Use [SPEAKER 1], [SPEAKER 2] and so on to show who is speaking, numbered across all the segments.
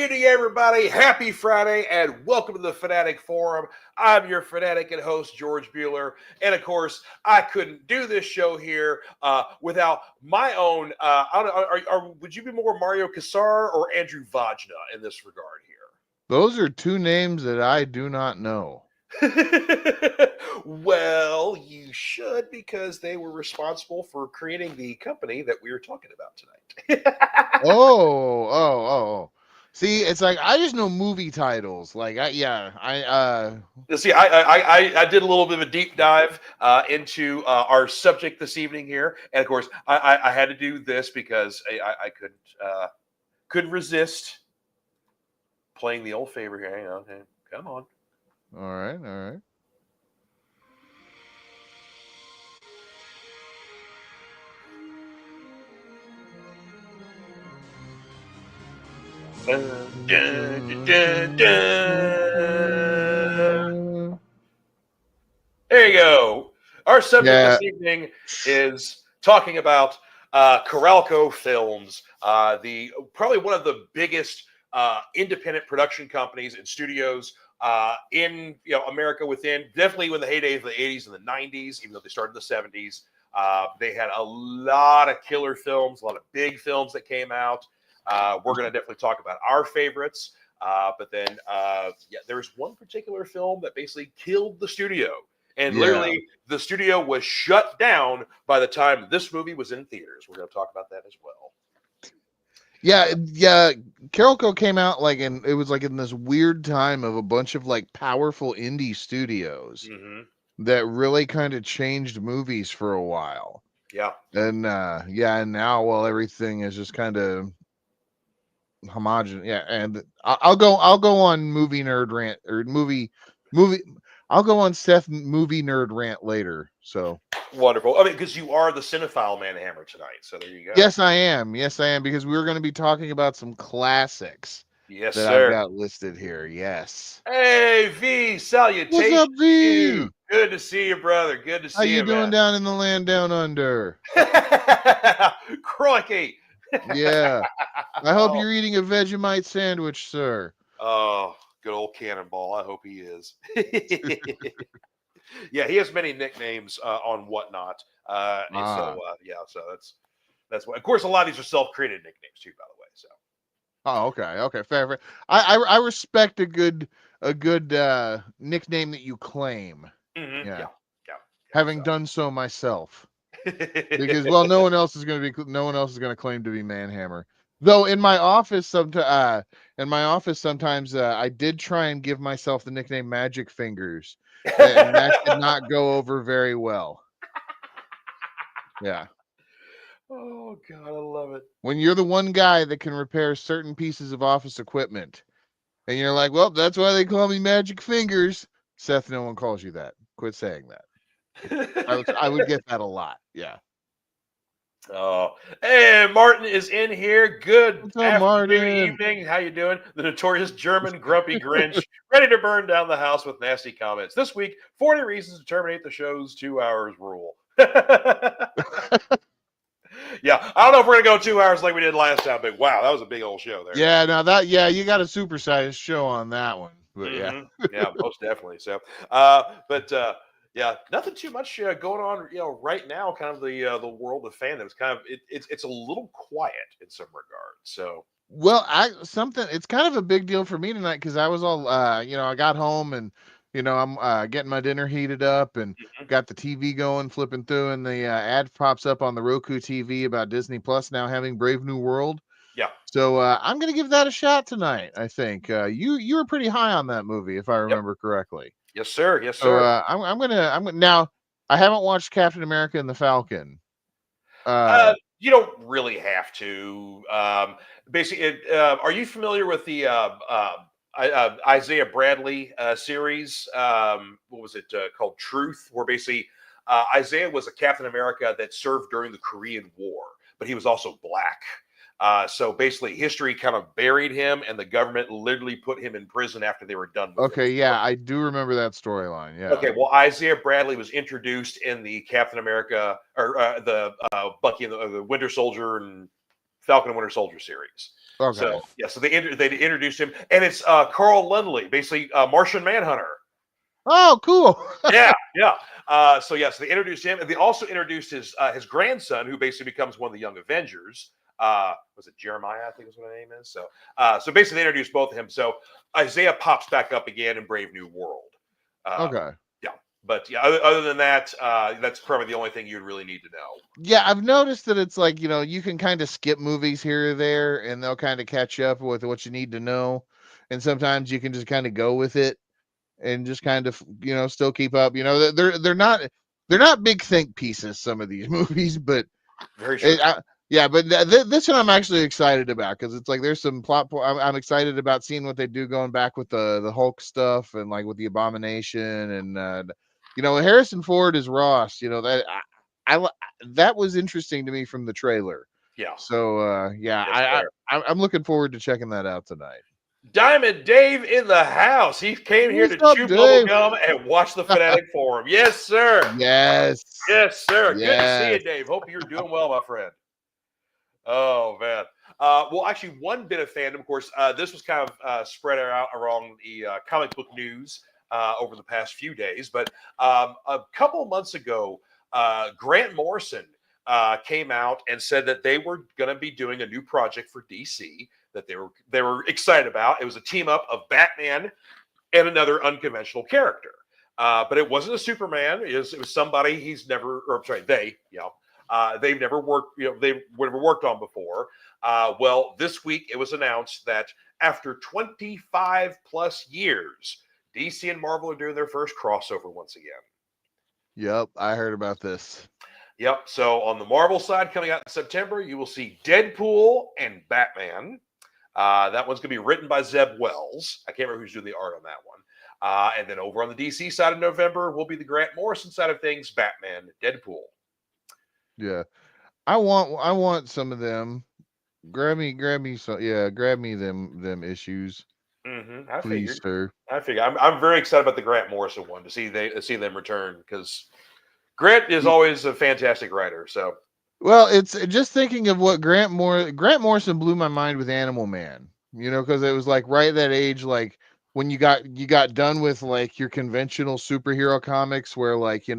[SPEAKER 1] evening, everybody. Happy Friday, and welcome to the Fanatic Forum. I'm your fanatic and host, George Bueller. And of course, I couldn't do this show here without my own. Would you be more Mario Kassar or Andrew Vajna in this regard here?
[SPEAKER 2] Those are two names that I do not know.
[SPEAKER 1] Well, you should, because they were responsible for creating the company that we are talking about tonight.
[SPEAKER 2] Oh. See, it's like I just know movie titles. Like,
[SPEAKER 1] See, I did a little bit of a deep dive into our subject this evening here, and of course, I had to do this because I couldn't resist playing the old favorite here. Hang on, come on.
[SPEAKER 2] All right.
[SPEAKER 1] Dun, dun, dun, dun. There you go. Our subject this evening is talking about Carolco Films, the probably one of the biggest independent production companies and studios in America. Within definitely in the heyday of the 80s and the 90s, even though they started in the 70s, they had a lot of killer films, a lot of big films that came out. We're going to definitely talk about our favorites, but then there was one particular film that basically killed the studio. And literally, the studio was shut down by the time this movie was in theaters. We're going to talk about that as well.
[SPEAKER 2] Yeah. Carolco came out it was in this weird time of a bunch of powerful indie studios that really kind of changed movies for a while.
[SPEAKER 1] Yeah.
[SPEAKER 2] And and now everything is just kind of homogenous. Yeah, and I'll go on movie nerd rant or movie. I'll go on Seth movie nerd rant later. So
[SPEAKER 1] wonderful. I mean, because you are the cinephile man hammer tonight. So there you go.
[SPEAKER 2] Yes, I am, because we're going to be talking about some classics.
[SPEAKER 1] Yes,
[SPEAKER 2] that
[SPEAKER 1] sir.
[SPEAKER 2] I've got listed here. Yes.
[SPEAKER 1] Hey, V, salutations.
[SPEAKER 2] What's up, V?
[SPEAKER 1] You. Good to see you, brother. Good to see you.
[SPEAKER 2] How you doing down in the land down under?
[SPEAKER 1] Crikey.
[SPEAKER 2] Yeah. I hope you're eating a Vegemite sandwich, sir.
[SPEAKER 1] Oh, good old Cannonball. I hope he is. Yeah, he has many nicknames on Whatnot. So that's what. Of course, a lot of these are self-created nicknames too, by the way. So.
[SPEAKER 2] Oh, okay, fair. I respect a good nickname that you claim.
[SPEAKER 1] Mm-hmm. Yeah.
[SPEAKER 2] Having done so myself, because no one else is going to claim to be Manhammer. Though in my office sometimes I did try and give myself the nickname Magic Fingers, and that did not go over very well. Yeah.
[SPEAKER 1] Oh God, I love it.
[SPEAKER 2] When you're the one guy that can repair certain pieces of office equipment, and you're like, well, that's why they call me Magic Fingers. Seth, no one calls you that. Quit saying that. I would get that a lot. Yeah.
[SPEAKER 1] Oh, hey, Martin is in here. Good afternoon,
[SPEAKER 2] Martin?
[SPEAKER 1] evening. How you doing? The notorious German grumpy Grinch, ready to burn down the house with nasty comments. This week, 40 reasons to terminate the show's 2 hours rule. Yeah, I don't know if we're gonna go 2 hours like we did last time, but wow, that was a big old show there.
[SPEAKER 2] Yeah, you got a supersized show on that one, but yeah,
[SPEAKER 1] most definitely. So, yeah, nothing too much going on, right now. Kind of the world of fandom is kind of it's a little quiet in some regards. So,
[SPEAKER 2] well, it's kind of a big deal for me tonight because I was all I got home and I'm getting my dinner heated up and got the TV going, flipping through, and the ad pops up on the Roku TV about Disney Plus now having Brave New World.
[SPEAKER 1] Yeah.
[SPEAKER 2] So I'm gonna give that a shot tonight. I think you were pretty high on that movie, if I remember correctly.
[SPEAKER 1] Yes, sir. Yes,
[SPEAKER 2] So
[SPEAKER 1] sir.
[SPEAKER 2] I'm gonna now. I haven't watched Captain America and the Falcon.
[SPEAKER 1] You don't really have to. Basically, are you familiar with the Isaiah Bradley series? What was it called? Truth, where basically Isaiah was a Captain America that served during the Korean War, but he was also black. So basically, history kind of buried him, and the government literally put him in prison after they were done with him.
[SPEAKER 2] Yeah, I do remember that storyline. Yeah.
[SPEAKER 1] Okay, well, Isaiah Bradley was introduced in the Captain America or the Bucky and the Winter Soldier and Falcon and Winter Soldier series.
[SPEAKER 2] Okay.
[SPEAKER 1] So yeah, so they introduced him, and it's Carl Lundley, basically Martian Manhunter.
[SPEAKER 2] Oh, cool.
[SPEAKER 1] Yeah. So they introduced him, and they also introduced his grandson, who basically becomes one of the Young Avengers. Was it Jeremiah? I think is what the name is. So basically, they introduced both of him. So Isaiah pops back up again in Brave New World.
[SPEAKER 2] Okay.
[SPEAKER 1] Yeah, but yeah, other than that, that's probably the only thing you'd really need to know.
[SPEAKER 2] Yeah, I've noticed that it's like, you can kind of skip movies here or there, and they'll kind of catch up with what you need to know, and sometimes you can just kind of go with it and just kind of still keep up. They're not big think pieces, some of these movies, but
[SPEAKER 1] Very true.
[SPEAKER 2] but this one I'm actually excited about, because it's like there's some plot. I'm excited about seeing what they do going back with the Hulk stuff, and like with the Abomination, and Harrison Ford as Ross. I that was interesting to me from the trailer.
[SPEAKER 1] Yeah.
[SPEAKER 2] So I'm looking forward to checking that out tonight.
[SPEAKER 1] Diamond Dave in the house. He came here to chew bubble gum and watch the Fanatic Forum. Yes, sir.
[SPEAKER 2] Yes.
[SPEAKER 1] Yes, sir.
[SPEAKER 2] Yes.
[SPEAKER 1] Good to see you, Dave. Hope you're doing well, my friend. Oh, man. Well, actually, one bit of fandom, of course, this was kind of spread out around the comic book news over the past few days. But a couple of months ago, Grant Morrison came out and said that they were going to be doing a new project for DC that they were excited about. It was a team up of Batman and another unconventional character, but it wasn't a Superman. It was somebody they've never worked. They've never worked on before. Well, this week it was announced that after 25 plus years, DC and Marvel are doing their first crossover once again.
[SPEAKER 2] Yep, I heard about this.
[SPEAKER 1] Yep. So on the Marvel side, coming out in September, you will see Deadpool and Batman. That one's going to be written by Zeb Wells. I can't remember who's doing the art on that one. And then over on the DC side of November will be the Grant Morrison side of things, Batman, Deadpool.
[SPEAKER 2] Yeah. I want some of them. Grab me them issues.
[SPEAKER 1] Mm-hmm.
[SPEAKER 2] Please, sir.
[SPEAKER 1] I figure. I'm very excited about the Grant Morrison one to see them return, because Grant is always a fantastic writer. So,
[SPEAKER 2] well, it's just thinking of what Grant Morrison blew my mind with Animal Man. Because it was like right at that age, like when you got done with like your conventional superhero comics, where like you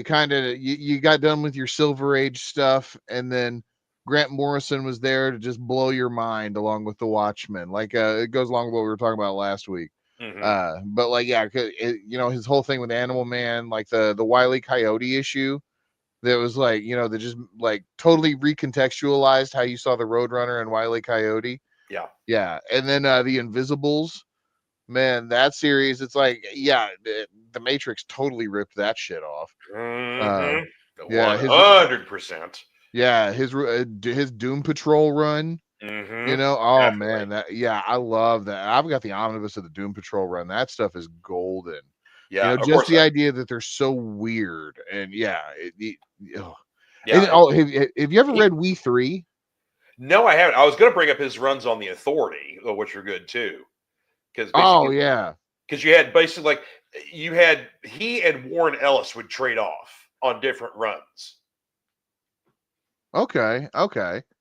[SPEAKER 2] got done with your Silver Age stuff, and then Grant Morrison was there to just blow your mind along with the Watchmen. Like it goes along with what we were talking about last week. But like his whole thing with Animal Man, like the Wile E. Coyote issue, that was like that just like totally recontextualized how you saw the Roadrunner and Wile E. Coyote. Yeah, and then the Invisibles, man, that series, it's like the Matrix totally ripped that shit off.
[SPEAKER 1] 100%.
[SPEAKER 2] Yeah, his Doom Patrol run. Oh
[SPEAKER 1] Definitely.
[SPEAKER 2] man, I love that. I've got the omnibus of the Doom Patrol run. That stuff is golden.
[SPEAKER 1] Yeah,
[SPEAKER 2] just the idea that they're so weird, and have you ever read We 3?
[SPEAKER 1] No, I haven't. I was going to bring up his runs on the Authority, which are good too. Because you had basically like he and Warren Ellis would trade off on different runs.
[SPEAKER 2] Okay.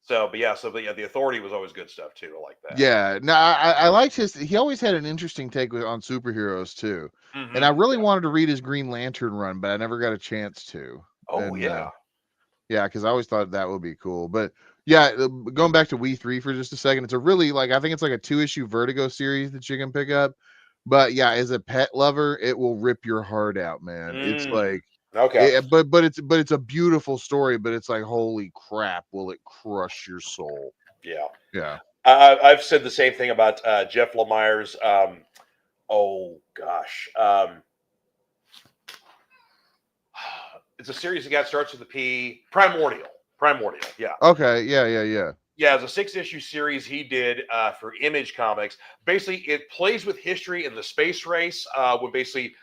[SPEAKER 1] So the Authority was always good stuff too. I like that.
[SPEAKER 2] Yeah, no, I liked his. He always had an interesting take on superheroes too, and I really wanted to read his Green Lantern run, but I never got a chance to.
[SPEAKER 1] Oh, yeah,
[SPEAKER 2] because I always thought that would be cool. But yeah, going back to We 3 for just a second, it's a really I think it's like a 2-issue Vertigo series that you can pick up. But yeah, as a pet lover, it will rip your heart out, man. It's like but it's a beautiful story, but it's like, holy crap, will it crush your soul? Yeah.
[SPEAKER 1] I've said the same thing about Jeff Lemire's. It's a series that starts with a P. Primordial. Yeah.
[SPEAKER 2] Okay. Yeah.
[SPEAKER 1] Yeah, it's a 6-issue series he did for Image Comics. Basically, it plays with history in the space race. When basically,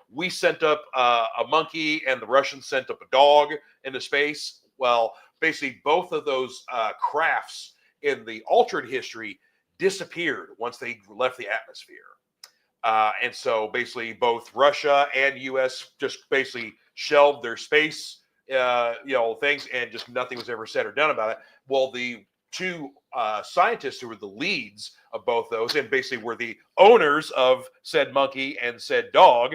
[SPEAKER 1] we sent up a monkey and the Russians sent up a dog into space. Well, basically, both of those crafts in the altered history disappeared once they left the atmosphere. And so basically both Russia and U.S. just basically shelved their space, things, and just nothing was ever said or done about it. Well, the two scientists who were the leads of both those, and basically were the owners of said monkey and said dog,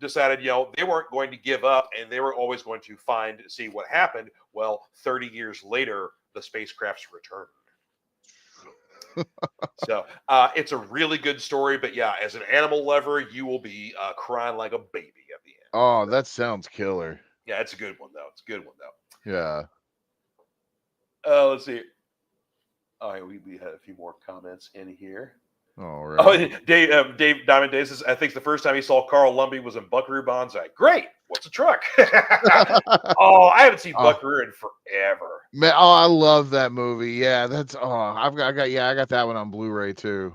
[SPEAKER 1] decided, they weren't going to give up, and they were always going to see what happened. Well, 30 years later, the spacecrafts returned. So it's a really good story, but yeah, as an animal lover, you will be crying like a baby at the end.
[SPEAKER 2] Oh, that sounds killer.
[SPEAKER 1] Yeah, it's a good one though.
[SPEAKER 2] Yeah.
[SPEAKER 1] Let's see. All right, we had a few more comments in here.
[SPEAKER 2] All
[SPEAKER 1] Oh,
[SPEAKER 2] right.
[SPEAKER 1] Dave Diamond Days says, I think the first time he saw Carl Lumbly was in Buckaroo Banzai. Great. What's a truck? Oh, I haven't seen Buckaroo in forever.
[SPEAKER 2] Man, I love that movie. Yeah, that's I got that one on Blu-ray too.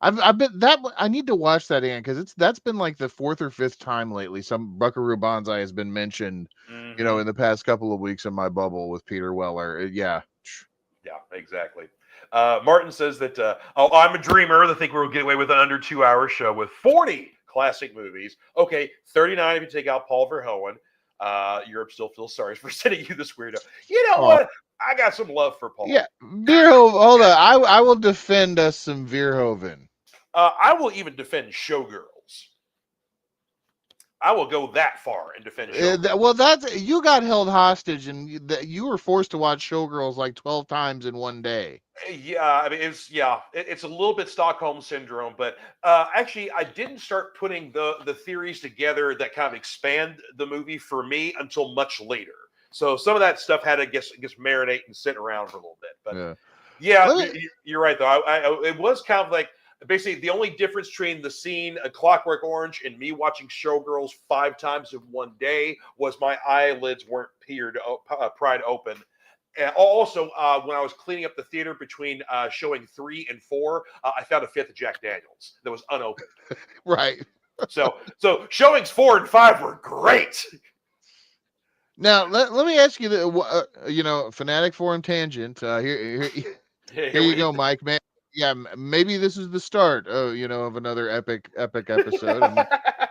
[SPEAKER 2] I've been that I need to watch that again because that's been like the 4th or 5th time lately. Some Buckaroo Banzai has been mentioned, in the past couple of weeks in my bubble with Peter Weller. Yeah,
[SPEAKER 1] exactly. Martin says that I'm a dreamer. I think we'll get away with an under 2-hour show with 40 classic movies. Okay, 39 if you take out Paul Verhoeven. Europe still feels sorry for sending you this weirdo. You know what? I got some love for Paul.
[SPEAKER 2] Yeah, Verhoeven. Hold on, I will defend us some Verhoeven.
[SPEAKER 1] I will even defend Showgirls. I will go that far and defend Showgirls.
[SPEAKER 2] Well, that's you got held hostage, and you were forced to watch Showgirls like 12 times in one day.
[SPEAKER 1] Yeah, I mean, it's a little bit Stockholm syndrome, but actually, I didn't start putting the theories together that kind of expand the movie for me until much later. So some of that stuff had to guess marinate and sit around for a little bit. But you're right though. It was kind of like basically the only difference between the scene A Clockwork Orange and me watching Showgirls 5 times in one day was my eyelids weren't pried open. And also, when I was cleaning up the theater between showing 3 and 4, I found a 5th of Jack Daniels that was unopened.
[SPEAKER 2] Right.
[SPEAKER 1] So showings 4 and 5 were great.
[SPEAKER 2] Now let me ask you the Fanatic Forum tangent. Here you go, Mike. Man, yeah, maybe this is the start. Of another epic episode. And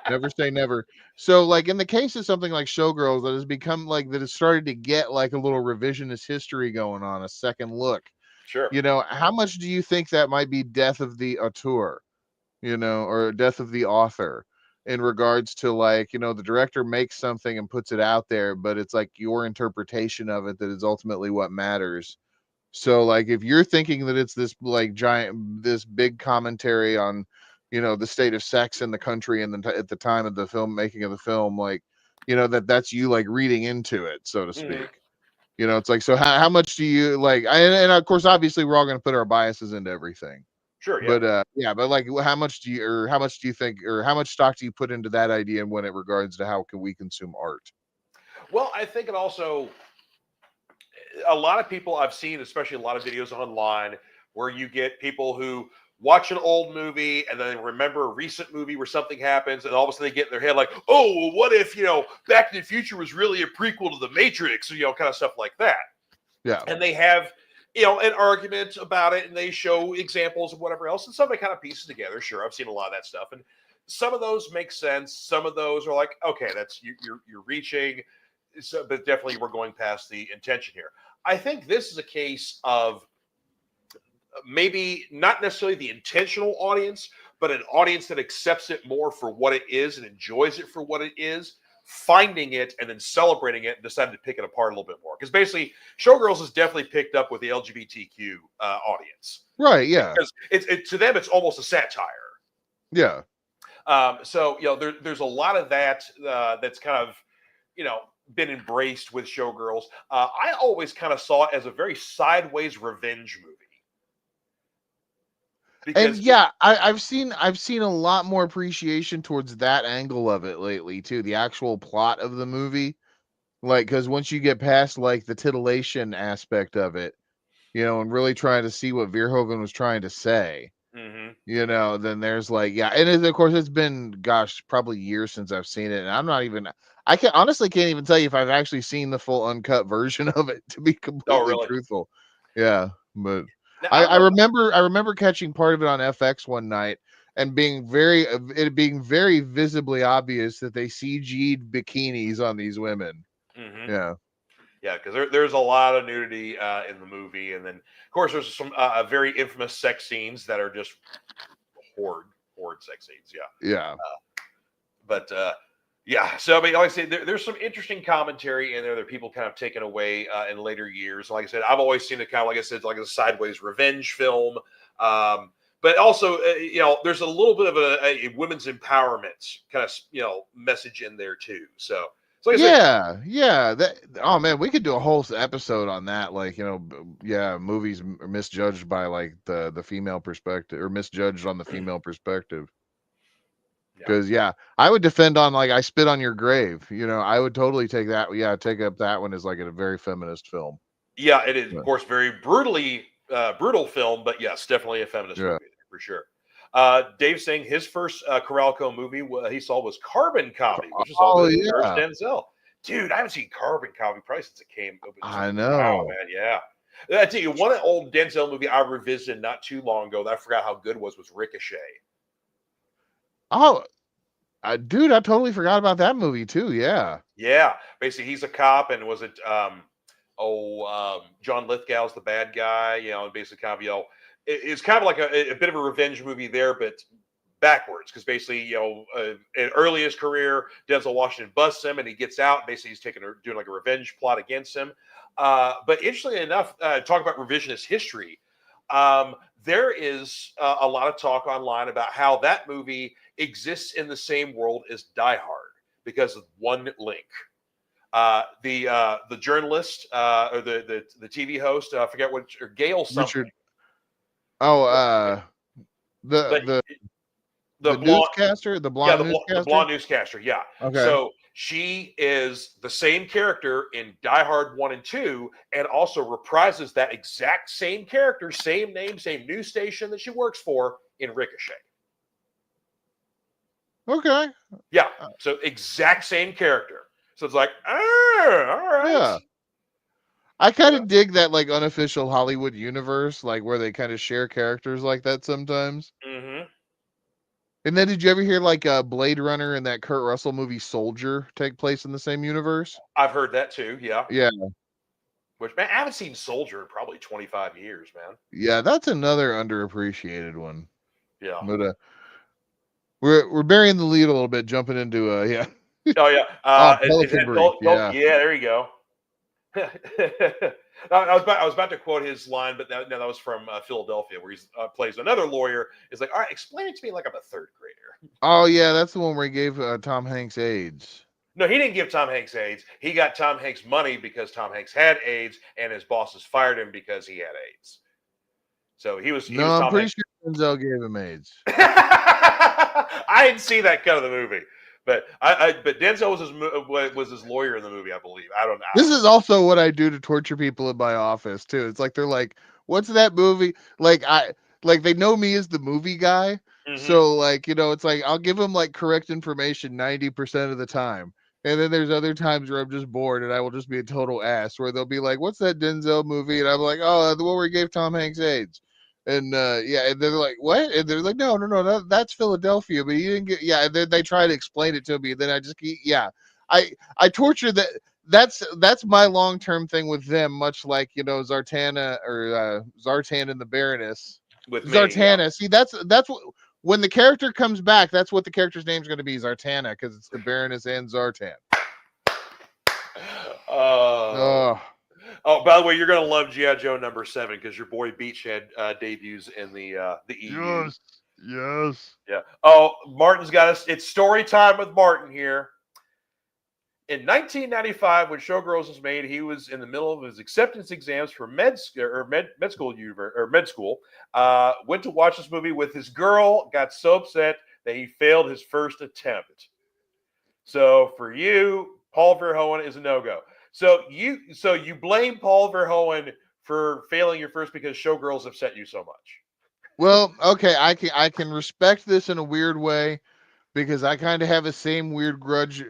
[SPEAKER 2] never say never. So, like in the case of something like Showgirls, that has become like that has started to get like a little revisionist history going on, a second look.
[SPEAKER 1] Sure.
[SPEAKER 2] How much do you think that might be death of the auteur, or death of the author? In regards to like, the director makes something and puts it out there, but it's like your interpretation of it that is ultimately what matters. So like if you're thinking that it's this like this big commentary on, the state of sex in the country and at the time of the making of the film, like, that's you like reading into it, so to speak. It's like, so how much do you like, and of course, obviously we're all going to put our biases into everything.
[SPEAKER 1] Sure, yeah.
[SPEAKER 2] But like, how much do you think, or how much stock do you put into that idea when it regards to how can we consume art?
[SPEAKER 1] Well, I think it also, a lot of people I've seen, especially a lot of videos online, where you get people who watch an old movie and then remember a recent movie where something happens, and all of a sudden they get in their head like, oh, well, what if, Back to the Future was really a prequel to The Matrix, kind of stuff like that.
[SPEAKER 2] Yeah.
[SPEAKER 1] And they have, an argument about it, and they show examples of whatever else, and somebody kind of pieces together. Sure, I've seen a lot of that stuff, and some of those make sense. Some of those are like, okay, that's you're reaching, but definitely we're going past the intention here. I think this is a case of maybe not necessarily the intentional audience, but an audience that accepts it more for what it is and enjoys it for what it is, finding it and then celebrating it and deciding to pick it apart a little bit more. Because basically, Showgirls is definitely picked up with the LGBTQ audience.
[SPEAKER 2] Right, yeah.
[SPEAKER 1] Because it to them, it's almost a satire.
[SPEAKER 2] Yeah.
[SPEAKER 1] So, there's a lot of that that's kind of, been embraced with Showgirls. I always kind of saw it as a very sideways revenge movie.
[SPEAKER 2] And yeah, I've seen a lot more appreciation towards that angle of it lately too. The actual plot of the movie, like, because once you get past like the titillation aspect of it, and really trying to see what Verhoeven was trying to say, then there's like, yeah, and of course it's been, gosh, probably years since I've seen it, and I honestly can't even tell you if I've actually seen the full uncut version of it, to be completely truthful. Yeah, but. I remember catching part of it on FX one night and being very visibly obvious that they CG'd bikinis on these women. Yeah.
[SPEAKER 1] Yeah, because there's a lot of nudity in the movie, and then of course there's some very infamous sex scenes that are just horrid sex scenes. Yeah,
[SPEAKER 2] Yeah.
[SPEAKER 1] but yeah. So I mean, like I say, there's some interesting commentary in there that people kind of taken away in later years. Like I said, I've always seen it kind of like I said, like a sideways revenge film. But also, there's a little bit of a women's empowerment kind of message in there too. So like I said,
[SPEAKER 2] yeah. Oh man, we could do a whole episode on that. Like, movies are misjudged by like the female perspective, or misjudged on the female perspective. Because I would defend on like I Spit on Your Grave. I would totally take that. Yeah, take up that one as like a very feminist film.
[SPEAKER 1] Yeah, it is of course very brutal film, but yes, definitely a feminist movie for sure. Dave saying his first Carolco movie he saw was Carbon Copy, which is all the first Denzel. Dude, I haven't seen Carbon Copy probably since it came.
[SPEAKER 2] I know.
[SPEAKER 1] Wow, man, yeah. I tell you, one old Denzel movie I revisited not too long ago that I forgot how good was Ricochet.
[SPEAKER 2] Oh, dude, I totally forgot about that movie too. Yeah.
[SPEAKER 1] Yeah, basically he's a cop, and was it John Lithgow's the bad guy, and basically kind of, it's kind of like a bit of a revenge movie there, but backwards, because basically, in early his career, Denzel Washington busts him and he gets out. Basically, he's doing like a revenge plot against him. But interestingly enough, talk about revisionist history. There is a lot of talk online about how that movie exists in the same world as Die Hard because of one link. The journalist or the TV host, I forget what, or Gail something.
[SPEAKER 2] Richard. Oh, the newscaster, the blonde newscaster?
[SPEAKER 1] The blonde newscaster, yeah.
[SPEAKER 2] Okay.
[SPEAKER 1] So she is the same character in Die Hard 1 and 2, and also reprises that exact same character, same name, same news station that she works for in Ricochet.
[SPEAKER 2] Okay.
[SPEAKER 1] Yeah, so exact same character. So it's like, all right.
[SPEAKER 2] Yeah. I kind of dig that like unofficial Hollywood universe, like where they kind of share characters like that sometimes.
[SPEAKER 1] Mm-hmm.
[SPEAKER 2] And then did you ever hear like Blade Runner and that Kurt Russell movie Soldier take place in the same universe?
[SPEAKER 1] I've heard that too, yeah.
[SPEAKER 2] Yeah.
[SPEAKER 1] Which, man, I haven't seen Soldier in probably 25 years, man.
[SPEAKER 2] Yeah, that's another underappreciated one.
[SPEAKER 1] Yeah.
[SPEAKER 2] But we're burying the lead a little bit, jumping into yeah.
[SPEAKER 1] Oh yeah.
[SPEAKER 2] Yeah.
[SPEAKER 1] Yeah, there you go. I was about to quote his line, but that was from Philadelphia, where he plays another lawyer. Is like, all right, explain it to me like I'm a third grader.
[SPEAKER 2] Oh yeah, that's the one where he gave Tom Hanks AIDS.
[SPEAKER 1] No, he didn't give Tom Hanks AIDS. He got Tom Hanks money because Tom Hanks had AIDS, and his bosses fired him because he had AIDS. So he was.
[SPEAKER 2] I'm pretty sure Denzel gave him AIDS.
[SPEAKER 1] I didn't see that cut of the movie. But but Denzel was his lawyer in the movie, I believe. I don't know.
[SPEAKER 2] This is also what I do to torture people in my office too. It's like they're like, "What's that movie?" Like they know me as the movie guy, so like it's like I'll give them like correct information 90% of the time, and then there's other times where I'm just bored and I will just be a total ass. Where they'll be like, "What's that Denzel movie?" And I'm like, "Oh, the one where he gave Tom Hanks AIDS." And and they're like, "What?" And they're like, "No, that's Philadelphia." But you didn't get, and then they try to explain it to me. And then I just keep, I torture that. That's my long-term thing with them, much like Zartana or Zartan and the Baroness.
[SPEAKER 1] With
[SPEAKER 2] Zartana, see, that's what, when the character comes back, that's what the character's name's going to be, Zartana, because it's the Baroness and Zartan.
[SPEAKER 1] Oh, by the way, you're gonna love G.I. Joe #7 because your boy Beachhead debuts in the EU.
[SPEAKER 2] Yes.
[SPEAKER 1] Yeah. Oh, Martin's got us. It's story time with Martin here. In 1995, when Showgirls was made, he was in the middle of his acceptance exams for med school. Went to watch this movie with his girl. Got so upset that he failed his first attempt. So for you, Paul Verhoeven is a no-go. So you blame Paul Verhoeven for failing your first because Showgirls upset you so much.
[SPEAKER 2] Well, okay, I can respect this in a weird way because I kind of have the same weird grudge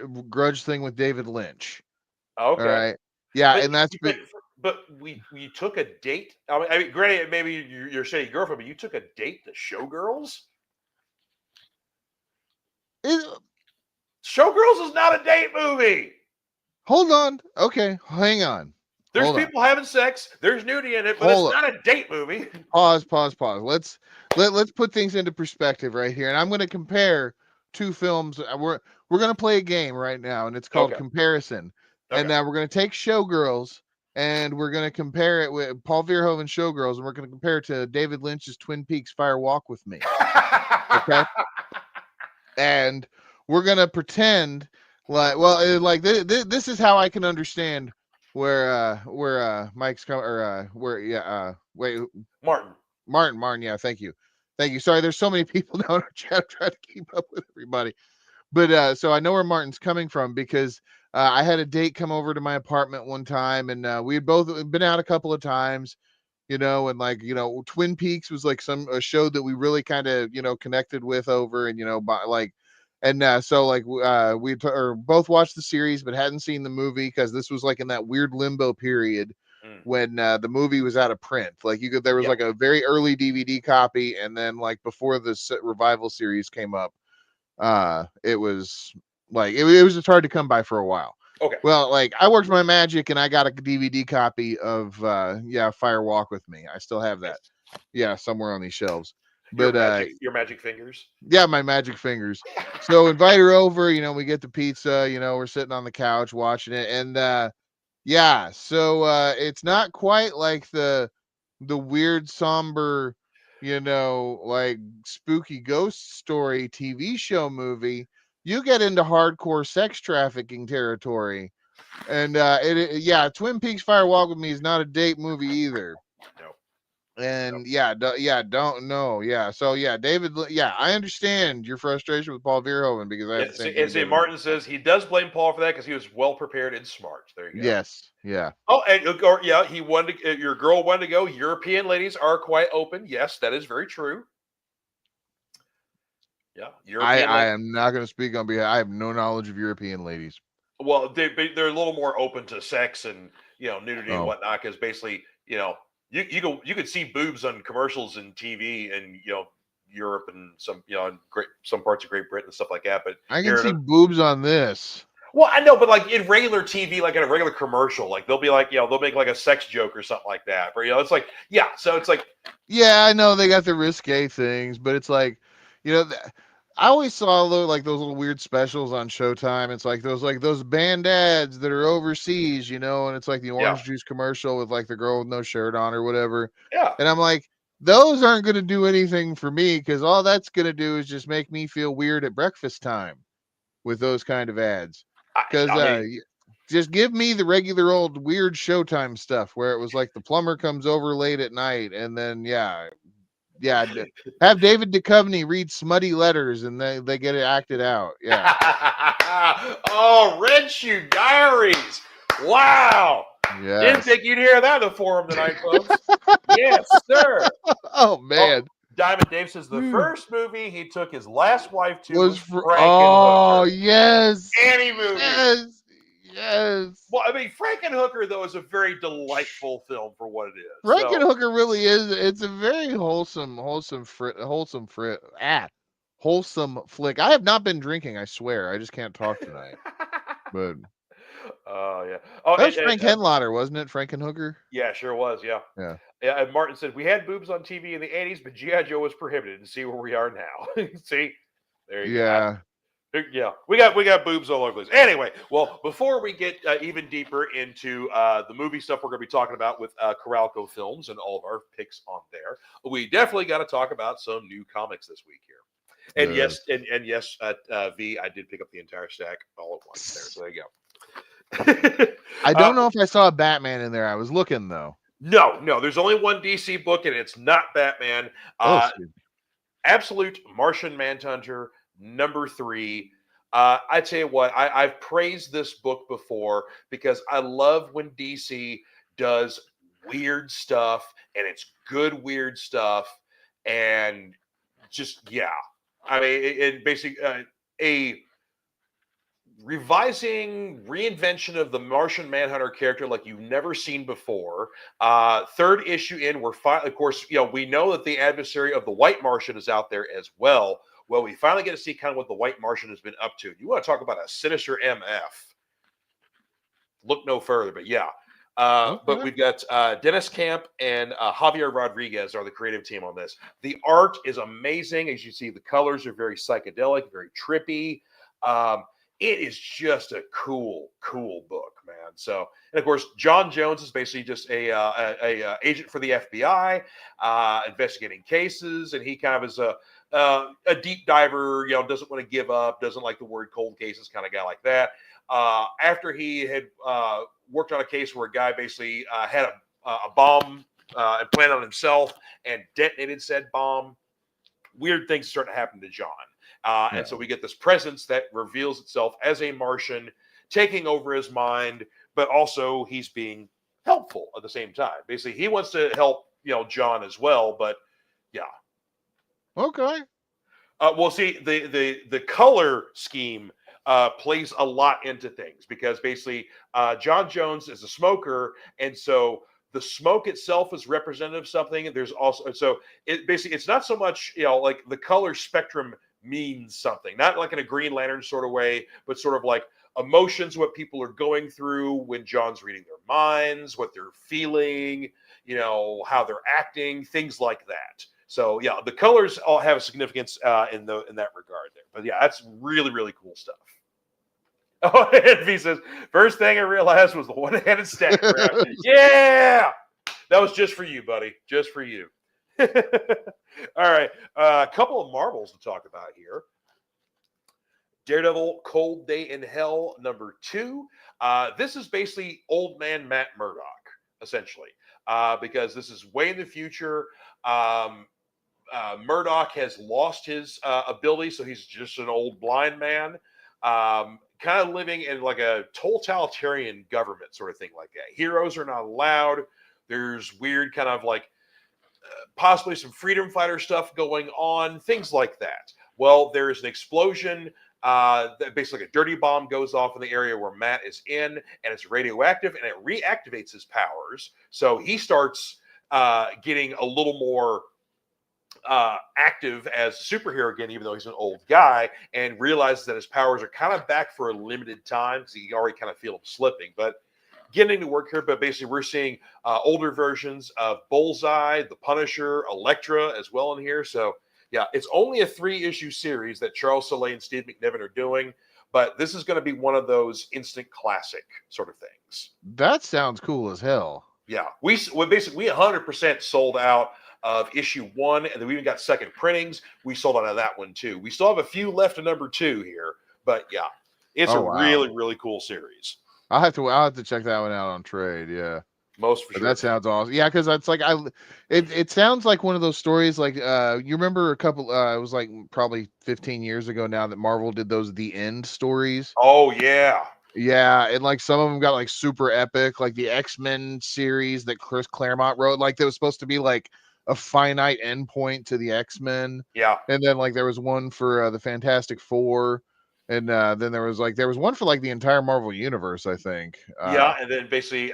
[SPEAKER 2] thing with David Lynch.
[SPEAKER 1] Okay.
[SPEAKER 2] All right. Yeah, and that's
[SPEAKER 1] but we took a date. I mean, granted, maybe you're shitty girlfriend, but you took a date to Showgirls. Showgirls is not a date movie.
[SPEAKER 2] Hold on. Okay, hang on.
[SPEAKER 1] There's people having sex. There's nudity in it, but it's not a date movie.
[SPEAKER 2] Pause. Let's put things into perspective right here, and I'm going to compare two films. We're going to play a game right now, and it's called Comparison. And now we're going to take Showgirls, and we're going to compare it with Paul Verhoeven Showgirls, and we're going to compare it to David Lynch's Twin Peaks Fire Walk with Me. Okay. And we're going to pretend like this is how I can understand where Mike's coming, or Martin, yeah, thank you. Sorry, there's so many people now in our chat trying to keep up with everybody, but so I know where Martin's coming from, because I had a date come over to my apartment one time, and we had both been out a couple of times, and like, Twin Peaks was like a show that we really kind of connected with over, and by, like. And so like we both watched the series but hadn't seen the movie, because this was like in that weird limbo period when the movie was out of print. Like there was like a very early DVD copy, and then like before the revival series came up, it was like it was just hard to come by for a while.
[SPEAKER 1] Okay.
[SPEAKER 2] Well, like I worked my magic and I got a DVD copy of Fire Walk with Me. I still have that. Yeah, somewhere on these shelves. But
[SPEAKER 1] your magic fingers.
[SPEAKER 2] Yeah, my magic fingers. So invite her over, we get the pizza, we're sitting on the couch watching it, and so it's not quite like the weird somber, like spooky ghost story TV show movie. You get into hardcore sex trafficking territory. And Twin Peaks Fire Walk with Me is not a date movie either.
[SPEAKER 1] No.
[SPEAKER 2] And don't know. So David, I understand your frustration with Paul Verhoeven, because I have the same thing.
[SPEAKER 1] Martin says he does blame Paul for that because he was well prepared and smart. There you go.
[SPEAKER 2] Yes. Yeah.
[SPEAKER 1] Oh, he wanted to, your girl wanted to go. European ladies are quite open. Yes, that is very true. Yeah,
[SPEAKER 2] I am not going to speak on behalf. I have no knowledge of European ladies.
[SPEAKER 1] Well, they're a little more open to sex and nudity and whatnot, because basically you could see boobs on commercials and TV and Europe and some some parts of Great Britain and stuff like that. But
[SPEAKER 2] I can see boobs on this.
[SPEAKER 1] Well, I know, but like in regular TV, like in a regular commercial, like they'll be like they'll make like a sex joke or something like that. Or it's like so it's like
[SPEAKER 2] I know they got the risque things, but it's like I always saw like those little weird specials on Showtime. It's like those band ads that are overseas, and it's like the orange juice commercial with like the girl with no shirt on or whatever.
[SPEAKER 1] Yeah.
[SPEAKER 2] And I'm like, those aren't going to do anything for me, because all that's going to do is just make me feel weird at breakfast time with those kind of ads. Because just give me the regular old weird Showtime stuff where it was like the plumber comes over late at night, and then have David Duchovny read smutty letters and they get it acted out. Yeah.
[SPEAKER 1] Oh, Red Shoe Diaries. Wow.
[SPEAKER 2] Yes.
[SPEAKER 1] Didn't think you'd hear that in the forum tonight, folks. Yes, sir.
[SPEAKER 2] Oh, man.
[SPEAKER 1] Diamond Dave says the first movie he took his last wife to was Frankenhooker.
[SPEAKER 2] Oh, yes.
[SPEAKER 1] Any movie.
[SPEAKER 2] Yes.
[SPEAKER 1] Well, I mean, Frankenhooker, though, is a very delightful film for what it is.
[SPEAKER 2] Frankenhooker really is. It's a very wholesome flick. I have not been drinking, I swear. I just can't talk tonight. But
[SPEAKER 1] yeah.
[SPEAKER 2] That was Frank Henlotter, wasn't it? Frankenhooker?
[SPEAKER 1] Yeah, sure was. Yeah.
[SPEAKER 2] Yeah.
[SPEAKER 1] Yeah. And Martin said, we had boobs on TV in the 80s, but G.I. Joe was prohibited. And see where we are now. See? There you go. Yeah, we got boobs all over the place. Anyway, well, before we get even deeper into the movie stuff we're going to be talking about with Carolco Films and all of our picks on there, we definitely got to talk about some new comics this week here. And yes, V, I did pick up the entire stack all at once there. So there you go.
[SPEAKER 2] I don't know if I saw a Batman in there. I was looking though.
[SPEAKER 1] No, there's only one DC book, and it's not Batman. Absolute Martian Manhunter. Number 3. I tell you what, I've praised this book before because I love when DC does weird stuff, and it's good weird stuff, and just I mean, it basically a reinvention of the Martian Manhunter character like you've never seen before. 3rd issue in, of course, we know that the adversary of the White Martian is out there as well. Well, we finally get to see kind of what the White Martian has been up to. You want to talk about a sinister MF? Look no further, but But we've got Dennis Camp and Javier Rodriguez are the creative team on this. The art is amazing. As you see, the colors are very psychedelic, very trippy. It is just a cool book, man. So, and of course, John Jones is basically just a agent for the FBI, investigating cases, and he kind of is a deep diver. Doesn't want to give up, doesn't like the word cold cases, kind of guy like that. After he had worked on a case where a guy basically had a bomb and planted on himself and detonated said bomb, weird things start to happen to John. And so we get this presence that reveals itself as a Martian taking over his mind, but also he's being helpful at the same time. Basically, he wants to help, John as well, but yeah.
[SPEAKER 2] Okay.
[SPEAKER 1] Well, see, the color scheme plays a lot into things because basically John Jones is a smoker, and so the smoke itself is representative of something. There's also it's not so much like the color spectrum means something, not like in a Green Lantern sort of way, but sort of like emotions, what people are going through when John's reading their minds, what they're feeling, how they're acting, things like that. So yeah, the colors all have a significance in that regard there. But yeah, that's really, really cool stuff. Oh, and V says, first thing I realized was the one-handed stack grab. Yeah! That was just for you, buddy. Just for you. All right. A couple of Marvels to talk about here. Daredevil Cold Day in Hell #2. This is basically old man Matt Murdock, essentially, because this is way in the future. Murdoch has lost his ability, so he's just an old blind man, kind of living in like a totalitarian government sort of thing like that. Heroes are not allowed. There's weird kind of like possibly some freedom fighter stuff going on, things like that. Well, there's an explosion. That basically a dirty bomb goes off in the area where Matt is in, and it's radioactive, and it reactivates his powers. So he starts getting a little more active as a superhero again, even though he's an old guy, and realizes that his powers are kind of back for a limited time because he already kind of feel them slipping. But getting to work here, but basically we're seeing older versions of Bullseye, the Punisher, Elektra as well in here. So yeah, it's only a 3-issue series that Charles Soule and Steve McNiven are doing, but this is going to be one of those instant classic sort of things.
[SPEAKER 2] That sounds cool as hell.
[SPEAKER 1] Yeah, we 100% sold out of issue 1, and then we even got second printings. We sold out of that one too. We still have a few left of #2 here, but yeah, it's really, really cool series.
[SPEAKER 2] I'll have to check that one out on trade. Yeah,
[SPEAKER 1] most for sure.
[SPEAKER 2] That sounds awesome. Yeah, because it's like it sounds like one of those stories. Like you remember a couple. It was like probably 15 years ago now that Marvel did those The End stories.
[SPEAKER 1] Oh yeah.
[SPEAKER 2] Yeah, and like some of them got like super epic, like the X-Men series that Chris Claremont wrote. Like there was supposed to be like a finite endpoint to the X-Men.
[SPEAKER 1] Yeah.
[SPEAKER 2] And then like there was one for the Fantastic Four. And then there was one for like the entire Marvel universe, I think.
[SPEAKER 1] Yeah, and then basically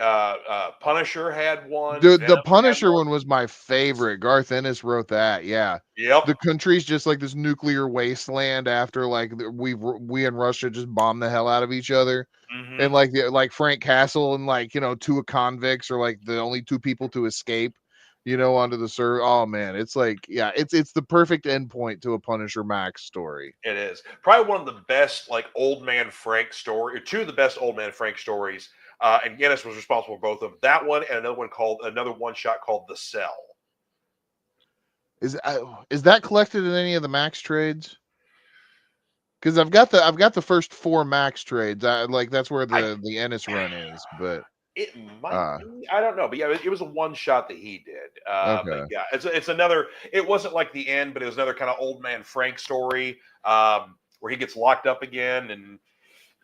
[SPEAKER 1] Punisher had one.
[SPEAKER 2] The Punisher one was my favorite. Garth Ennis wrote that. Yeah.
[SPEAKER 1] Yep.
[SPEAKER 2] The country's just like this nuclear wasteland after like we and Russia just bomb the hell out of each other.
[SPEAKER 1] Mm-hmm.
[SPEAKER 2] And like Frank Castle and like, two convicts are like the only two people to escape, onto the server. Oh man, it's like, yeah, it's the perfect endpoint to a Punisher Max story.
[SPEAKER 1] It is probably one of the best like old man Frank story, or two of the best old man Frank stories. And Ennis was responsible for both of them. That one and another one shot called The Cell.
[SPEAKER 2] Is that collected in any of the Max trades? Because I've got the first 4 Max trades. That's where the Ennis run is, but
[SPEAKER 1] it might be. I don't know, but yeah, it was a one shot that he did.
[SPEAKER 2] Okay.
[SPEAKER 1] But yeah, it's another. It wasn't like The End, but it was another kind of old man Frank story where he gets locked up again, and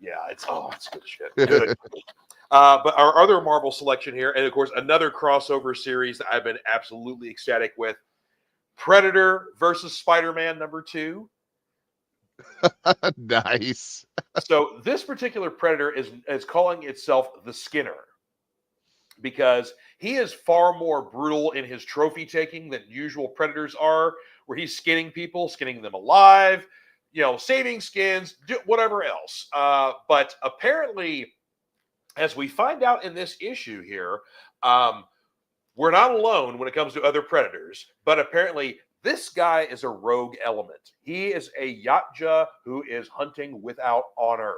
[SPEAKER 1] yeah, it's good shit. Good. But our other Marvel selection here, and of course another crossover series that I've been absolutely ecstatic with: Predator versus Spider-Man #2.
[SPEAKER 2] Nice.
[SPEAKER 1] So this particular Predator is calling itself the Skinner because he is far more brutal in his trophy taking than usual Predators are, where he's skinning people, skinning them alive, saving skins, whatever else. But apparently as we find out in this issue here, um, we're not alone when it comes to other predators, but apparently this guy is a rogue element. He is a Yatja who is hunting without honor,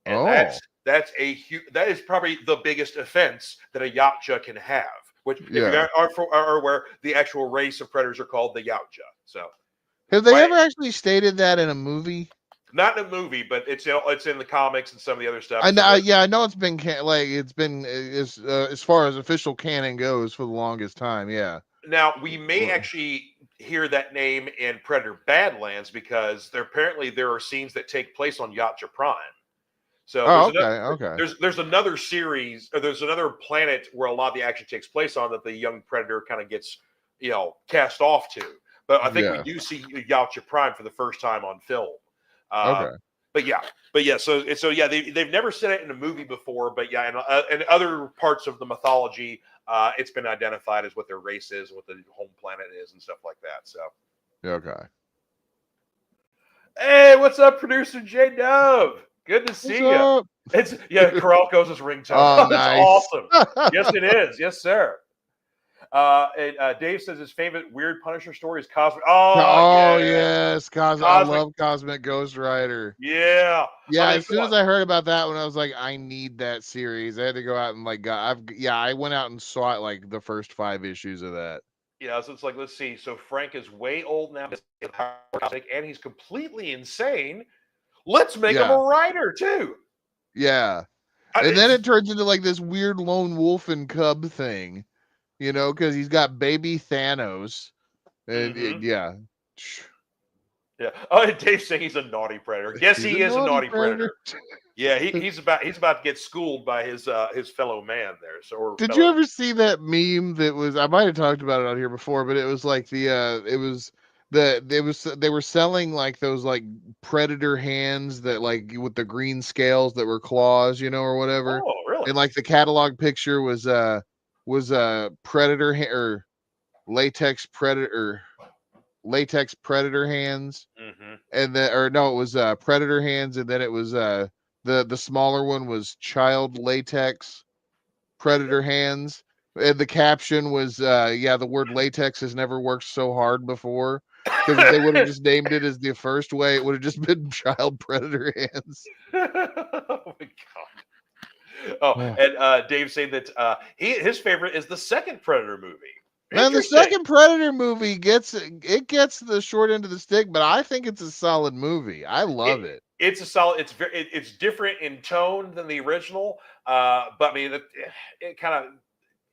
[SPEAKER 1] and
[SPEAKER 2] Oh,
[SPEAKER 1] that is probably the biggest offense that a Yatja can have. Which, if you
[SPEAKER 2] yeah.
[SPEAKER 1] are aware, the actual race of predators are called the Yatja. So,
[SPEAKER 2] Have they
[SPEAKER 1] right,
[SPEAKER 2] ever actually stated that in a movie?
[SPEAKER 1] not in a movie, but it's in the comics and some of the other stuff.
[SPEAKER 2] I
[SPEAKER 1] So
[SPEAKER 2] know, yeah, I know it's been as far as official canon goes for the longest time. Yeah.
[SPEAKER 1] now we may
[SPEAKER 2] Well,
[SPEAKER 1] actually hear that name in Predator Badlands because apparently there are scenes that take place on Yatja Prime. So
[SPEAKER 2] oh, okay, okay.
[SPEAKER 1] there's another series, or there's another planet where a lot of the action takes place on that the young Predator kind of gets cast off to. But I think we
[SPEAKER 2] Yeah.
[SPEAKER 1] do see Yatja Prime for the first time on film. Um,
[SPEAKER 2] Okay.
[SPEAKER 1] but yeah, so yeah, they've never said it in a movie before, but yeah, and other parts of the mythology, it's been identified as what their race is, what the home planet is, and stuff like that. So,
[SPEAKER 2] Okay.
[SPEAKER 1] hey, what's up, producer J Dove? Good to
[SPEAKER 2] What's
[SPEAKER 1] see you.
[SPEAKER 2] up?
[SPEAKER 1] It's Carolco's his ringtone.
[SPEAKER 2] Oh,
[SPEAKER 1] That's
[SPEAKER 2] nice.
[SPEAKER 1] awesome. Yes, it is. Yes, sir. Dave says his favorite weird Punisher story is Cosmic. Oh
[SPEAKER 2] Oh
[SPEAKER 1] yeah,
[SPEAKER 2] yes, I
[SPEAKER 1] Cosmic.
[SPEAKER 2] love Cosmic Ghost Rider.
[SPEAKER 1] Yeah.
[SPEAKER 2] Yeah,
[SPEAKER 1] I mean,
[SPEAKER 2] as
[SPEAKER 1] come
[SPEAKER 2] soon
[SPEAKER 1] on.
[SPEAKER 2] as I heard about that one, I was like, I need that series. I had to go out and I went out and saw it like the first 5 issues of that.
[SPEAKER 1] Yeah, so it's like, let's see. So Frank is way old now, and he's completely insane. Let's make him a
[SPEAKER 2] Yeah,
[SPEAKER 1] writer too.
[SPEAKER 2] yeah. And then it turns into like this weird lone wolf and cub thing, because he's got baby Thanos, and
[SPEAKER 1] Mm-hmm.
[SPEAKER 2] yeah.
[SPEAKER 1] Yeah. Oh, and Dave's saying he's a naughty predator. Yes,
[SPEAKER 2] He's a
[SPEAKER 1] he is a
[SPEAKER 2] naughty
[SPEAKER 1] naughty
[SPEAKER 2] predator.
[SPEAKER 1] predator. Yeah, he's about to get schooled by his fellow man there. So or
[SPEAKER 2] Did you
[SPEAKER 1] fellow.
[SPEAKER 2] ever see that meme that was, I might have talked about it on here before, but it was like they were selling like those like predator hands that like with the green scales that were claws, or whatever.
[SPEAKER 1] Oh, really?
[SPEAKER 2] And like the catalog picture was predator or latex predator hands,
[SPEAKER 1] Mm-hmm.
[SPEAKER 2] and then, or no, it was predator hands, and then it was the smaller one was child latex predator hands, and the caption was the word latex has never worked so hard before, because if they would have just named it as the first way, it would have just been child predator hands.
[SPEAKER 1] Oh my god. Oh,
[SPEAKER 2] Yeah.
[SPEAKER 1] and Dave saying that his favorite is the second Predator movie.
[SPEAKER 2] Man, the
[SPEAKER 1] Interesting.
[SPEAKER 2] second Predator movie gets the short end of the stick, but I think it's a solid movie. I love it.
[SPEAKER 1] It's a solid. It's different in tone than the original, but I mean, it kind of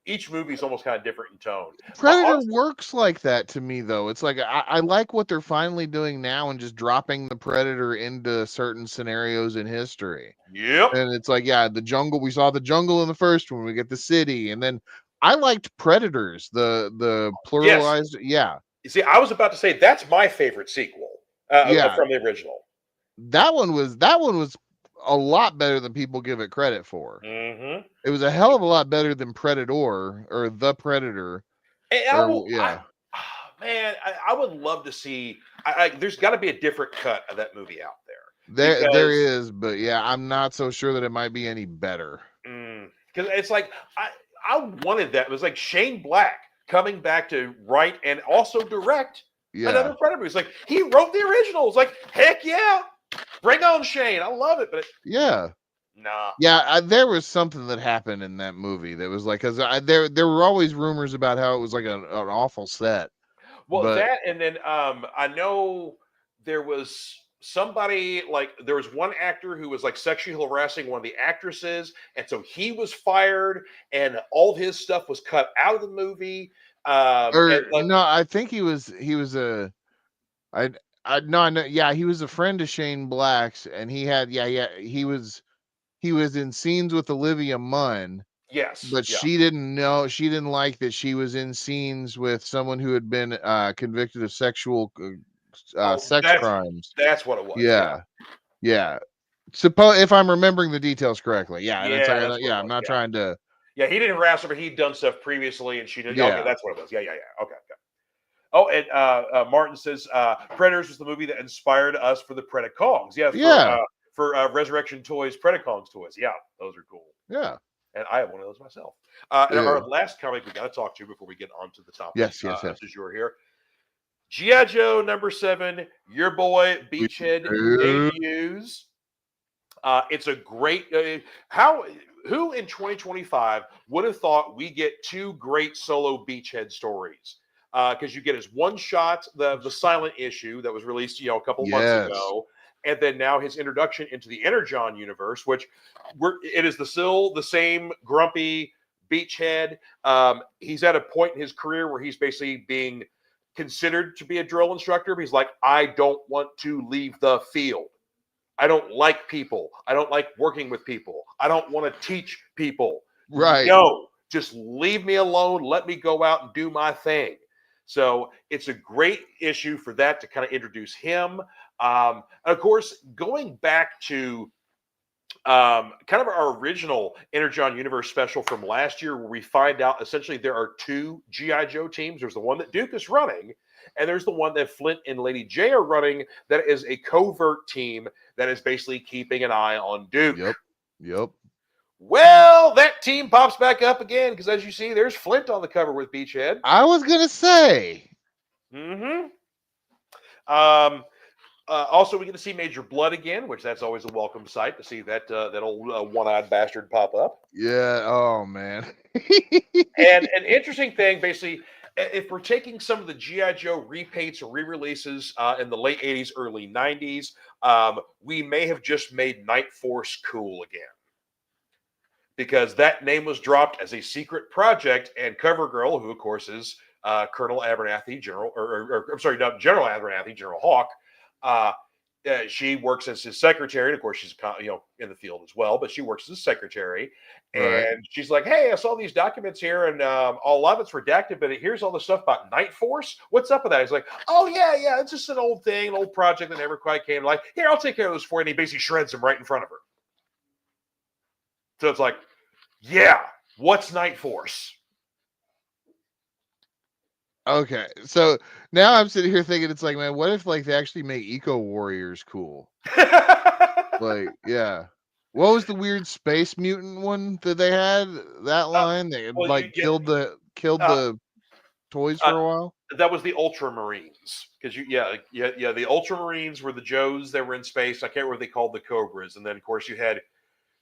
[SPEAKER 1] each movie is almost kind of different in tone.
[SPEAKER 2] Predator
[SPEAKER 1] Honestly,
[SPEAKER 2] works like that to me, though. It's like I like what they're finally doing now and just dropping the Predator into certain scenarios in history.
[SPEAKER 1] yep.
[SPEAKER 2] And it's like, yeah, the jungle. We saw the jungle in the first one. We get the city, and then I liked Predators, the
[SPEAKER 1] Yes.
[SPEAKER 2] pluralized. Yeah,
[SPEAKER 1] You see, I was about to say that's my favorite sequel
[SPEAKER 2] yeah.
[SPEAKER 1] from the original.
[SPEAKER 2] That one was a lot better than people give it credit for.
[SPEAKER 1] Mm-hmm.
[SPEAKER 2] It was a hell of a lot better than Predator or The Predator.
[SPEAKER 1] And
[SPEAKER 2] Yeah,
[SPEAKER 1] man, I would love to see. There's got to be a different cut of that movie out there
[SPEAKER 2] there
[SPEAKER 1] because
[SPEAKER 2] is, but yeah, I'm not so sure that it might be any better.
[SPEAKER 1] it's like I wanted that. It was like Shane Black coming back to write and also direct another
[SPEAKER 2] Yeah.
[SPEAKER 1] Predator movie. It's like he wrote the original. It's like, heck yeah, bring on Shane. I love it, but
[SPEAKER 2] Yeah.
[SPEAKER 1] nah.
[SPEAKER 2] Yeah, there was something that happened in that movie that was like, because there were always rumors about how it was like an awful set,
[SPEAKER 1] Well,
[SPEAKER 2] but
[SPEAKER 1] that and then I know there was somebody like there was one actor who was like sexually harassing one of the actresses, and so he was fired, and all his stuff was cut out of the movie. And
[SPEAKER 2] or
[SPEAKER 1] like
[SPEAKER 2] no, I think he was a I no, I know, yeah, he was a friend of Shane Black's, and he had he was in scenes with Olivia Munn,
[SPEAKER 1] yes,
[SPEAKER 2] but
[SPEAKER 1] yeah.
[SPEAKER 2] she didn't like that she was in scenes with someone who had been convicted of sexual
[SPEAKER 1] Oh,
[SPEAKER 2] sex crimes.
[SPEAKER 1] that's what it was. Yeah,
[SPEAKER 2] Yeah, yeah. Suppose if I'm remembering the details correctly, yeah, and it's
[SPEAKER 1] yeah,
[SPEAKER 2] like,
[SPEAKER 1] that's what it
[SPEAKER 2] yeah, I'm
[SPEAKER 1] was.
[SPEAKER 2] not
[SPEAKER 1] Yeah,
[SPEAKER 2] trying to,
[SPEAKER 1] yeah. He didn't harass her, but he'd done stuff previously, and she did. Yeah, okay,
[SPEAKER 2] yeah,
[SPEAKER 1] that's what it was. Yeah, yeah, yeah. Okay, okay. Oh, and Martin says Predators was the movie that inspired us for the Predakongs. Yeah,
[SPEAKER 2] yeah,
[SPEAKER 1] for Resurrection Toys, Predakongs toys. Yeah, those are cool.
[SPEAKER 2] Yeah.
[SPEAKER 1] And I have one of those myself. And our last comic we got to talk to before we get on to the topic
[SPEAKER 2] Yes.
[SPEAKER 1] du jour here. G.I. Joe #7, your boy Beachhead debuts. It's a great who in 2025 would have thought we get 2 great solo Beachhead stories? Because you get his one shot, the silent issue that was released a couple months ago, and then now his introduction into the Energon universe, which it is still the same grumpy Beachhead. He's at a point in his career where he's basically being considered to be a drill instructor, but he's like, I don't want to leave the field. I don't like people. I don't like working with people. I don't want to teach people.
[SPEAKER 2] Right.
[SPEAKER 1] No, just leave me alone. Let me go out and do my thing. So it's a great issue for that to kind of introduce him. Of course, going back to kind of our original Energon Universe special from last year, where we find out essentially there are 2 G.I. Joe teams. There's the one that Duke is running, and there's the one that Flint and Lady J are running that is a covert team that is basically keeping an eye on Duke.
[SPEAKER 2] Yep.
[SPEAKER 1] Well, that team pops back up again because, as you see, there's Flint on the cover with Beachhead.
[SPEAKER 2] I was going to say.
[SPEAKER 1] Mm-hmm. Also, we get to see Major Blood again, which that's always a welcome sight to see that old one-eyed bastard pop up.
[SPEAKER 2] Yeah. Oh, man.
[SPEAKER 1] And an interesting thing, basically, if we're taking some of the G.I. Joe repaints or re-releases in the late 80s, early 90s, we may have just made Night Force cool again. Because that name was dropped as a secret project, and CoverGirl, who, of course, is Colonel Abernathy, General Abernathy, General Hawk, she works as his secretary. And of course, she's in the field as well, but she works as a secretary.
[SPEAKER 2] Right.
[SPEAKER 1] And she's like, "Hey, I saw these documents here, and a lot of it's redacted, but here's all the stuff about Night Force. What's up with that?" He's like, "Oh yeah, it's just an old thing, an old project that never quite came. Like, here, I'll take care of this for you." And he basically shreds them right in front of her. So it's like, yeah, what's Night Force?
[SPEAKER 2] Okay, so now I'm sitting here thinking, it's like, man, what if they actually make Eco Warriors cool? Yeah. What was the weird space mutant one that they had? That line they killed the toys for a while.
[SPEAKER 1] That was the Ultramarines, because the Ultramarines were the Joes that were in space. I can't remember what they called the Cobras, and then of course you had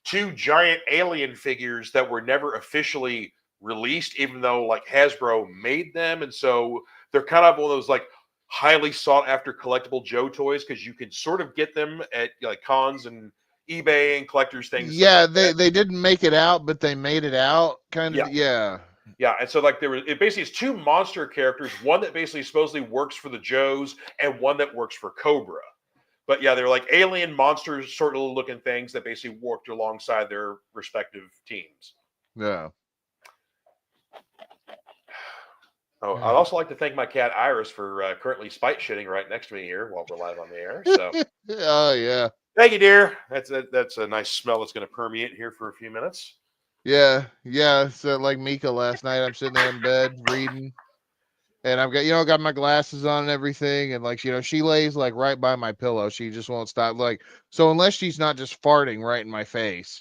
[SPEAKER 1] 2 giant alien figures that were never officially released, even though Hasbro made them, and so they're kind of one of those highly sought after collectible Joe toys because you can sort of get them at cons and eBay and collectors things.
[SPEAKER 2] Yeah, they didn't make it out, but they made it out, kind of. Yeah.
[SPEAKER 1] And so it basically is 2 monster characters, one that basically supposedly works for the Joes and one that works for Cobra. But yeah, they're like alien monsters sort of looking things that basically worked alongside their respective teams.
[SPEAKER 2] Yeah.
[SPEAKER 1] Oh, I'd also like to thank my cat Iris for currently spite shitting right next to me here while we're live on the air. So,
[SPEAKER 2] oh yeah,
[SPEAKER 1] thank you, dear. That's a nice smell that's going to permeate here for a few minutes.
[SPEAKER 2] Yeah. So like Mika last night, I'm sitting there in bed reading, and I've got my glasses on and everything, and she lays right by my pillow. She just won't stop. So unless she's not just farting right in my face,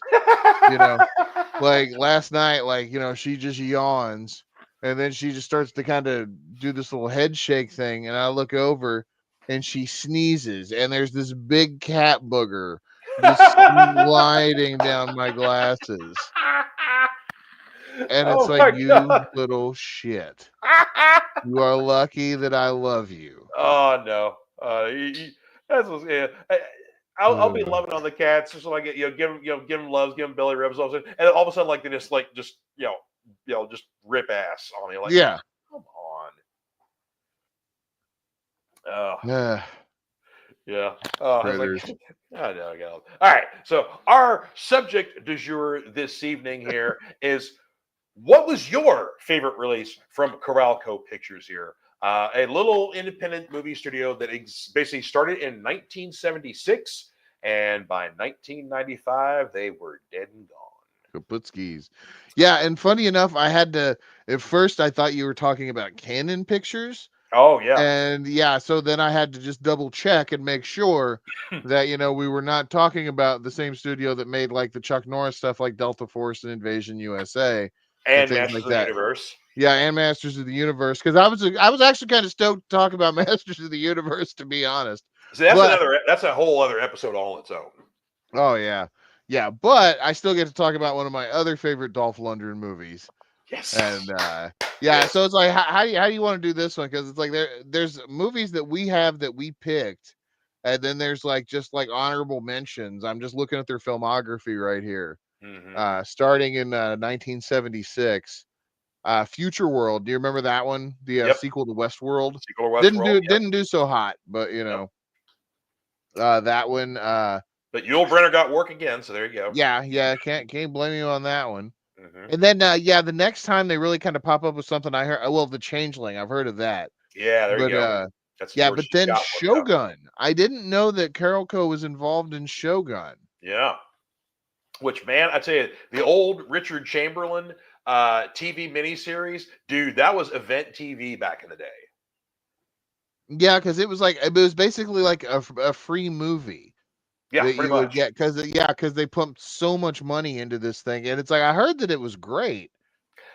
[SPEAKER 2] last night, she just yawns. And then she just starts to kind of do this little head shake thing. And I look over and she sneezes. And there's this big cat booger just sliding down my glasses. And it's you little shit. You are lucky that I love you.
[SPEAKER 1] Oh, no. That's what's, yeah. I'll be loving on the cats. Just give them loves, give them belly rubs, and all of a sudden, they just just rip ass on me.
[SPEAKER 2] Yeah.
[SPEAKER 1] Come on. Oh. Yeah. Oh, I know. I got all right. So our subject du jour this evening here is, what was your favorite release from Carolco Pictures here? A little independent movie studio that basically started in 1976, and by 1995 they were dead and gone.
[SPEAKER 2] Kaputskis. Yeah, and funny enough, I had to, at first I thought you were talking about Canon Pictures,
[SPEAKER 1] Oh yeah.
[SPEAKER 2] And yeah, so then I had to just double check and make sure that, you know, we were not talking about the same studio that made like the Chuck Norris stuff like Delta Force and Invasion USA and
[SPEAKER 1] And
[SPEAKER 2] things
[SPEAKER 1] Masters
[SPEAKER 2] like
[SPEAKER 1] of the
[SPEAKER 2] that.
[SPEAKER 1] Universe.
[SPEAKER 2] Yeah, and Masters of the Universe, because I was actually kind of stoked to talk about Masters of the Universe, to be honest.
[SPEAKER 1] So that's
[SPEAKER 2] But
[SPEAKER 1] that's a whole other episode all on its own.
[SPEAKER 2] oh yeah, yeah. But I still get to talk about one of my other favorite Dolph Lundgren movies,
[SPEAKER 1] Yes.
[SPEAKER 2] and yeah.
[SPEAKER 1] Yes.
[SPEAKER 2] So it's like, how do you want to do this one? Because it's like there's movies that we have that we picked, and then there's like just like honorable mentions. I'm just looking at their filmography right here,
[SPEAKER 1] Mm-hmm.
[SPEAKER 2] starting in 1976. Future World. Do you remember that one? The
[SPEAKER 1] Yep.
[SPEAKER 2] sequel to Westworld.
[SPEAKER 1] Sequel to Westworld. Yep.
[SPEAKER 2] Didn't do so hot, but you
[SPEAKER 1] Yep.
[SPEAKER 2] know, that one.
[SPEAKER 1] But Yul Brynner got work again, so there you go.
[SPEAKER 2] Yeah, can't blame you on that one.
[SPEAKER 1] Mm-hmm.
[SPEAKER 2] And then yeah, the next time they really kind of pop up with something I heard. Well, The Changeling. I've heard of that.
[SPEAKER 1] Yeah, there you
[SPEAKER 2] But
[SPEAKER 1] go. That's
[SPEAKER 2] yeah,
[SPEAKER 1] where
[SPEAKER 2] but
[SPEAKER 1] she's
[SPEAKER 2] then
[SPEAKER 1] got worked up.
[SPEAKER 2] Shogun. I didn't know that Carolco was involved in Shogun.
[SPEAKER 1] Yeah. Which, man, I tell you, the old Richard Chamberlain TV miniseries, dude, that was event TV back in the day.
[SPEAKER 2] Yeah, because it was basically like a free movie.
[SPEAKER 1] Yeah,
[SPEAKER 2] That
[SPEAKER 1] pretty
[SPEAKER 2] you would
[SPEAKER 1] much.
[SPEAKER 2] get because they pumped so much money into this thing, and it's like I heard that it was great,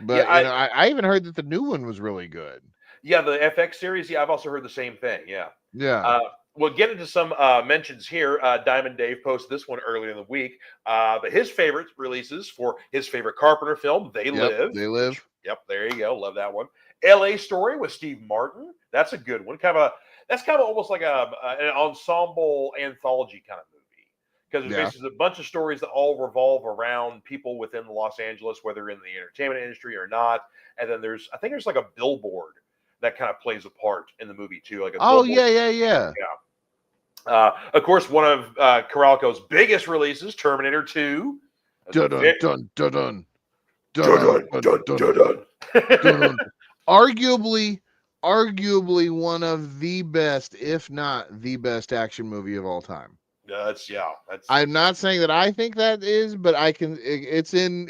[SPEAKER 1] Yeah,
[SPEAKER 2] but you know I even heard that the new one was really good.
[SPEAKER 1] yeah, the FX series. Yeah, I've also heard the same thing. Yeah.
[SPEAKER 2] Yeah,
[SPEAKER 1] We'll get into some mentions here. Diamond Dave posted this one earlier in the week, but his favorite releases for his favorite Carpenter film, They Live.
[SPEAKER 2] They Live.
[SPEAKER 1] Yep, there you go. Love that one. L.A. Story with Steve Martin. That's a good one. That's kind of almost like an ensemble anthology kind of movie because it's
[SPEAKER 2] Yeah.
[SPEAKER 1] basically a bunch of stories that all revolve around people within Los Angeles, whether in the entertainment industry or not. And then I think there's like a billboard that kind of plays a part in the movie too, like a
[SPEAKER 2] Oh
[SPEAKER 1] billboard.
[SPEAKER 2] yeah.
[SPEAKER 1] Of course, one of Carolco's biggest releases, Terminator 2.
[SPEAKER 2] Dun dun dun dun
[SPEAKER 1] Dun.
[SPEAKER 2] dun. Arguably one of the best, if not the best, action movie of all time.
[SPEAKER 1] That's
[SPEAKER 2] I'm not saying that I think that is, but I can. It's in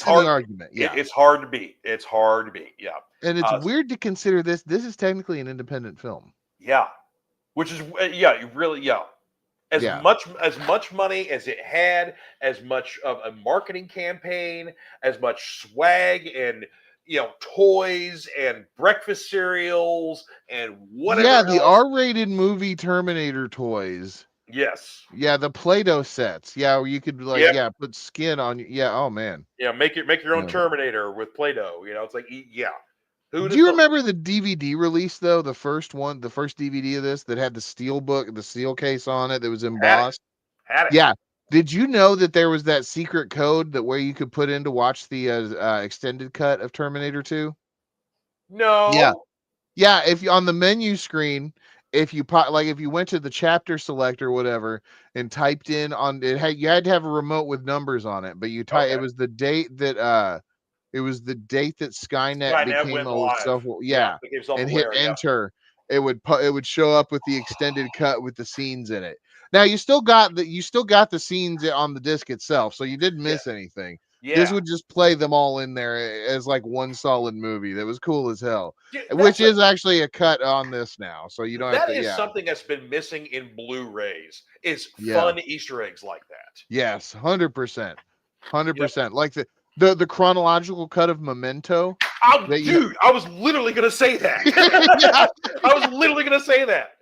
[SPEAKER 1] hard.
[SPEAKER 2] the argument. Yeah,
[SPEAKER 1] It's hard to beat. It's hard to beat. Yeah,
[SPEAKER 2] and it's weird to consider this. This is technically an independent film.
[SPEAKER 1] Yeah, which is really. As much money as it had, as much of a marketing campaign, as much swag and toys and breakfast cereals and whatever.
[SPEAKER 2] Yeah, the R-rated movie Terminator toys.
[SPEAKER 1] Yes.
[SPEAKER 2] Yeah, the Play-Doh sets. Yeah, where you could put skin on. Yeah. Oh man.
[SPEAKER 1] Yeah, make your own Terminator with Play-Doh. It's like
[SPEAKER 2] Do you remember the DVD release though? The first DVD of this that had the steel case on it that was embossed.
[SPEAKER 1] Had it.
[SPEAKER 2] Yeah. Did you know that there was that secret code that where you could put in to watch the extended cut of Terminator 2?
[SPEAKER 1] No.
[SPEAKER 2] Yeah. Yeah. If you on the menu screen, if you went to the chapter select or whatever and typed in on it, you had to have a remote with numbers on it, but it was the date that Skynet became
[SPEAKER 1] live.
[SPEAKER 2] And hit enter. It would show up with the extended cut with the scenes in it. Now you still got the scenes on the disc itself, so you didn't miss anything.
[SPEAKER 1] Yeah.
[SPEAKER 2] This would just play them all in there as like one solid movie. That was cool as hell. Which is actually a cut on this now, so you don't have to.
[SPEAKER 1] That is something that's been missing in Blu-rays. Is
[SPEAKER 2] Yeah.
[SPEAKER 1] fun Easter eggs like that.
[SPEAKER 2] Yes, 100%, 100%. Like the chronological cut of Memento.
[SPEAKER 1] Dude, I was literally gonna say that. I was literally gonna say that.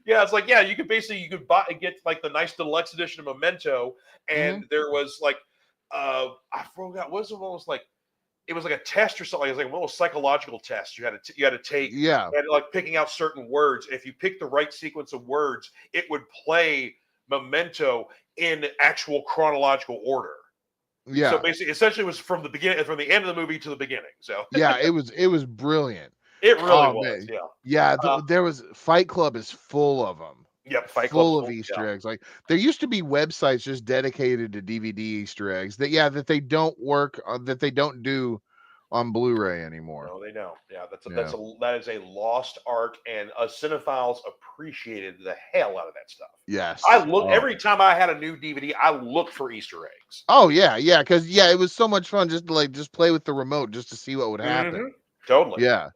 [SPEAKER 1] Yeah, it's like you could buy and get like the nice deluxe edition of Memento, and there was like I forgot what it was like. It was like a test or something. It was like a little psychological test you had to take.
[SPEAKER 2] Yeah,
[SPEAKER 1] and like picking out certain words. If you picked the right sequence of words, it would play Memento in actual chronological order.
[SPEAKER 2] Yeah.
[SPEAKER 1] So basically, essentially, it was from the end of the movie to the beginning. So
[SPEAKER 2] yeah, it was brilliant.
[SPEAKER 1] It really was.
[SPEAKER 2] Man. Yeah. There was Fight Club is full of them.
[SPEAKER 1] Yep, Fight Club
[SPEAKER 2] full of Easter eggs. Like there used to be websites just dedicated to DVD Easter eggs that they don't work that they don't do on Blu-ray anymore.
[SPEAKER 1] No, they don't. Yeah, that is a lost art, and us cinephiles appreciated the hell out of that stuff.
[SPEAKER 2] Yes,
[SPEAKER 1] every time I had a new DVD, I looked for Easter eggs.
[SPEAKER 2] Oh yeah, because it was so much fun just to just play with the remote just to see what would happen.
[SPEAKER 1] Totally.
[SPEAKER 2] Yeah.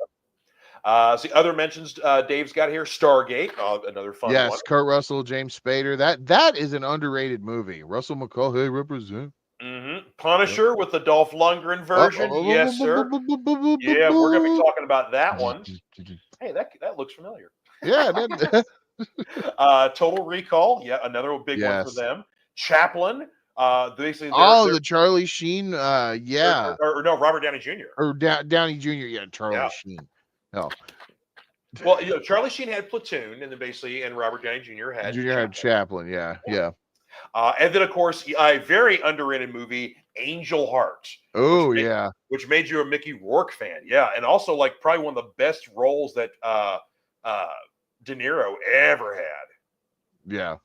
[SPEAKER 1] See other mentions Dave's got here. Stargate, another fun one.
[SPEAKER 2] Yes, Kurt Russell, James Spader. That is an underrated movie. Russell McCall, represent.
[SPEAKER 1] Punisher with the Dolph Lundgren version. Yes, sir. Yeah, we're gonna be talking about that one. Hey, that looks familiar.
[SPEAKER 2] Yeah.
[SPEAKER 1] Total Recall. Yeah, another big one for
[SPEAKER 2] Yes.
[SPEAKER 1] them. Chaplin. Basically,
[SPEAKER 2] The Charlie Sheen. Yeah.
[SPEAKER 1] Or no, Robert Downey Jr.
[SPEAKER 2] Or Downey Jr. Yeah, Charlie Sheen. No.
[SPEAKER 1] Well, Charlie Sheen had Platoon, and then basically, and Robert Downey Jr. had
[SPEAKER 2] Chaplin. Yeah.
[SPEAKER 1] And then, of course, a very underrated movie, Angel Heart.
[SPEAKER 2] Oh,
[SPEAKER 1] which made you a Mickey Rourke fan. Yeah, and also like probably one of the best roles that De Niro ever had.
[SPEAKER 2] Yeah.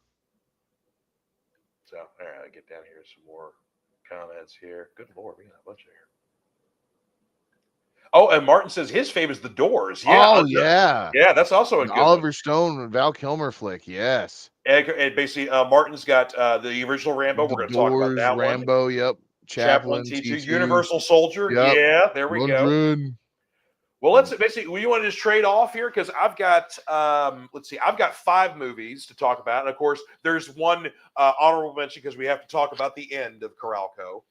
[SPEAKER 1] So, all right, I'll get down here some more comments here. Good Lord, we got a bunch of here. Oh, and Martin says his favorite is The Doors. Yeah.
[SPEAKER 2] Oh, yeah.
[SPEAKER 1] Yeah, that's also a good
[SPEAKER 2] Oliver
[SPEAKER 1] one.
[SPEAKER 2] Stone and Val Kilmer flick. Yes.
[SPEAKER 1] And basically, Martin's got the original Rambo. We're going to talk about that
[SPEAKER 2] Rambo,
[SPEAKER 1] one.
[SPEAKER 2] Yep.
[SPEAKER 1] Chaplain T2, Universal Soldier. Yep. Yeah, there we go. Well, let's basically, you want to just trade off here? Because I've got, let's see, I've got 5 movies to talk about. And of course, there's one honorable mention because we have to talk about the end of Carolco.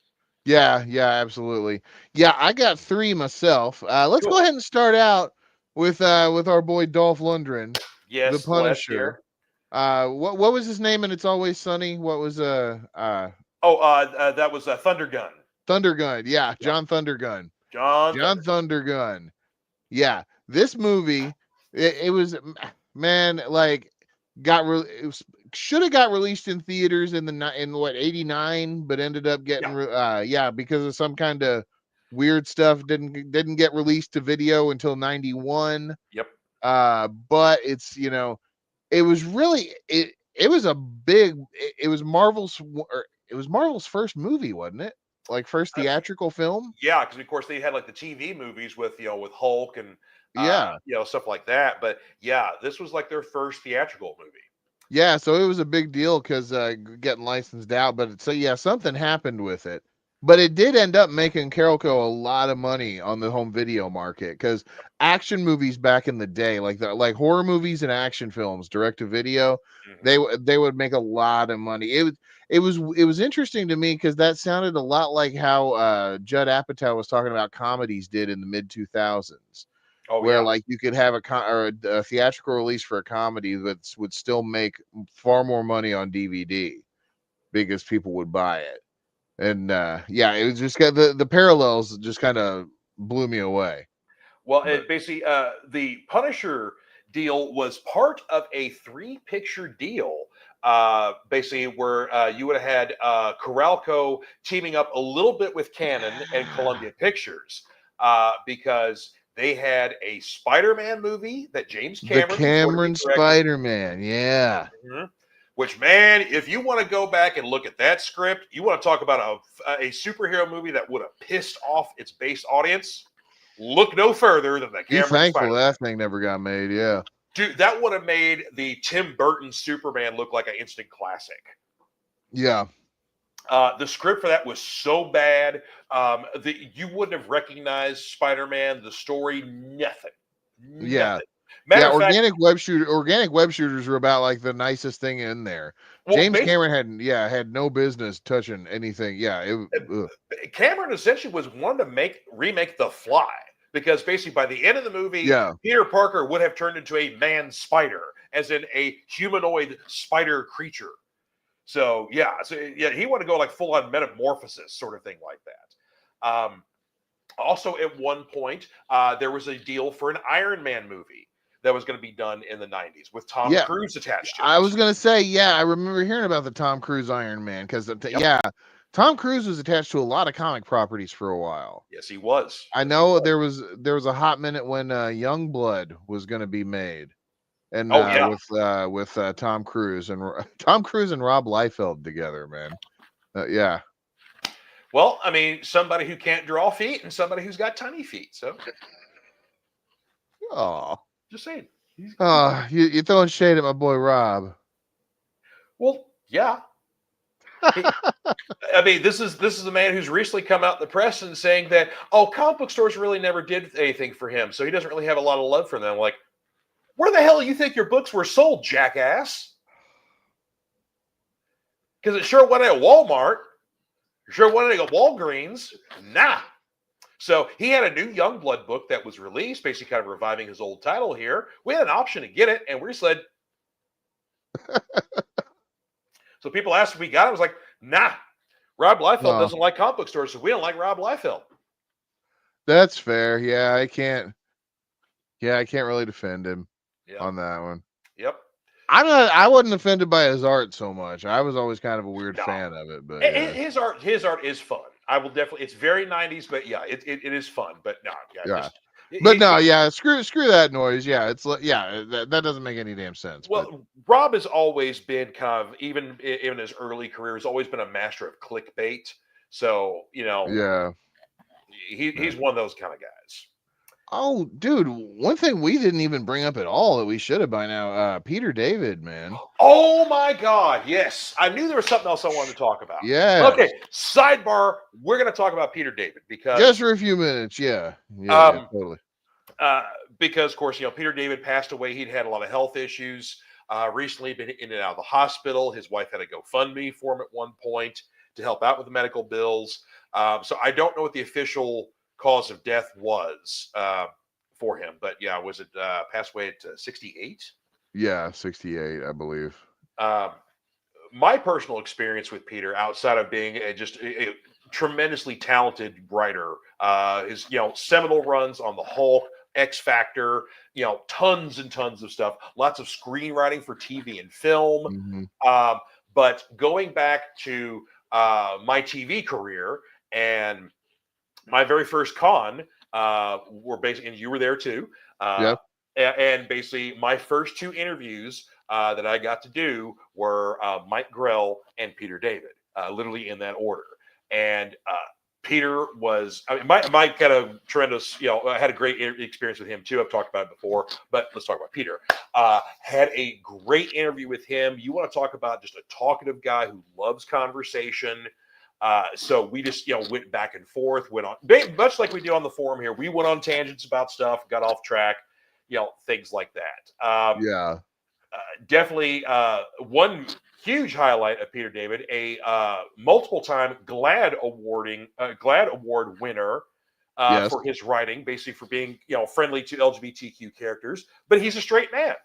[SPEAKER 2] Yeah, absolutely. Yeah, I got 3 myself. Let's go ahead and start out with our boy Dolph Lundgren.
[SPEAKER 1] Yes,
[SPEAKER 2] the Punisher. What was his name in It's Always Sunny? What was
[SPEAKER 1] that was Thunder Gun.
[SPEAKER 2] Thunder Gun, yeah, John Thunder Gun. John Thunder Gun. Yeah, this movie, it was, man, like should have got released in theaters in 89, but ended up getting because of some kind of weird stuff didn't get released to video until 91.
[SPEAKER 1] Yep.
[SPEAKER 2] But it's it was really it was a big it was Marvel's first movie, wasn't it? Like first theatrical film.
[SPEAKER 1] Yeah, because of course they had like the TV movies with with Hulk and stuff like that. But yeah, this was like their first theatrical movie.
[SPEAKER 2] Yeah, so it was a big deal because getting licensed out. But something happened with it. But it did end up making Carolco a lot of money on the home video market because action movies back in the day, like horror movies and action films, direct to video, they would make a lot of money. It was interesting to me because that sounded a lot like how Judd Apatow was talking about comedies did in the mid 2000s. Where like you could have a theatrical release for a comedy that would still make far more money on DVD because people would buy it. And it was just got the parallels just kind of blew me away.
[SPEAKER 1] Well, basically the Punisher deal was part of a 3-picture deal. Basically where you would have had Carolco teaming up a little bit with Canon and Columbia Pictures because they had a Spider-Man movie that James Cameron.
[SPEAKER 2] The Cameron Spider-Man, yeah.
[SPEAKER 1] Which, man, if you want to go back and look at that script, you want to talk about a superhero movie that would have pissed off its base audience, look no further than the Cameron
[SPEAKER 2] Spider-Man. Thankful that thing never got made, yeah.
[SPEAKER 1] Dude, that would have made the Tim Burton Superman look like an instant classic.
[SPEAKER 2] Yeah.
[SPEAKER 1] The script for that was so bad you wouldn't have recognized Spider-Man, the story, nothing.
[SPEAKER 2] Yeah. Organic web shooters were about like the nicest thing in there. Well, James Cameron had no business touching anything. Yeah.
[SPEAKER 1] Cameron essentially was wanting to remake The Fly because basically by the end of the movie, Peter Parker would have turned into a man spider, as in a humanoid spider creature. So he wanted to go like full on metamorphosis sort of thing like that. Also, at one point, there was a deal for an Iron Man movie that was going to be done in the 90s with Tom Cruise attached to it.
[SPEAKER 2] I was going to say, I remember hearing about the Tom Cruise Iron Man because, Tom Cruise was attached to a lot of comic properties for a while.
[SPEAKER 1] Yes, he was.
[SPEAKER 2] I know there was a hot minute when Youngblood was going to be made. And with Tom Cruise and Rob Liefeld together, man. Yeah.
[SPEAKER 1] Well, I mean, somebody who can't draw feet and somebody who's got tiny feet. So, just saying.
[SPEAKER 2] You're throwing shade at my boy Rob.
[SPEAKER 1] Well, yeah. I mean, this is a man who's recently come out in the press and saying that, oh, comic book stores really never did anything for him, so he doesn't really have a lot of love for them. Like, where the hell do you think your books were sold, jackass? Because it sure wasn't at Walmart. It sure wasn't at Walgreens. Nah. So he had a new Youngblood book that was released, basically kind of reviving his old title here. We had an option to get it, and we said. So people asked if we got it. I was like, nah. Rob Liefeld doesn't like comic book stores, so we don't like Rob Liefeld.
[SPEAKER 2] That's fair. Yeah, I can't really defend him on that one.
[SPEAKER 1] Yep.
[SPEAKER 2] I wasn't offended by his art so much. I was always kind of a weird fan of it, but
[SPEAKER 1] his art is fun. I will definitely. It's very 90s, but yeah, it is fun. But no,
[SPEAKER 2] screw that noise. Yeah, it's that doesn't make any damn sense.
[SPEAKER 1] Well, Rob has always been kind of even in his early career has always been a master of clickbait. So he's one of those kind of guys.
[SPEAKER 2] Oh, dude, one thing we didn't even bring up at all that we should have by now, Peter David, man.
[SPEAKER 1] Oh my God, yes. I knew there was something else I wanted to talk about.
[SPEAKER 2] Yeah.
[SPEAKER 1] Okay, sidebar, we're going to talk about Peter David because
[SPEAKER 2] just for a few minutes, totally.
[SPEAKER 1] Because of course, Peter David passed away. He'd had a lot of health issues. Recently been in and out of the hospital. His wife had a GoFundMe for him at one point to help out with the medical bills. So I don't know what the official cause of death was for him, but was it passed away at 68?
[SPEAKER 2] Yeah, 68, I believe.
[SPEAKER 1] My personal experience with Peter, outside of being a tremendously talented writer, his seminal runs on the Hulk, X Factor, tons and tons of stuff, lots of screenwriting for TV and film.
[SPEAKER 2] Mm-hmm.
[SPEAKER 1] But going back to my TV career and my very first con were basically, and you were there too. And basically, my first two interviews that I got to do were Mike Grell and Peter David, literally in that order. And Peter was, Mike got a tremendous, I had a great experience with him too. I've talked about it before, but let's talk about Peter. Had a great interview with him. You want to talk about just a talkative guy who loves conversation. So we just, went back and forth, went on, much like we do on the forum here. We went on tangents about stuff, got off track, things like that. Definitely one huge highlight of Peter David, a multiple-time GLAAD Award winner for his writing, basically for being, friendly to LGBTQ characters. But he's a straight man.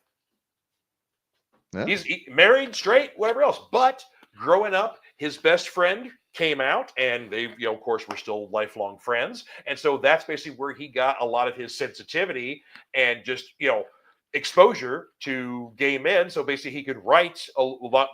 [SPEAKER 1] Yeah. He's married, straight, whatever else. But growing up, his best friend came out, and they, of course, were still lifelong friends. And so that's basically where he got a lot of his sensitivity and just, exposure to gay men. So basically he could write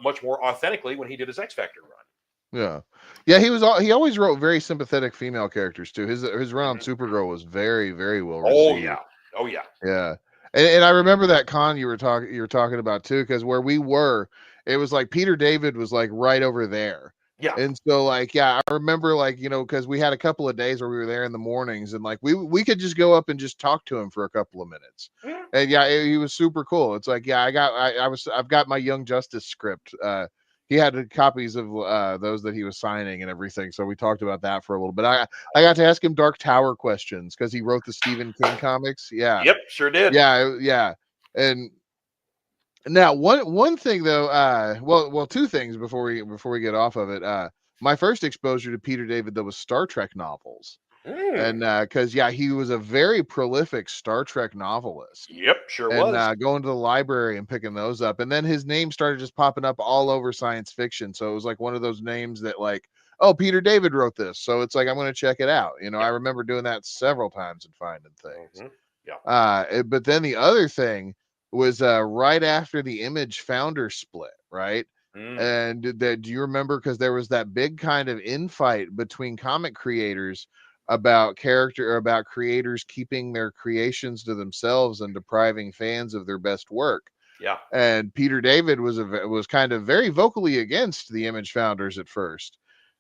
[SPEAKER 1] much more authentically when he did his X Factor run.
[SPEAKER 2] Yeah. He always wrote very sympathetic female characters too. His run on Supergirl was very, very well received.
[SPEAKER 1] Oh yeah.
[SPEAKER 2] Yeah. And I remember that con you were talking about too, because where we were, it was like Peter David was like right over there.
[SPEAKER 1] Yeah.
[SPEAKER 2] And so I remember because we had a couple of days where we were there in the mornings, and we could just go up and just talk to him for a couple of minutes. Mm-hmm. And he was super cool. It's like, I've got my Young Justice script. He had copies of those that he was signing and everything. So we talked about that for a little bit. I got to ask him Dark Tower questions because he wrote the Stephen King comics. Yeah.
[SPEAKER 1] Yep, sure did.
[SPEAKER 2] Yeah. And now, one thing though, two things before we get off of it. My first exposure to Peter David though was Star Trek novels, and because he was a very prolific Star Trek novelist.
[SPEAKER 1] Yep, sure
[SPEAKER 2] was.
[SPEAKER 1] And
[SPEAKER 2] going to the library and picking those up, and then his name started just popping up all over science fiction. So it was like one of those names that oh, Peter David wrote this, so it's like I'm going to check it out. I remember doing that several times and finding things.
[SPEAKER 1] Mm-hmm. Yeah.
[SPEAKER 2] But then the other thing was right after the Image founder split, right? And do you remember, because there was that big kind of infight between comic creators about creators keeping their creations to themselves and depriving fans of their best work.
[SPEAKER 1] Yeah.
[SPEAKER 2] And Peter David was kind of very vocally against the Image founders at first.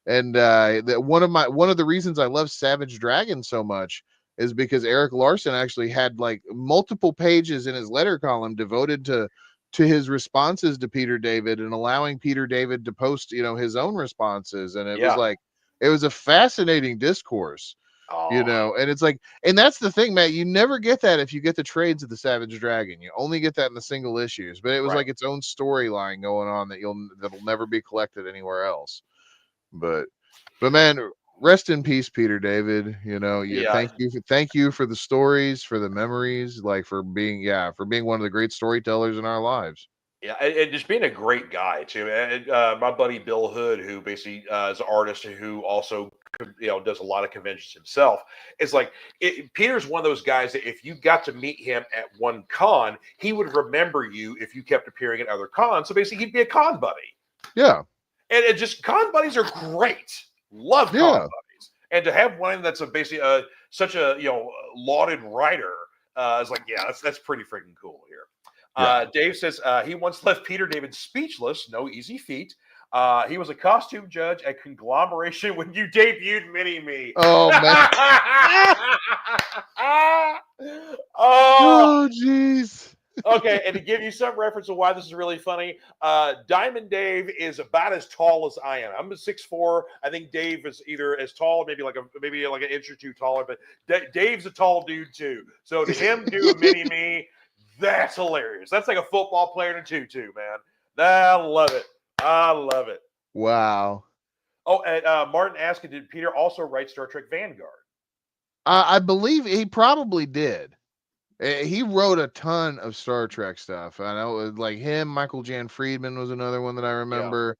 [SPEAKER 2] And one of the reasons I love Savage Dragon so much is because Eric Larson actually had multiple pages in his letter column devoted to to his responses to Peter David and allowing Peter David to post, his own responses. And it was like, it was a fascinating discourse, and it's like, and that's the thing, Matt, you never get that if you get the trades of the Savage Dragon. You only get that in the single issues, but it was like its own storyline going on that'll never be collected anywhere else. But man, rest in peace, Peter David. Thank you for the stories, for the memories, like for being one of the great storytellers in our lives.
[SPEAKER 1] Yeah, and just being a great guy too. And my buddy Bill Hood, who basically is an artist who also does a lot of conventions himself, is like Peter's one of those guys that if you got to meet him at one con, he would remember you if you kept appearing at other cons. So basically, he'd be a con buddy.
[SPEAKER 2] Yeah,
[SPEAKER 1] and just con buddies are great. Love con buddies, and to have one that's basically such a lauded writer is like, yeah, that's pretty freaking cool here. Dave says he once left Peter David speechless. No easy feat. He was a costume judge at Conglomeration when you debuted Mini-Me.
[SPEAKER 2] Oh, man. Oh, jeez.
[SPEAKER 1] Okay, and to give you some reference of why this is really funny, Diamond Dave is about as tall as I am. I'm a 6'4". I think Dave is either as tall, maybe like an inch or two taller, but Dave's a tall dude too. So to him do a Mini-Me, that's hilarious. That's like a football player in a tutu, man. I love it. I love it.
[SPEAKER 2] Wow.
[SPEAKER 1] Oh, and Martin asked, did Peter also write Star Trek Vanguard?
[SPEAKER 2] I believe he probably did. He wrote a ton of Star Trek stuff. I know it was like him. Michael Jan Friedman was another one that I remember.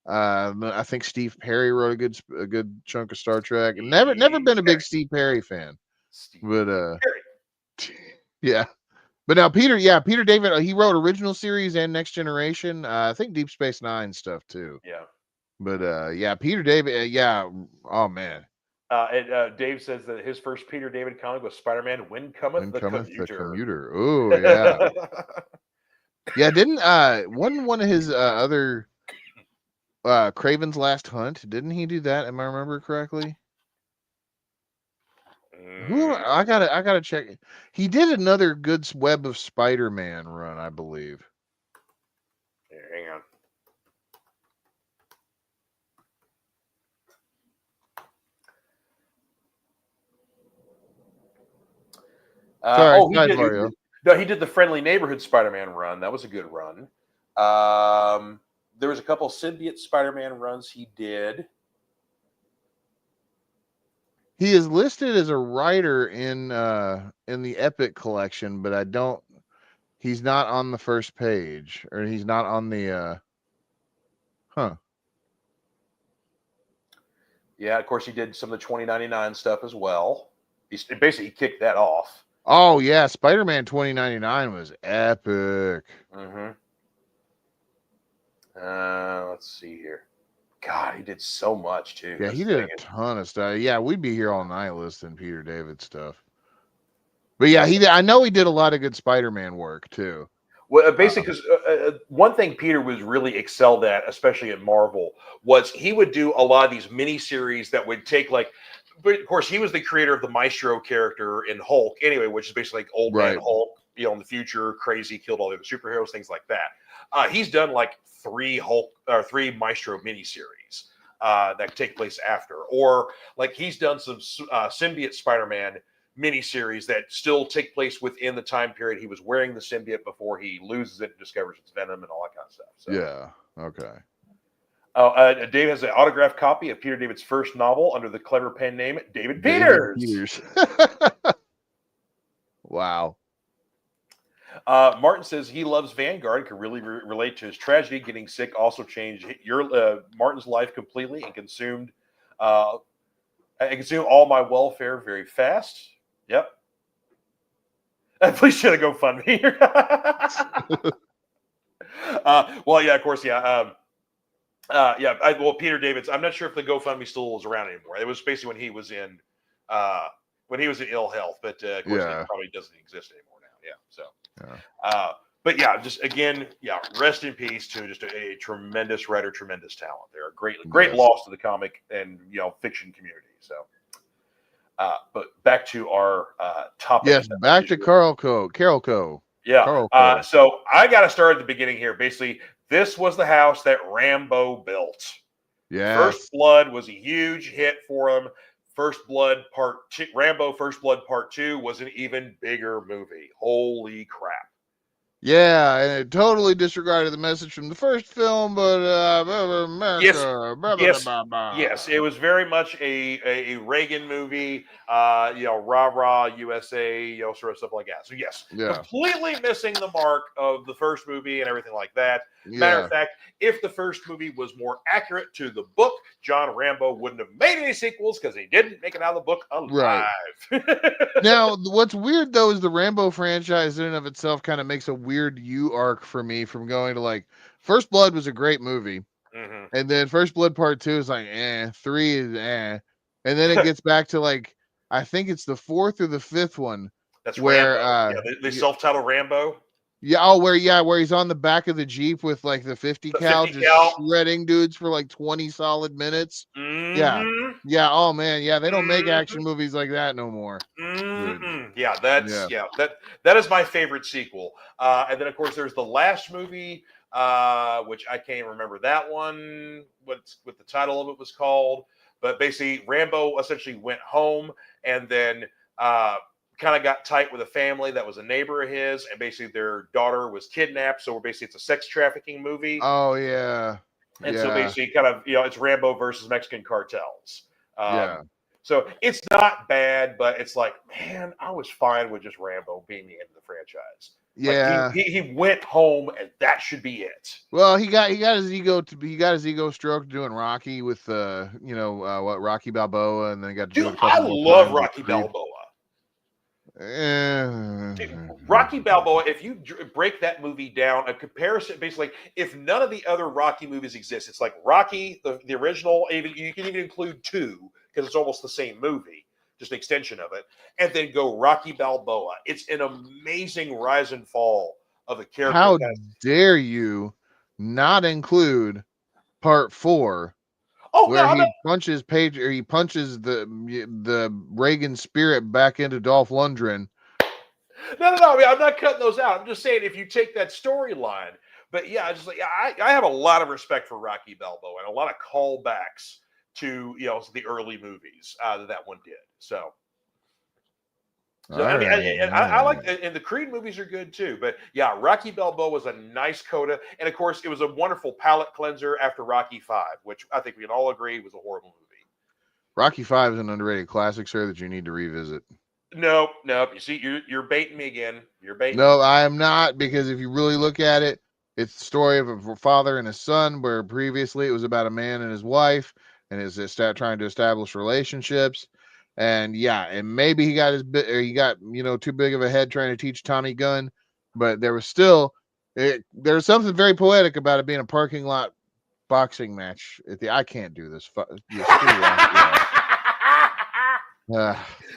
[SPEAKER 2] Yeah. I think Steve Perry wrote a good chunk of Star Trek. Never been a big Steve Perry fan. Yeah. But now Peter David, he wrote original series and Next Generation. I think Deep Space Nine stuff too.
[SPEAKER 1] Yeah.
[SPEAKER 2] But Peter David, oh man.
[SPEAKER 1] And Dave says that his first Peter David comic was Spider-Man When Cometh the Commuter.
[SPEAKER 2] Oh yeah. Yeah, didn't one of his other Kraven's Last Hunt, didn't he do that? Am I remember correctly? I gotta check. He did another good Web of Spider-Man run, I believe.
[SPEAKER 1] Here, hang on. He did the Friendly Neighborhood Spider-Man run. That was a good run. There was a couple Symbiote Spider-Man runs he did.
[SPEAKER 2] He is listed as a writer in the Epic collection, but he's not on the first page, or he's not on the
[SPEAKER 1] Yeah, of course he did some of the 2099 stuff as well. He basically kicked that off.
[SPEAKER 2] Oh yeah, Spider-Man 2099 was epic.
[SPEAKER 1] Mm-hmm. Let's see here. God, he did so much too.
[SPEAKER 2] Yeah, he did a ton of stuff. Yeah, we'd be here all night listing Peter David stuff. But yeah, I know he did a lot of good Spider-Man work too.
[SPEAKER 1] Well, basically, because one thing Peter was really excelled at, especially at Marvel, was he would do a lot of these miniseries that would take but of course, he was the creator of the Maestro character in Hulk, anyway, which is basically like old man Hulk, in the future, crazy, killed all the other superheroes, things like that. He's done like 3 Maestro miniseries that take place after, or like he's done some symbiote Spider-Man miniseries that still take place within the time period he was wearing the symbiote before he loses it and discovers its venom and all that kind of stuff. So.
[SPEAKER 2] Yeah. Okay.
[SPEAKER 1] Dave has an autographed copy of Peter David's first novel under the clever pen name David Peters.
[SPEAKER 2] Wow.
[SPEAKER 1] Martin says he loves Vanguard and can really relate to his tragedy. Getting sick also changed Martin's life completely and consumed all my welfare very fast. Yep. Please should have GoFundMe. Well, yeah, of course, yeah. Peter David's. I'm not sure if the GoFundMe still is around anymore. It was basically when he was in ill health, but of course it probably doesn't exist anymore now. Yeah. So, but yeah, just again, rest in peace to just a tremendous writer, tremendous talent. They're a great loss to the comic and fiction community. So, but back to our topic.
[SPEAKER 2] Yes, back to Carolco.
[SPEAKER 1] Yeah.
[SPEAKER 2] Carolco.
[SPEAKER 1] So I got to start at the beginning here. Basically, this was the house that Rambo built. First
[SPEAKER 2] Yes.
[SPEAKER 1] Blood was a huge hit for him. First Blood Part 2, Rambo First Blood Part 2 was an even bigger movie. Holy crap.
[SPEAKER 2] Yeah, and it totally disregarded the message from the first film, but
[SPEAKER 1] Yes,
[SPEAKER 2] America.
[SPEAKER 1] yes, yes. It was very much a Reagan movie, rah rah USA, sort of stuff like that. So yes,
[SPEAKER 2] Yeah.
[SPEAKER 1] completely missing the mark of the first movie and everything like that. Matter
[SPEAKER 2] Yeah.
[SPEAKER 1] of fact, if the first movie was more accurate to the book, John Rambo wouldn't have made any sequels because he didn't make it out of the book alive.
[SPEAKER 2] Right. Now, what's weird though is the Rambo franchise in and of itself kind of makes a weird U arc for me from going to like First Blood was a great movie.
[SPEAKER 1] Mm-hmm.
[SPEAKER 2] And then First Blood Part 2 is like, 3 is And then it gets back to like, I think it's the fourth or the fifth one.
[SPEAKER 1] That's
[SPEAKER 2] where,
[SPEAKER 1] Rambo. The self-titled Rambo.
[SPEAKER 2] Yeah, where he's on the back of the Jeep with like the 50 cal, just shredding dudes for like 20 solid minutes.
[SPEAKER 1] Mm-hmm.
[SPEAKER 2] Yeah. Yeah. Oh man. Yeah. They don't make action movies like that no more.
[SPEAKER 1] Mm-hmm. Yeah, that is my favorite sequel. And then of course there's the last movie, which I can't even remember that one. What the title of it was called, but basically Rambo essentially went home and then kind of got tight with a family that was a neighbor of his, and basically their daughter was kidnapped. So basically it's a sex trafficking movie.
[SPEAKER 2] Oh yeah.
[SPEAKER 1] And so basically kind of, it's Rambo versus Mexican cartels.
[SPEAKER 2] Yeah.
[SPEAKER 1] So it's not bad, but it's like, man, I was fine with just Rambo being the end of the franchise.
[SPEAKER 2] Yeah.
[SPEAKER 1] Like he went home and that should be it.
[SPEAKER 2] Well, he got his ego stroked doing Rocky with Rocky Balboa, and then got to do it a couple more
[SPEAKER 1] love
[SPEAKER 2] times
[SPEAKER 1] Rocky Balboa.
[SPEAKER 2] Dude,
[SPEAKER 1] Rocky Balboa, if you break that movie down, a comparison, basically, if none of the other Rocky movies exist, it's like Rocky, the original, you can even include 2, because it's almost the same movie, just an extension of it, and then go Rocky Balboa. It's an amazing rise and fall of a character.
[SPEAKER 2] How dare you not include part 4, where he punches the Reagan spirit back into Dolph Lundgren.
[SPEAKER 1] No. I mean, I'm not cutting those out. I'm just saying if you take that storyline. But yeah, I have a lot of respect for Rocky Balboa and a lot of callbacks to the early movies that one did. So I like, and the Creed movies are good too. But yeah, Rocky Balboa was a nice coda, and of course, it was a wonderful palate cleanser after Rocky 5, which I think we can all agree was a horrible movie.
[SPEAKER 2] Rocky 5 is an underrated classic, sir, that you need to revisit.
[SPEAKER 1] Nope. You see, you're baiting me again. You're baiting.
[SPEAKER 2] No, I am not, because if you really look at it, it's the story of a father and a son, where previously it was about a man and his wife, and is trying to establish relationships. And yeah, and maybe he got too big of a head trying to teach Tommy gun, but there was there's something very poetic about it being a parking lot boxing match. I can't do this.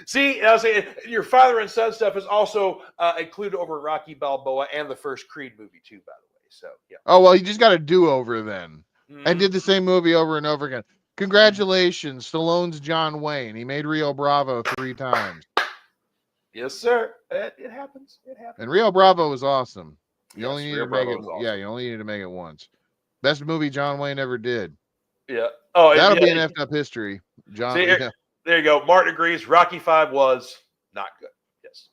[SPEAKER 1] See, I was saying your father and son stuff is also included over Rocky Balboa and the first Creed movie too, by the way. So yeah.
[SPEAKER 2] Oh well, you just got to do over then. I did the same movie over and over again. Congratulations, Stallone's John Wayne. He made Rio Bravo 3 times.
[SPEAKER 1] Yes, sir. It happens. It happens.
[SPEAKER 2] And Rio Bravo was awesome. You only needed
[SPEAKER 1] Rio
[SPEAKER 2] to make
[SPEAKER 1] Bravo
[SPEAKER 2] it.
[SPEAKER 1] was awesome.
[SPEAKER 2] Yeah, you only needed to make it once. Best movie John Wayne ever did.
[SPEAKER 1] Yeah. Oh,
[SPEAKER 2] that'll be an effed up history. John.
[SPEAKER 1] See, there you go. Martin agrees. Rocky 5 was not good. Yes.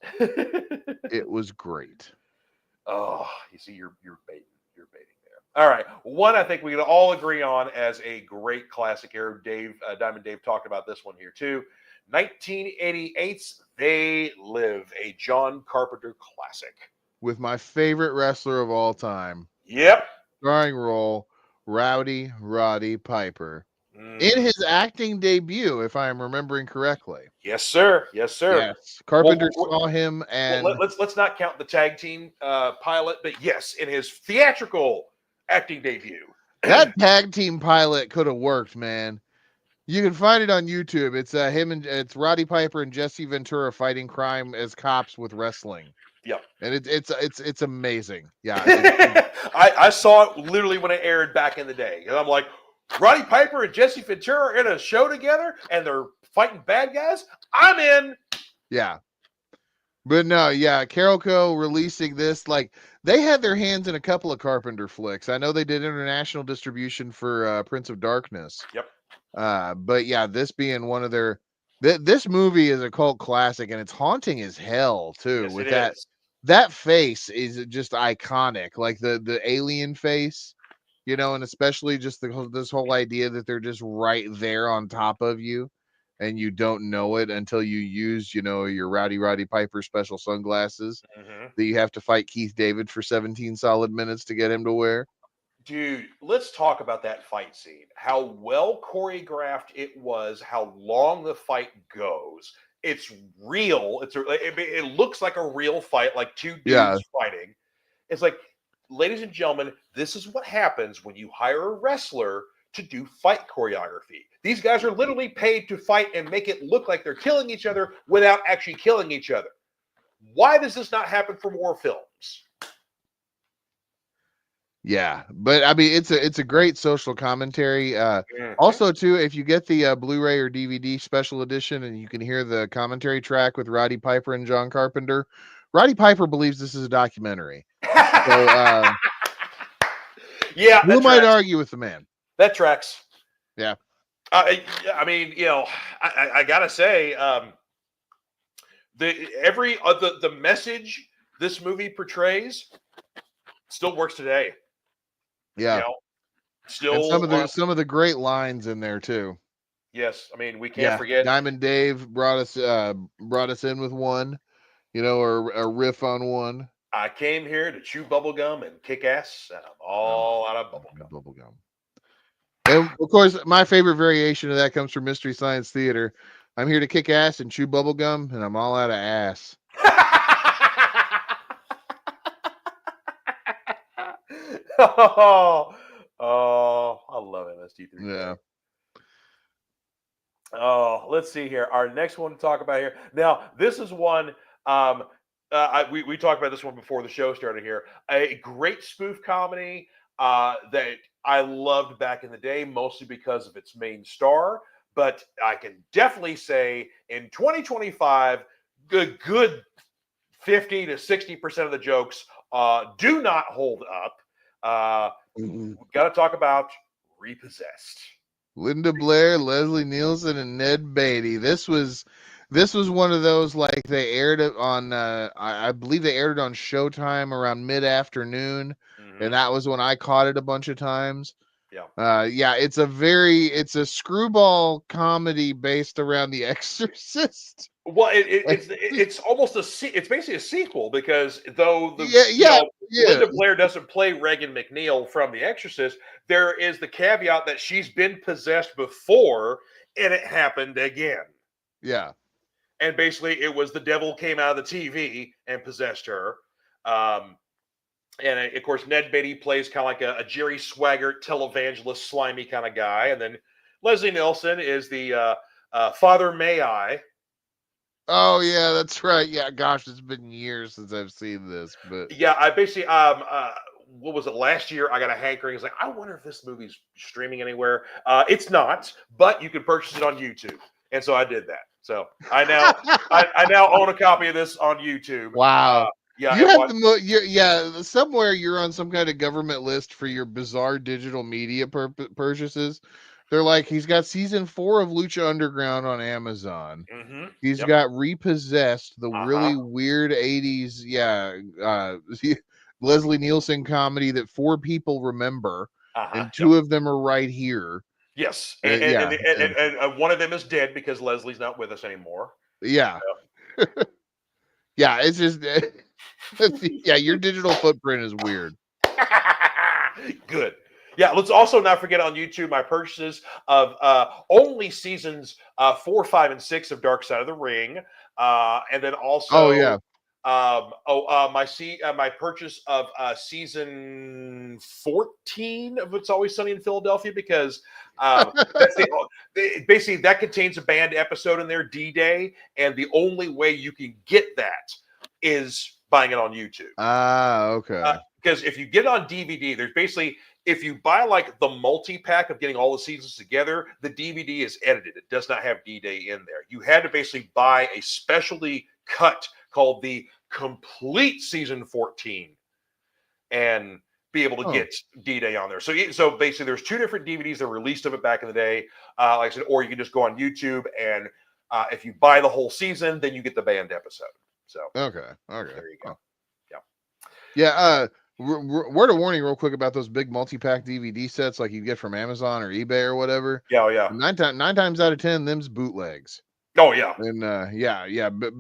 [SPEAKER 2] It was great.
[SPEAKER 1] Oh, you see, you're baiting. You're baiting there. All right. One I think we can all agree on as a great classic here. Diamond Dave talked about this one here too. 1988's They Live, a John Carpenter classic.
[SPEAKER 2] With my favorite wrestler of all time.
[SPEAKER 1] Yep.
[SPEAKER 2] Starring role, Rowdy Roddy Piper. In his acting debut, if I am remembering correctly.
[SPEAKER 1] Yes, sir. Yes.
[SPEAKER 2] Carpenter saw him, and
[SPEAKER 1] let's not count the tag team pilot, but yes, in his theatrical acting debut.
[SPEAKER 2] That tag team pilot could have worked, man. You can find it on YouTube. It's it's Roddy Piper and Jesse Ventura fighting crime as cops with wrestling.
[SPEAKER 1] Yep.
[SPEAKER 2] And it's amazing. Yeah.
[SPEAKER 1] I saw it literally when it aired back in the day. And I'm like, Roddy Piper and Jesse Ventura are in a show together and they're fighting bad guys? I'm in.
[SPEAKER 2] Yeah. But no, yeah, Carolco releasing this, like they had their hands in a couple of Carpenter flicks. I know they did international distribution for Prince of Darkness.
[SPEAKER 1] Yep.
[SPEAKER 2] But yeah, this being one of their this movie is a cult classic, and it's haunting as hell too.
[SPEAKER 1] Yes,
[SPEAKER 2] With
[SPEAKER 1] it
[SPEAKER 2] that
[SPEAKER 1] is.
[SPEAKER 2] that face is just iconic, like the alien face, and especially just this whole idea that they're just right there on top of you, and you don't know it until you use your Roddy Piper special sunglasses
[SPEAKER 1] Mm-hmm.
[SPEAKER 2] that you have to fight Keith David for 17 solid minutes to get him to wear.
[SPEAKER 1] Dude, let's talk about that fight scene. How well choreographed it was, how long the fight goes. It's real. It looks like a real fight, like two
[SPEAKER 2] Yeah,
[SPEAKER 1] dudes fighting. It's like, ladies and gentlemen, this is what happens when you hire a wrestler to do fight choreography. These guys are literally paid to fight and make it look like they're killing each other without actually killing each other. Why does this not happen for more films?
[SPEAKER 2] yeah, but I mean, it's a great social commentary.
[SPEAKER 1] Mhm.
[SPEAKER 2] Also, too, if you get the Blu-ray or DVD special edition, and you can hear the commentary track with Roddy Piper and John Carpenter, Roddy Piper believes this is a documentary. So,
[SPEAKER 1] Yeah,
[SPEAKER 2] who
[SPEAKER 1] that
[SPEAKER 2] might
[SPEAKER 1] tracks.
[SPEAKER 2] argue with the man?
[SPEAKER 1] That tracks.
[SPEAKER 2] Yeah,
[SPEAKER 1] I mean, I gotta say, the message this movie portrays still works today. You
[SPEAKER 2] yeah,
[SPEAKER 1] know,
[SPEAKER 2] and
[SPEAKER 1] still,
[SPEAKER 2] some of the great lines in there too.
[SPEAKER 1] yes. I mean, we can't
[SPEAKER 2] Yeah,
[SPEAKER 1] forget.
[SPEAKER 2] Diamond Dave brought us in with one, or a riff on one.
[SPEAKER 1] I came here to chew bubblegum and kick ass, and I'm
[SPEAKER 2] Oh,
[SPEAKER 1] all out of bubblegum.
[SPEAKER 2] bubblegum. And of course, my favorite variation of that comes from Mystery Science Theater. I'm here to kick ass and chew bubblegum, and I'm all out of ass.
[SPEAKER 1] I love MST3K.
[SPEAKER 2] Yeah.
[SPEAKER 1] Oh, let's see here. Our next one to talk about here. Now, this is one. We talked about this one before the show started here. A great spoof comedy that I loved back in the day, mostly because of its main star. But I can definitely say in 2025, good 50 to 60% of the jokes do not hold up. We've got to talk about Repossessed.
[SPEAKER 2] Linda Blair, Leslie Nielsen, and Ned Beatty. This was one of those, like, they aired it on I believe they aired it on Showtime around mid-afternoon, and that was when I caught it a bunch of times. Yeah, it's a screwball comedy based around The Exorcist.
[SPEAKER 1] Well, it's almost it's basically a sequel, because though
[SPEAKER 2] yeah.
[SPEAKER 1] Linda Blair doesn't play Regan McNeil from The Exorcist, there is the caveat that she's been possessed before and it happened again.
[SPEAKER 2] Yeah.
[SPEAKER 1] And basically, it was the devil came out of the TV and possessed her. And of course, Ned Beatty plays kind of like a Jerry Swaggart televangelist, slimy kind of guy. And then Leslie Nielsen is the Father May I.
[SPEAKER 2] Oh yeah, that's right. Yeah, gosh, it's been years since I've seen this, but
[SPEAKER 1] Yeah, I basically what was it, last year? I got a hankering. It's like, I wonder if this movie's streaming anywhere. It's not, but you can purchase it on YouTube, and so I did that. So I now own a copy of this on YouTube.
[SPEAKER 2] wow.
[SPEAKER 1] Yeah,
[SPEAKER 2] You have somewhere you're on some kind of government list for your bizarre digital media purchases. They're like, he's got season 4 of Lucha Underground on Amazon. He's
[SPEAKER 1] Yep.
[SPEAKER 2] got Repossessed, the really weird 80s, Leslie Nielsen comedy that 4 people remember, and 2 of them are right here.
[SPEAKER 1] Yes,
[SPEAKER 2] and
[SPEAKER 1] one of them is dead because Leslie's not with us anymore.
[SPEAKER 2] Yeah. Yeah, it's just yeah, your digital footprint is weird.
[SPEAKER 1] Good. Yeah, let's also not forget on YouTube my purchases of only seasons 4, 5, and 6 of Dark Side of the Ring, and then also my purchase of season 14 of It's Always Sunny in Philadelphia, because basically that contains a banned episode in there, D-Day, and the only way you can get that is buying it on YouTube.
[SPEAKER 2] Okay.
[SPEAKER 1] Because if you get it on DVD, there's basically, if you buy like the multi-pack of getting all the seasons together, the DVD is edited. It does not have D-Day in there. You had to basically buy a specialty cut called the complete season 14 and be able to get D-Day on there. So basically, there's 2 different DVDs that were released of it back in the day. Like I said, or you can just go on YouTube, and if you buy the whole season, then you get the banned episode. So
[SPEAKER 2] okay,
[SPEAKER 1] there you go.
[SPEAKER 2] Yeah. Word of warning, real quick, about those big multi-pack DVD sets like you get from Amazon or eBay or whatever.
[SPEAKER 1] Yeah.
[SPEAKER 2] 9 times out of 10, them's bootlegs.
[SPEAKER 1] Oh yeah.
[SPEAKER 2] And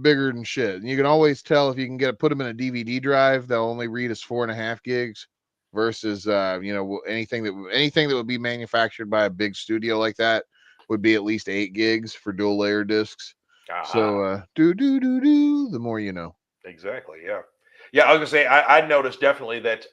[SPEAKER 2] bigger than shit. And you can always tell if you can put them in a DVD drive, they'll only read as 4.5 gigs versus anything that would be manufactured by a big studio like that would be at least 8 gigs for dual layer discs. So the more you know.
[SPEAKER 1] Exactly. Yeah. Yeah, I was gonna say I noticed definitely that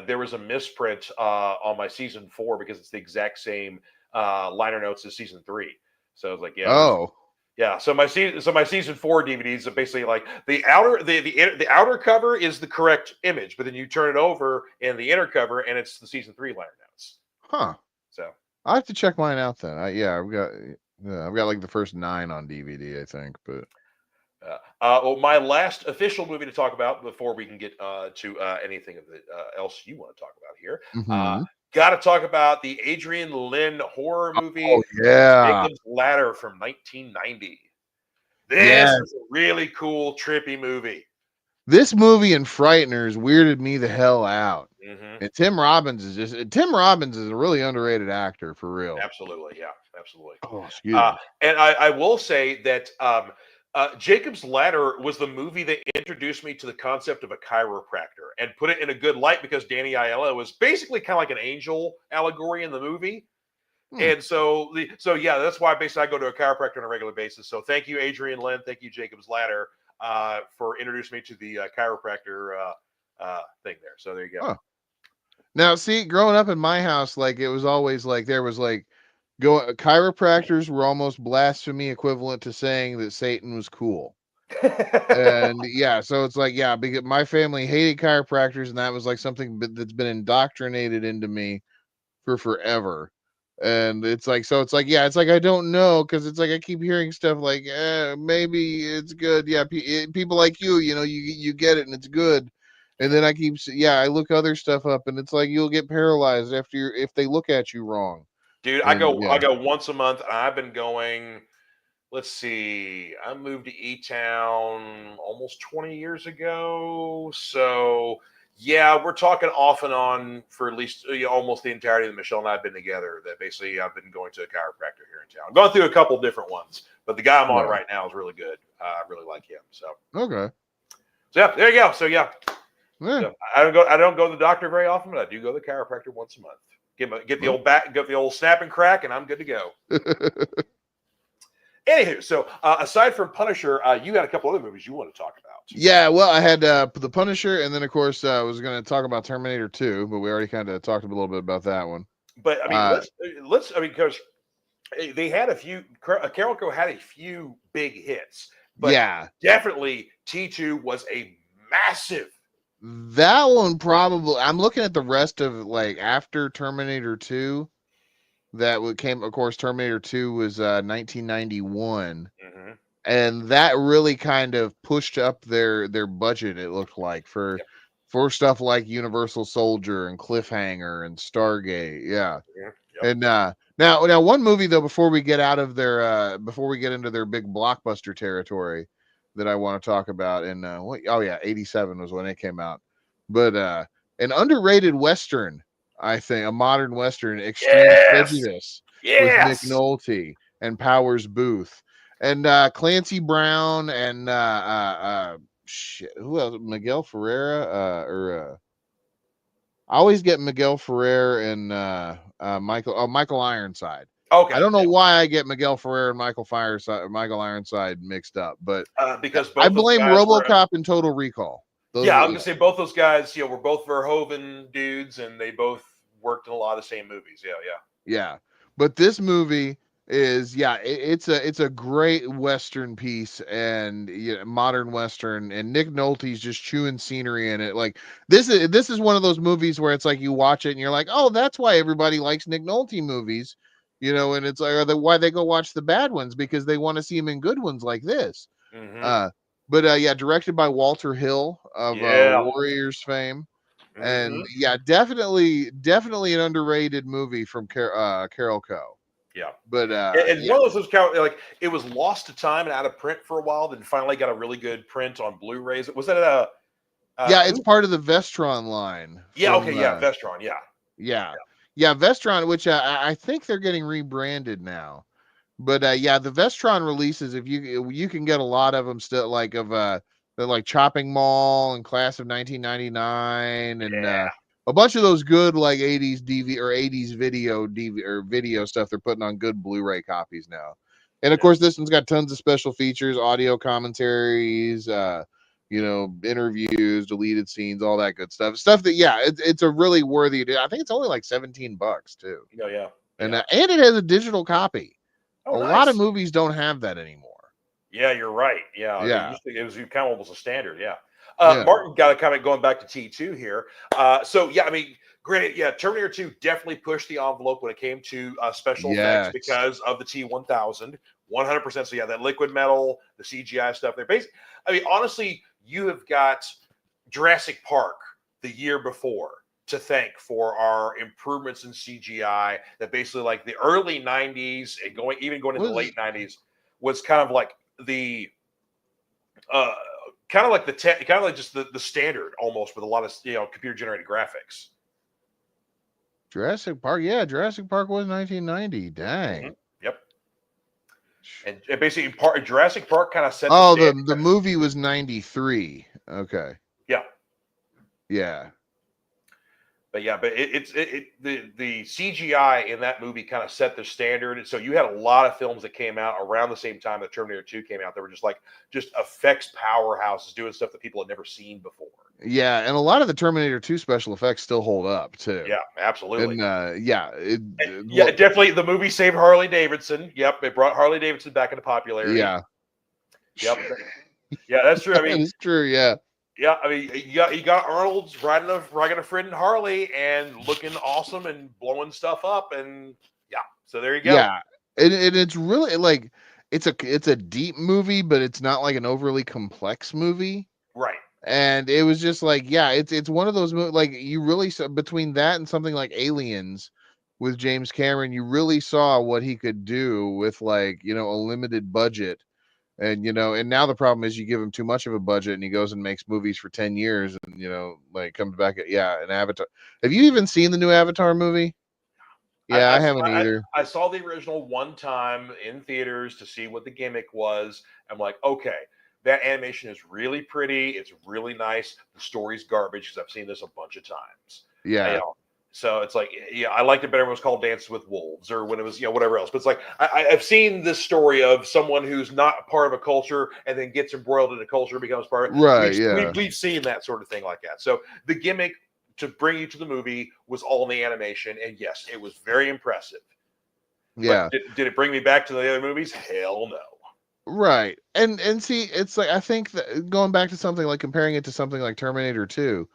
[SPEAKER 1] there was a misprint on my season 4 because it's the exact same liner notes as season 3. So I was like, yeah. So my season 4 DVDs are basically like the outer cover is the correct image, but then you turn it over in the inner cover and it's the season 3 liner notes.
[SPEAKER 2] Huh.
[SPEAKER 1] So
[SPEAKER 2] I have to check mine out then. I've got like the first 9 on DVD, I think, but.
[SPEAKER 1] Well, my last official movie to talk about before we can get to anything else you want to talk about here. Got to talk about the Adrian Lyne horror movie, Jacob's Ladder from 1990. This is a really cool, trippy movie.
[SPEAKER 2] This movie and Frighteners weirded me the hell out. And Tim Robbins is a really underrated actor, for real.
[SPEAKER 1] Absolutely, yeah, absolutely.
[SPEAKER 2] Oh, excuse me.
[SPEAKER 1] And I will say that Jacob's Ladder was the movie that introduced me to the concept of a chiropractor and put it in a good light because Danny Aiello was basically kind of like an angel allegory in the movie. And so that's why basically I go to a chiropractor on a regular basis. So thank you, Adrian Lyne. Thank you, Jacob's Ladder, for introducing me to the chiropractor thing there. So there you go.
[SPEAKER 2] Now, see, growing up in my house, like it was always like there was like chiropractors were almost blasphemy equivalent to saying that Satan was cool. And so it's like, because my family hated chiropractors, and that was like something that's been indoctrinated into me for forever. And it's like I don't know, because it's like I keep hearing stuff like maybe it's good. People like you get it and it's good. And then I look other stuff up, and it's like you'll get paralyzed if they look at you wrong.
[SPEAKER 1] Dude, I go once a month. I've been going. Let's see. I moved to E-Town almost 20 years ago. So yeah, we're talking off and on for at least almost the entirety of Michelle and I have been together. That basically I've been going to a chiropractor here in town. I've gone through a couple different ones, but the guy I'm on right now is really good. I really like him. So
[SPEAKER 2] okay.
[SPEAKER 1] So yeah, there you go. So yeah. So I don't go to the doctor very often, but I do go to the chiropractor once a month. Get the old snap and crack, and I'm good to go. Anywho, so aside from Punisher, you had a couple other movies you want to talk about.
[SPEAKER 2] Yeah, well, I had the Punisher, and then of course I was going to talk about Terminator 2, but we already kind of talked a little bit about that one.
[SPEAKER 1] But I mean, let's because they had a few. Carolco had a few big hits, but definitely T2 was a massive.
[SPEAKER 2] That one probably. I'm looking at the rest of like after Terminator 2. That came, of course. Terminator 2 was 1991, and that really kind of pushed up their budget. It looked like for stuff like Universal Soldier and Cliffhanger and Stargate. And now one movie though before we get out of their before we get into their big blockbuster territory that I want to talk about. And 87 was when it came out. But an underrated Western, I think, a modern Western, Extreme Prejudice, with Nick Nolte and Powers Booth. And Clancy Brown and who else? Miguel Ferreira I always get Miguel Ferrer and Michael Ironside. Okay. I don't know why I get Miguel Ferrer and Michael Ironside mixed up, but
[SPEAKER 1] because
[SPEAKER 2] I blame RoboCop and Total Recall.
[SPEAKER 1] I was gonna say both those guys, were both Verhoeven dudes, and they both worked in a lot of the same movies.
[SPEAKER 2] Yeah. But this movie is it's a great Western piece, and modern Western, and Nick Nolte's just chewing scenery in it. Like this is one of those movies where it's like you watch it and you're like, oh, that's why everybody likes Nick Nolte movies, and it's like why they go watch the bad ones, because they want to see him in good ones like this. But yeah, directed by Walter Hill of
[SPEAKER 1] Yeah.
[SPEAKER 2] Warriors fame.
[SPEAKER 1] Hmm.
[SPEAKER 2] And yeah, definitely an underrated movie from Carolco.
[SPEAKER 1] Yeah.
[SPEAKER 2] But
[SPEAKER 1] And
[SPEAKER 2] yeah,
[SPEAKER 1] one of those was kind of like it was lost to time and out of print for a while, then finally got a really good print on Blu-rays. Was that a
[SPEAKER 2] yeah, it's
[SPEAKER 1] who?
[SPEAKER 2] part of the Vestron line
[SPEAKER 1] Yeah, okay,
[SPEAKER 2] from
[SPEAKER 1] yeah, Vestron, yeah.
[SPEAKER 2] yeah, yeah, Vestron, which I think they're getting rebranded now. But yeah, the Vestron releases, if you can get a lot of them still, like of the like Chopping Mall and Class of 1999 and
[SPEAKER 1] Yeah.
[SPEAKER 2] a bunch of those good like 80s DV or 80s video DV or video stuff they're putting on good Blu-ray copies now. And of
[SPEAKER 1] Yeah.
[SPEAKER 2] course this one's got tons of special features, audio commentaries, interviews, deleted scenes, all that good stuff. Stuff that yeah, it's a really worthy. I think it's only like $17 too.
[SPEAKER 1] Yeah, yeah.
[SPEAKER 2] And
[SPEAKER 1] Yeah.
[SPEAKER 2] and it has a digital copy.
[SPEAKER 1] Oh,
[SPEAKER 2] A lot of
[SPEAKER 1] nice.
[SPEAKER 2] movies don't have that anymore.
[SPEAKER 1] Yeah, you're right. Yeah,
[SPEAKER 2] Yeah.
[SPEAKER 1] it was kind of almost a standard. Yeah.
[SPEAKER 2] Yeah.
[SPEAKER 1] Martin got a comment going back to T2 here. So yeah, I mean, granted, yeah, Terminator 2 definitely pushed the envelope when it came to special effects
[SPEAKER 2] Yes.
[SPEAKER 1] because of the T1000, 100%. So yeah, that liquid metal, the CGI stuff. They're basically, I mean, honestly, you have got Jurassic Park the year before to thank for our improvements in CGI. That basically, like the early '90s and going into the
[SPEAKER 2] Was
[SPEAKER 1] late '90s, was kind of like the uh kind of like kind of like just the standard almost with a lot of computer generated graphics.
[SPEAKER 2] Jurassic Park? Yeah, Jurassic Park was 1990.
[SPEAKER 1] Hmm.
[SPEAKER 2] Dang.
[SPEAKER 1] Yep. And basically Jurassic Park kind of set the
[SPEAKER 2] Oh,
[SPEAKER 1] standard.
[SPEAKER 2] the movie was 93. Okay.
[SPEAKER 1] Yeah.
[SPEAKER 2] Yeah.
[SPEAKER 1] But yeah, but the CGI in that movie kind of set the standard. So you had a lot of films that came out around the same time that Terminator 2 came out that were just effects powerhouses doing stuff that people had never seen before.
[SPEAKER 2] Yeah, and a lot of the Terminator 2 special effects still hold up too.
[SPEAKER 1] Yeah, absolutely.
[SPEAKER 2] And yeah,
[SPEAKER 1] Yeah, definitely the movie saved Harley Davidson. Yep, it brought Harley Davidson back into popularity.
[SPEAKER 2] yeah.
[SPEAKER 1] Yep. Yeah, that's true. I
[SPEAKER 2] That
[SPEAKER 1] mean,
[SPEAKER 2] is true, yeah.
[SPEAKER 1] yeah, I mean, you got Arnold's riding a friend in Harley and looking awesome and blowing stuff up, and yeah, so there you go.
[SPEAKER 2] Yeah. And it's really like it's a deep movie, but it's not like an overly complex movie.
[SPEAKER 1] Right.
[SPEAKER 2] And it was just like, yeah, it's one of those like you really saw between that and something like Aliens with James Cameron, you really saw what he could do with like, a limited budget. And and now the problem is you give him too much of a budget and he goes and makes movies for 10 years and like comes back at an Avatar. Have you even seen the new Avatar movie? Yeah, I haven't either.
[SPEAKER 1] I saw the original one time in theaters to see what the gimmick was. I'm like, okay, that animation is really pretty. It's really nice. The story's garbage because I've seen this a bunch of times.
[SPEAKER 2] Yeah.
[SPEAKER 1] So it's like, yeah, I liked it better when it was called Dances with Wolves or when it was, whatever else. But it's like, I've seen this story of someone who's not part of a culture and then gets embroiled in a culture, becomes part of it.
[SPEAKER 2] Right, yeah.
[SPEAKER 1] We've seen that sort of thing like that. So the gimmick to bring you to the movie was all in the animation. And yes, it was very impressive.
[SPEAKER 2] Yeah.
[SPEAKER 1] But did it bring me back to the other movies? Hell no.
[SPEAKER 2] Right. And see, it's like I think that going back to something like comparing it to something like Terminator 2,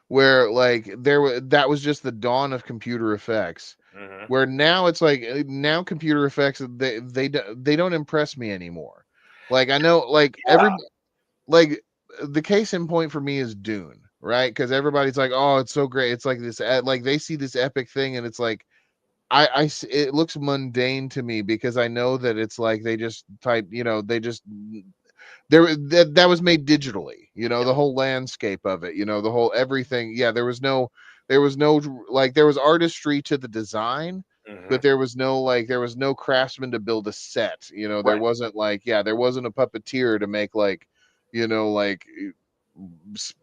[SPEAKER 2] where like that was just the dawn of computer effects.
[SPEAKER 1] Mm-hmm.
[SPEAKER 2] Where now it's like now computer effects they don't impress me anymore. Like I know like like the case in point for me is Dune, right? Because everybody's like, oh, it's so great. It's like this like they see this epic thing and it's like it looks mundane to me because I know that it's like they just type, they just that was made digitally, the whole landscape of it, the whole everything. Yeah, there was no like there was artistry to the design, but
[SPEAKER 1] Mm-hmm.
[SPEAKER 2] there was no craftsman to build a set, there
[SPEAKER 1] Right.
[SPEAKER 2] wasn't like there wasn't a puppeteer to make like like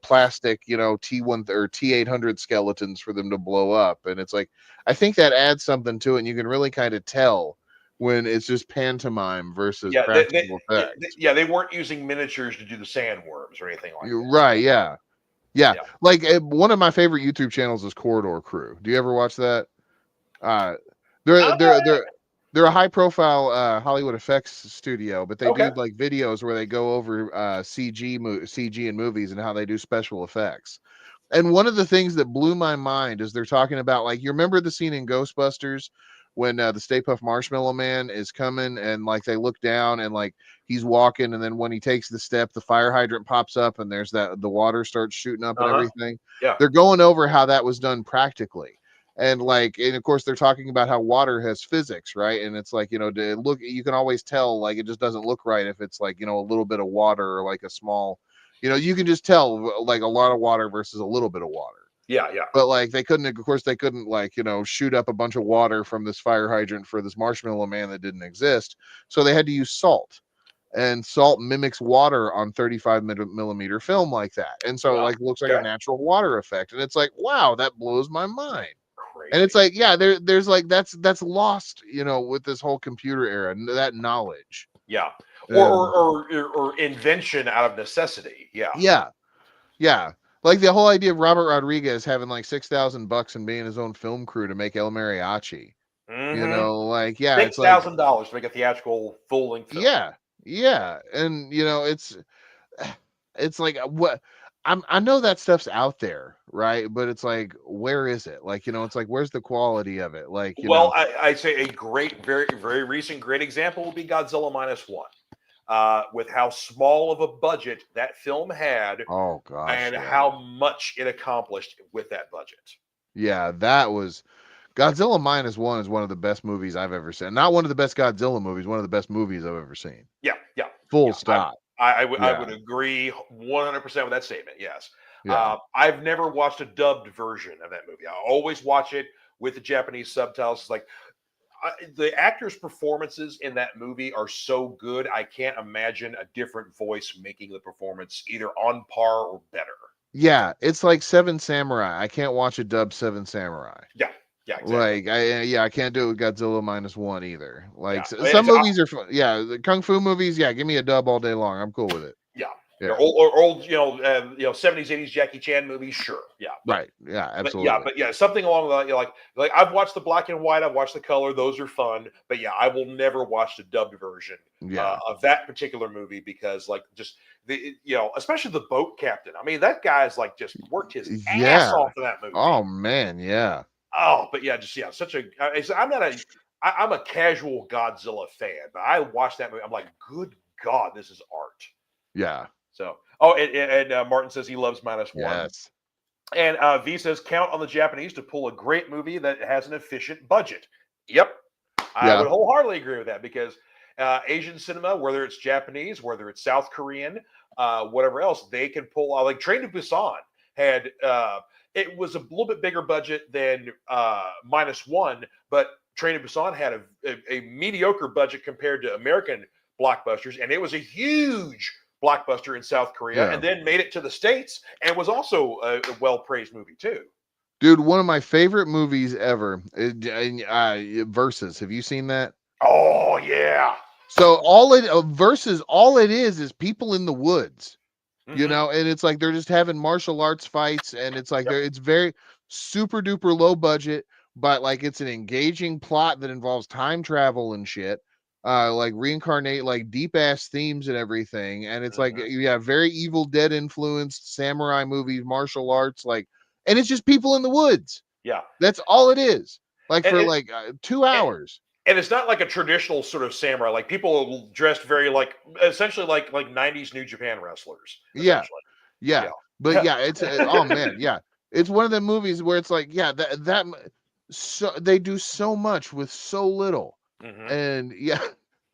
[SPEAKER 2] plastic, T1 or T800 skeletons for them to blow up. And it's like, I think that adds something to it. And you can really kind of tell when it's just pantomime versus
[SPEAKER 1] Yeah,
[SPEAKER 2] practical effects.
[SPEAKER 1] they weren't using miniatures to do the sandworms or anything like
[SPEAKER 2] You're
[SPEAKER 1] that.
[SPEAKER 2] right. Yeah. Yeah.
[SPEAKER 1] Yeah.
[SPEAKER 2] Like one of my favorite YouTube channels is Corridor Crew. Do you ever watch that? Uh, they're, they're, they're, they're a high profile Hollywood effects studio, but they
[SPEAKER 1] Okay.
[SPEAKER 2] do like videos where they go over CG in movies and how they do special effects. And one of the things that blew my mind is they're talking about like you remember the scene in Ghostbusters when the Stay Puft Marshmallow Man is coming, and like they look down and like he's walking, and then when he takes the step, the fire hydrant pops up, and there's the water starts shooting up and everything.
[SPEAKER 1] Yeah.
[SPEAKER 2] They're going over how that was done practically. And of course they're talking about how water has physics, right? And it's like, to look, you can always tell, like, it just doesn't look right if it's like, a little bit of water or like a small, you can just tell like a lot of water versus a little bit of water.
[SPEAKER 1] Yeah.
[SPEAKER 2] But like they couldn't like, shoot up a bunch of water from this fire hydrant for this Marshmallow Man that didn't exist. So they had to use salt. And salt mimics water on 35 millimeter film like that. And so it like looks like a natural water effect. And it's like, wow, that blows my mind.
[SPEAKER 1] Crazy.
[SPEAKER 2] And it's like, yeah, there's like that's lost, with this whole computer era, that knowledge.
[SPEAKER 1] Yeah. Or invention out of necessity. Yeah.
[SPEAKER 2] Yeah. Like the whole idea of Robert Rodriguez having like $6,000 and being his own film crew to make El Mariachi. Like, yeah, it's like
[SPEAKER 1] $6,000 to make a theatrical full-length film.
[SPEAKER 2] Yeah. And it's like what I know that stuff's out there, right? But it's like, where is it? Like, it's like, where's the quality of it? Like,
[SPEAKER 1] I'd say a great, very, very recent great example would be Godzilla -1. With how small of a budget that film had,
[SPEAKER 2] oh gosh,
[SPEAKER 1] and how much it accomplished with that budget.
[SPEAKER 2] Yeah, that was Godzilla -1 is one of the best movies I've ever seen. Not one of the best Godzilla movies, one of the best movies I've ever seen.
[SPEAKER 1] Yeah.
[SPEAKER 2] Full stop.
[SPEAKER 1] I would agree 100% with that statement. Yes.
[SPEAKER 2] Yeah.
[SPEAKER 1] I've never watched a dubbed version of that movie. I always watch it with the Japanese subtitles. It's like the actors' performances in that movie are so good. I can't imagine a different voice making the performance either on par or better.
[SPEAKER 2] Yeah, it's like Seven Samurai. I can't watch a dubbed Seven Samurai.
[SPEAKER 1] Yeah, exactly.
[SPEAKER 2] Like I can't do it with Godzilla -1 either. Like some movies are fun. Yeah, the kung fu movies. Yeah, give me a dub all day long. I'm cool with it.
[SPEAKER 1] Yeah. Old 70s, 80s Jackie Chan movies, sure. Yeah.
[SPEAKER 2] Right. Yeah, absolutely.
[SPEAKER 1] But yeah, something along the like I've watched the black and white, I've watched the color, those are fun. But yeah, I will never watch the dubbed version of that particular movie because like just especially the boat captain. I mean, that guy's like just worked his ass off in that movie.
[SPEAKER 2] Oh man, yeah.
[SPEAKER 1] Oh, but such a. I'm a casual Godzilla fan, but I watched that movie. I'm like, good God, this is art.
[SPEAKER 2] Yeah.
[SPEAKER 1] So, and Martin says he loves -1.
[SPEAKER 2] Yes.
[SPEAKER 1] And V says, count on the Japanese to pull a great movie that has an efficient budget. Yep. I would wholeheartedly agree with that because Asian cinema, whether it's Japanese, whether it's South Korean, whatever else, they can pull like Train to Busan had it was a little bit bigger budget than -1, but Train to Busan had a mediocre budget compared to American blockbusters, and it was a huge blockbuster in South Korea, and then made it to the States, and was also a well-praised movie too.
[SPEAKER 2] Dude, one of my favorite movies ever, Versus. Have you seen that?
[SPEAKER 1] Oh yeah.
[SPEAKER 2] So Versus, all it is people in the woods, and it's like they're just having martial arts fights, and it's like it's very super duper low budget, but like it's an engaging plot that involves time travel and shit. Like reincarnate, like deep ass themes and everything, and it's like very Evil Dead influenced samurai movies, martial arts, like, and it's just people in the woods.
[SPEAKER 1] Yeah,
[SPEAKER 2] that's all it is. Like for 2 hours.
[SPEAKER 1] And it's not like a traditional sort of samurai. Like people dressed very essentially like 90s New Japan wrestlers.
[SPEAKER 2] Yeah. But yeah, it's oh man, yeah, it's one of the movies where it's like so they do so much with so little. And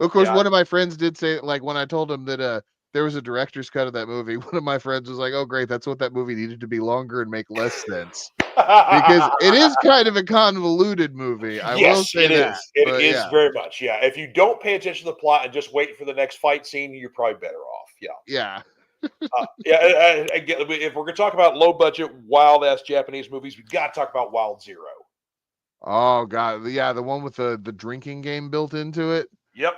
[SPEAKER 2] of course, one of my friends did say, like, when I told him that there was a director's cut of that movie, one of my friends was like, "Oh, great, that's what that movie needed to be longer and make less sense," because it is kind of a convoluted movie. I will say that
[SPEAKER 1] it is very much. Yeah, if you don't pay attention to the plot and just wait for the next fight scene, you're probably better off.
[SPEAKER 2] Yeah.
[SPEAKER 1] If we're gonna talk about low budget, wild ass Japanese movies, we got to talk about Wild Zero.
[SPEAKER 2] Oh god, yeah, the one with the drinking game built into it.
[SPEAKER 1] Yep.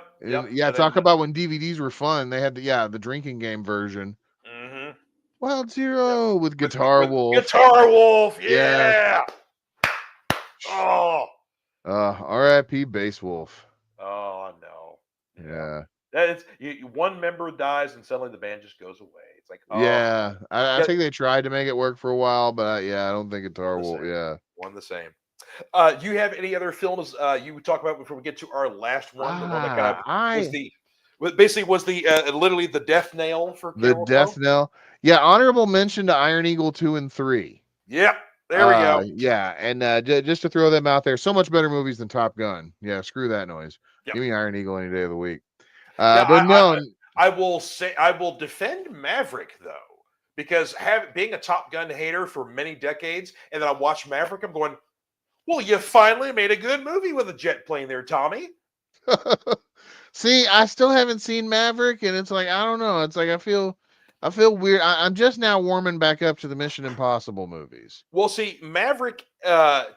[SPEAKER 2] Yeah, talk about when DVDs were fun. They had the drinking game version. Wild Zero with Guitar Wolf.
[SPEAKER 1] Guitar Wolf, yeah. Oh.
[SPEAKER 2] R.I.P. Bass Wolf.
[SPEAKER 1] Oh no.
[SPEAKER 2] Yeah.
[SPEAKER 1] That is one member dies and suddenly the band just goes away. It's like
[SPEAKER 2] I think they tried to make it work for a while, but I don't think Guitar Wolf. Yeah.
[SPEAKER 1] One the same. Do you have any other films you would talk about before we get to our last one? The one that kind of was
[SPEAKER 2] I
[SPEAKER 1] the basically was the literally the death nail for
[SPEAKER 2] the death
[SPEAKER 1] Carolco.
[SPEAKER 2] knell. Yeah, honorable mention to Iron Eagle 2 and 3.
[SPEAKER 1] Yep, there we go.
[SPEAKER 2] Yeah, and just to throw them out there, so much better movies than Top Gun. Yeah, screw that noise.
[SPEAKER 1] Yep.
[SPEAKER 2] Give me Iron Eagle any day of the week.
[SPEAKER 1] Now
[SPEAKER 2] But no,
[SPEAKER 1] I will say I will defend Maverick though, because being a Top Gun hater for many decades, and then I watched Maverick, I'm going, well, you finally made a good movie with a jet plane there, Tommy.
[SPEAKER 2] see, I still haven't seen Maverick, and it's like I don't know. It's like I feel weird. I'm just now warming back up to the Mission Impossible movies.
[SPEAKER 1] Well, see, Maverick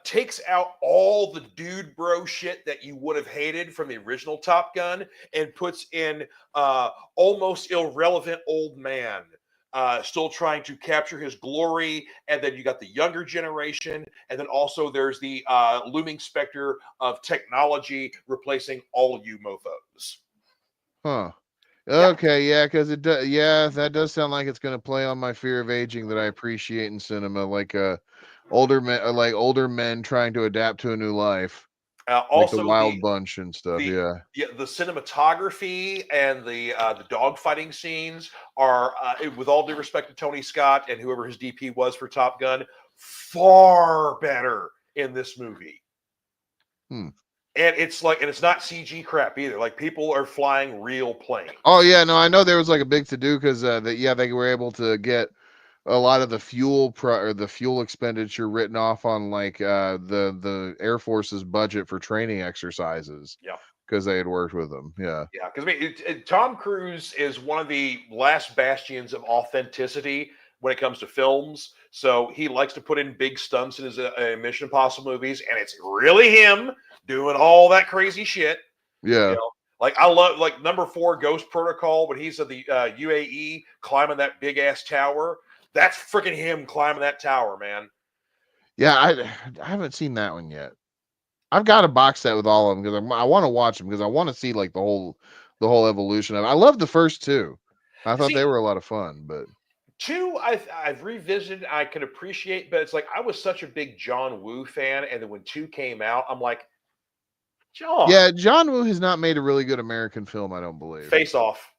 [SPEAKER 1] takes out all the dude bro shit that you would have hated from the original Top Gun and puts in almost irrelevant old man. Still trying to capture his glory, and then you got the younger generation, and then also there's the looming specter of technology replacing all you mofos.
[SPEAKER 2] Huh.
[SPEAKER 1] Yeah,
[SPEAKER 2] Okay, yeah, because it does. Yeah, that does sound like it's going to play on my fear of aging that I appreciate in cinema, like older men trying to adapt to a new life, like the
[SPEAKER 1] also
[SPEAKER 2] Wild Bunch and stuff.
[SPEAKER 1] the
[SPEAKER 2] Yeah,
[SPEAKER 1] the cinematography and the dogfighting scenes are, with all due respect to Tony Scott and whoever his DP was for Top Gun, far better in this movie.
[SPEAKER 2] Hmm.
[SPEAKER 1] And it's not CG crap either. Like, people are flying real planes.
[SPEAKER 2] Oh yeah, no, I know there was like a big to do because they were able to get a lot of the the fuel expenditure written off on like the Air Force's budget for training exercises
[SPEAKER 1] Yeah.
[SPEAKER 2] because they had worked with them. Yeah.
[SPEAKER 1] Yeah, because I mean, Tom Cruise is one of the last bastions of authenticity when it comes to films. So he likes to put in big stunts in his Mission Impossible movies, and it's really him doing all that crazy shit. You
[SPEAKER 2] Yeah.
[SPEAKER 1] know, like I love like number 4 Ghost Protocol when he's at the UAE climbing that big ass tower. That's freaking him climbing that tower, man.
[SPEAKER 2] Yeah, I haven't seen that one yet. I've got a box set with all of them because I want to watch them because I want to see like the whole evolution of it. I love the first two. I thought they
[SPEAKER 1] See,
[SPEAKER 2] were a lot of fun, but
[SPEAKER 1] 2 I've revisited. I can appreciate, but it's like I was such a big John Woo fan, and then when 2 came out, I'm like, John,
[SPEAKER 2] yeah, John Woo has not made a really good American film, I don't believe.
[SPEAKER 1] Face Off.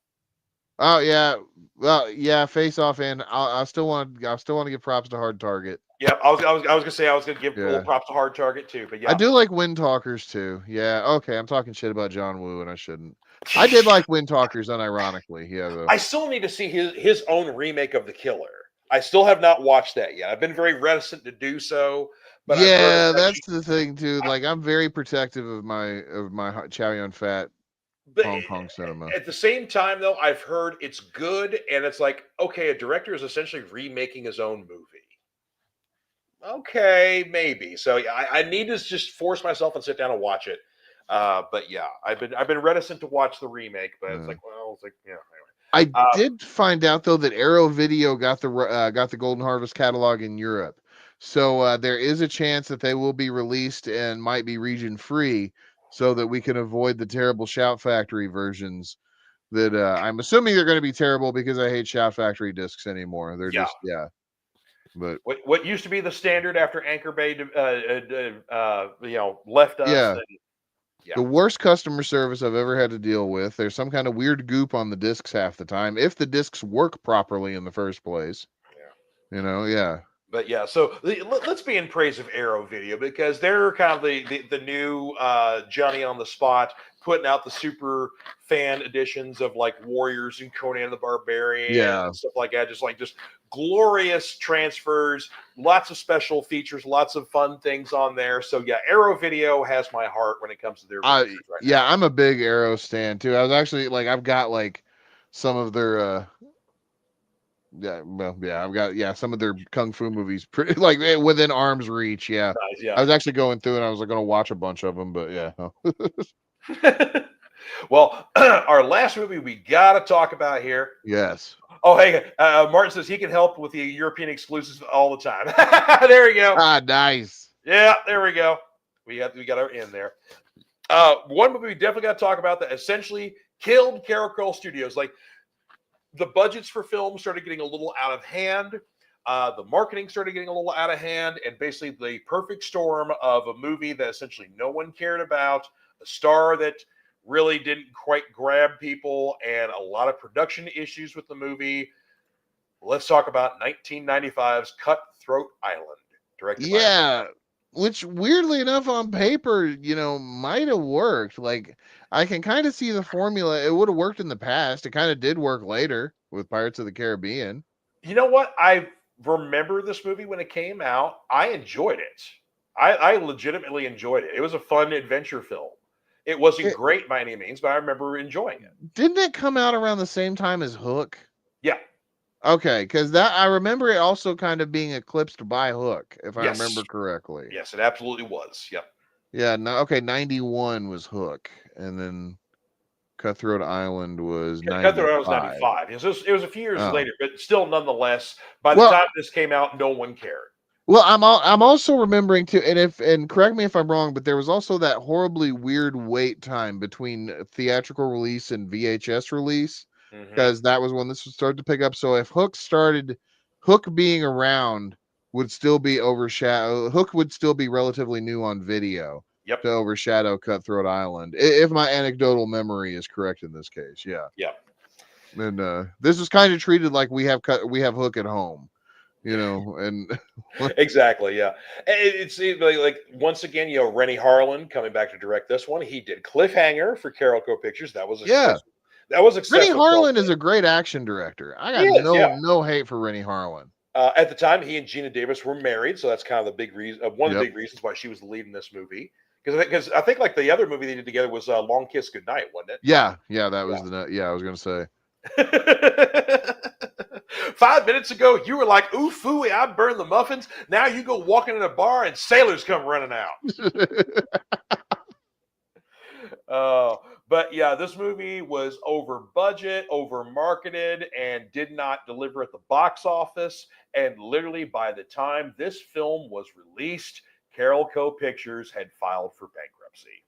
[SPEAKER 2] Oh yeah, well yeah, Face Off, and I still want to give props to Hard Target.
[SPEAKER 1] Yep, I was gonna say I was gonna give a little
[SPEAKER 2] Yeah,
[SPEAKER 1] props to Hard Target too, but
[SPEAKER 2] I
[SPEAKER 1] yeah,
[SPEAKER 2] do like Wind Talkers too. Yeah, okay, I'm talking shit about John Woo, and I shouldn't. I did like Wind Talkers, unironically. Yeah, though.
[SPEAKER 1] I still need to see his own remake of The Killer. I still have not watched that yet. I've been very reticent to do so, but I've heard
[SPEAKER 2] Yeah,
[SPEAKER 1] it's
[SPEAKER 2] that's
[SPEAKER 1] actually.
[SPEAKER 2] the thing too. Like, I'm very protective of my Chow Yun Fat
[SPEAKER 1] But
[SPEAKER 2] Hong Kong cinema.
[SPEAKER 1] at the same time, though, I've heard it's good, and it's like, okay, a director is essentially remaking his own movie. Okay, maybe. So yeah, I need to just force myself and sit down and watch it. But yeah, I've been reticent to watch the remake, but it's
[SPEAKER 2] Yeah.
[SPEAKER 1] like, well, it's like, yeah. Anyway,
[SPEAKER 2] I did find out though that Arrow Video got the Golden Harvest catalog in Europe, so there is a chance that they will be released and might be region free, so that we can avoid the terrible Shout Factory versions. That I'm assuming they're going to be terrible because I hate Shout Factory discs anymore. They're
[SPEAKER 1] yeah.
[SPEAKER 2] just but
[SPEAKER 1] What used to be the standard after Anchor Bay, left us.
[SPEAKER 2] yeah.
[SPEAKER 1] Then, yeah,
[SPEAKER 2] The worst customer service I've ever had to deal with. There's some kind of weird goop on the discs half the time. If the discs work properly in the first place, yeah.
[SPEAKER 1] but yeah. So let's be in praise of Arrow Video because they're kind of the new Johnny on the spot, putting out the super fan editions of like Warriors and Conan the Barbarian
[SPEAKER 2] Yeah.
[SPEAKER 1] and stuff like that. Just glorious transfers, lots of special features, lots of fun things on there. So yeah, Arrow Video has my heart when it comes to their releases right now.
[SPEAKER 2] I'm a big Arrow stan too. I was actually like I've got like some of their I've got some of their kung fu movies pretty like within arm's reach. Yeah.
[SPEAKER 1] Nice, yeah.
[SPEAKER 2] I was actually going through and I was like going to watch a bunch of them, but yeah.
[SPEAKER 1] Well, our last movie we got to talk about here.
[SPEAKER 2] Yes.
[SPEAKER 1] Oh, hey, Martin says he can help with the European exclusives all the time. There we go.
[SPEAKER 2] Ah, nice.
[SPEAKER 1] Yeah, there we go. We got our in there. One movie we definitely got to talk about that essentially killed Carolco Studios. Like, the budgets for films started getting a little out of hand. the marketing started getting a little out of hand, and basically the perfect storm of a movie that essentially no one cared about, a star that really didn't quite grab people, and a lot of production issues with the movie. Let's talk about 1995's Cutthroat Island, directed by.
[SPEAKER 2] Yeah, which weirdly enough on paper, might have worked. Like I can kind of see the formula. It would have worked in the past. It kind of did work later with Pirates of the Caribbean.
[SPEAKER 1] You know what? I remember this movie when it came out. I enjoyed it. I legitimately enjoyed it. It was a fun adventure film. It wasn't
[SPEAKER 2] It,
[SPEAKER 1] great by any means, but I remember enjoying it.
[SPEAKER 2] didn't it come out around the same time as Hook?
[SPEAKER 1] Yeah.
[SPEAKER 2] Okay, because that I remember it also kind of being eclipsed by Hook, if I remember
[SPEAKER 1] Yes.
[SPEAKER 2] correctly.
[SPEAKER 1] Yes, it absolutely was. Yep.
[SPEAKER 2] Yeah, no, okay, 91 was Hook, and then Cutthroat Island was
[SPEAKER 1] Cutthroat Island was
[SPEAKER 2] 95.
[SPEAKER 1] 95. It was a few years
[SPEAKER 2] Oh.
[SPEAKER 1] later, but still, nonetheless, by the
[SPEAKER 2] Well,
[SPEAKER 1] time this came out, no one cared.
[SPEAKER 2] well, I'm also remembering too, and correct me if I'm wrong, but there was also that horribly weird wait time between theatrical release and VHS release, because that was when this would start to pick up. So if Hook being around would still be overshadowed. Hook would still be relatively new on video.
[SPEAKER 1] Yep.
[SPEAKER 2] To overshadow Cutthroat Island, if my anecdotal memory is correct in this case. Yeah.
[SPEAKER 1] Yeah.
[SPEAKER 2] And this is kind of treated like we have Hook at home, and
[SPEAKER 1] Exactly. Yeah. It's like once again, Rennie Harlan coming back to direct this one. He did Cliffhanger for Carolco Pictures. That was a
[SPEAKER 2] yeah.
[SPEAKER 1] That was
[SPEAKER 2] Rennie
[SPEAKER 1] successful.
[SPEAKER 2] Harlan is a great action director. I got no hate for Rennie Harlan.
[SPEAKER 1] At the time, he and Gina Davis were married, so that's kind of the big reason. One of the big reasons why she was the lead in this movie. Because I think like the other movie they did together was Long Kiss Goodnight, wasn't it?
[SPEAKER 2] Yeah, that was I was gonna say.
[SPEAKER 1] 5 minutes ago, you were like, "Ooh, phooey, I burned the muffins." Now you go walking in a bar and sailors come running out. But yeah, this movie was over budget, over marketed, and did not deliver at the box office. And literally, by the time this film was released, Carolco Pictures had filed for bankruptcy.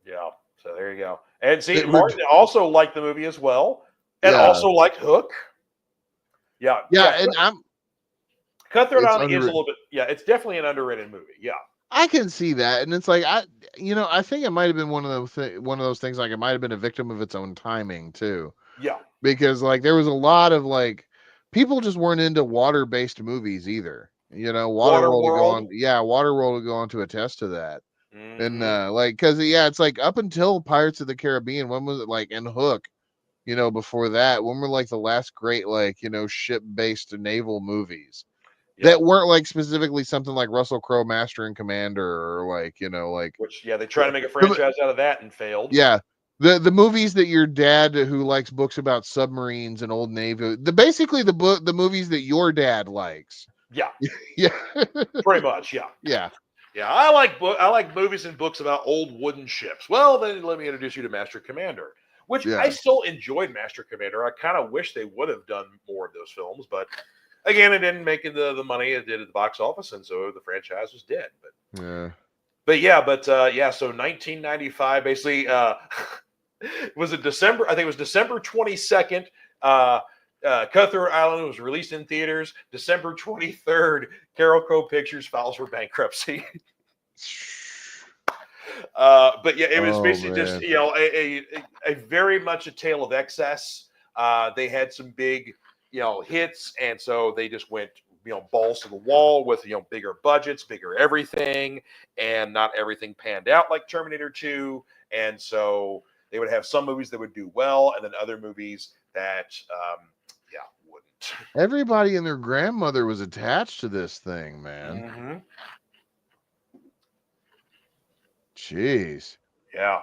[SPEAKER 1] Yeah, so there you go. And see, Martin also liked the movie as well, and also liked Hook. Yeah,
[SPEAKER 2] and
[SPEAKER 1] Cutthroat Island is a little bit. Yeah, it's definitely an underrated movie. Yeah.
[SPEAKER 2] I can see that, and it's like I think it might have been one of those things. Like it might have been a victim of its own timing too.
[SPEAKER 1] Yeah,
[SPEAKER 2] because like there was a lot of like people just weren't into water-based movies either. Waterworld would go on to attest to that. And because it's like up until Pirates of the Caribbean, when was it like and Hook? Before that, when were like the last great ship-based naval movies? That weren't like specifically something like Russell Crowe Master and Commander or
[SPEAKER 1] which they tried to make a franchise out of that and failed.
[SPEAKER 2] Yeah. The movies that your dad who likes books about submarines and old Navy, the movies that your dad likes.
[SPEAKER 1] Yeah.
[SPEAKER 2] Yeah.
[SPEAKER 1] Pretty much, yeah.
[SPEAKER 2] Yeah.
[SPEAKER 1] Yeah, I like movies and books about old wooden ships. Well, then let me introduce you to Master Commander, which I still enjoyed Master Commander. I kind of wish they would have done more of those films, but again, it didn't make the money it did at the box office, and so the franchise was dead. So 1995, basically, was it December? I think it was December 22nd. Cutthroat Island was released in theaters. December 23rd, Carolco Pictures files for bankruptcy. But yeah, it was basically just a very much a tale of excess. They had some big hits, and so they just went balls to the wall with bigger budgets, bigger everything, and not everything panned out like Terminator 2. And so they would have some movies that would do well, and then other movies that wouldn't.
[SPEAKER 2] Everybody and their grandmother was attached to this thing, man.
[SPEAKER 1] Mm-hmm.
[SPEAKER 2] Jeez.
[SPEAKER 1] Yeah.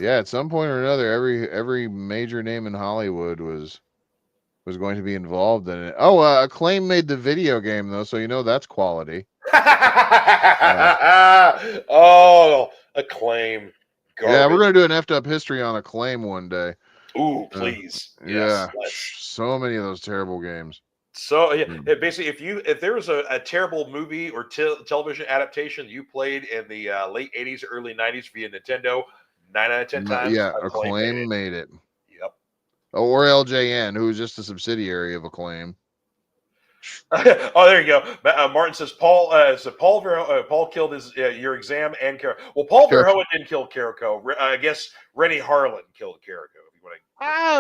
[SPEAKER 2] At some point or another, every major name in Hollywood was going to be involved in it. Oh, Acclaim made the video game though, so that's quality.
[SPEAKER 1] Oh, Acclaim. Garbage.
[SPEAKER 2] Yeah, we're gonna do an effed up history on Acclaim one day.
[SPEAKER 1] Ooh, please.
[SPEAKER 2] Yes, so many of those terrible games.
[SPEAKER 1] So basically, if there was a terrible movie or television adaptation you played in the late '80s, early '90s via Nintendo, 9 out of 10 times,
[SPEAKER 2] Acclaim made it.
[SPEAKER 1] Yep.
[SPEAKER 2] or LJN, who was just a subsidiary of Acclaim.
[SPEAKER 1] Oh, there you go. Martin says Paul. Paul killed your exam and Carol. Well, Paul Verhoeven didn't kill Carolco. I guess Rennie Harlan killed Carolco. If you want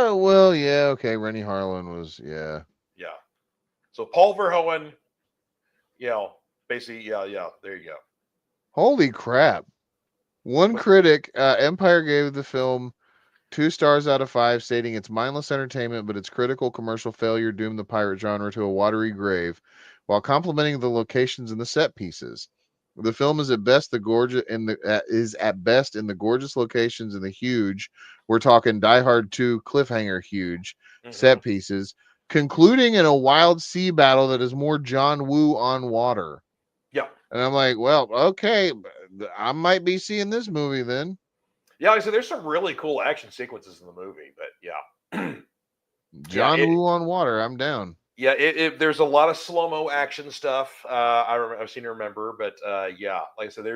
[SPEAKER 2] to. Well, yeah, okay. Rennie Harlan was, yeah.
[SPEAKER 1] So Paul Verhoeven, basically, yeah. There you go.
[SPEAKER 2] Holy crap! One critic, Empire, gave the film 2 stars out of 5, stating it's mindless entertainment, but its critical commercial failure doomed the pirate genre to a watery grave, while complimenting the locations and the set pieces. The film is at best in the gorgeous locations and the huge, we're talking Die Hard 2 cliffhanger huge set pieces, concluding in a wild sea battle that is more John Woo on water.
[SPEAKER 1] Yeah.
[SPEAKER 2] And I'm like, well, okay, I might be seeing this movie then.
[SPEAKER 1] Yeah, like I said, there's some really cool action sequences in the movie, but yeah.
[SPEAKER 2] John Woo on water, I'm down.
[SPEAKER 1] Yeah, there's a lot of slow-mo action stuff. I've seen to remember, but yeah, like I said,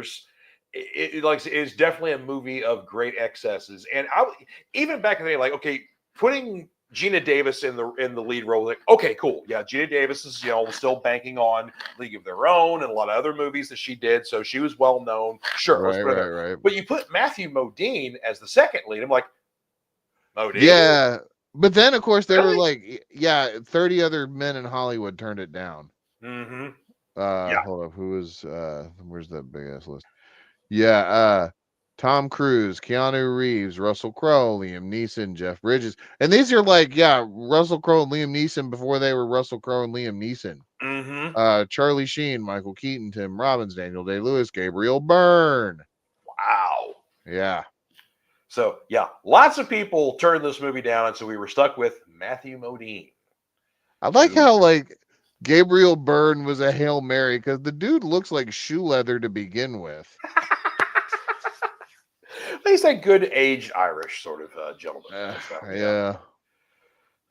[SPEAKER 1] it's definitely a movie of great excesses. And even back in the day, like, okay, putting Gina Davis in the lead role, like, okay, cool, yeah, Gina Davis is still banking on League of Their Own and a lot of other movies that she did, so she was well known. Sure, let's put her.
[SPEAKER 2] Right.
[SPEAKER 1] But you put Matthew Modine as the second lead, I'm like, Modine,
[SPEAKER 2] yeah. But then, of course, there
[SPEAKER 1] really?
[SPEAKER 2] were like, 30 other men in Hollywood turned it down.
[SPEAKER 1] Mm-hmm.
[SPEAKER 2] Hold up. Who was, where's that big ass list? Yeah. Tom Cruise, Keanu Reeves, Russell Crowe, Liam Neeson, Jeff Bridges. And these are like, Russell Crowe and Liam Neeson before they were Russell Crowe and Liam Neeson.
[SPEAKER 1] Mm-hmm.
[SPEAKER 2] Charlie Sheen, Michael Keaton, Tim Robbins, Daniel Day-Lewis, Gabriel Byrne.
[SPEAKER 1] Wow.
[SPEAKER 2] Yeah.
[SPEAKER 1] So, yeah, lots of people turned this movie down, and so we were stuck with Matthew Modine.
[SPEAKER 2] I like how, like, Gabriel Byrne was a Hail Mary, because the dude looks like shoe leather to begin with.
[SPEAKER 1] He's a good aged Irish sort of gentleman.
[SPEAKER 2] Yeah.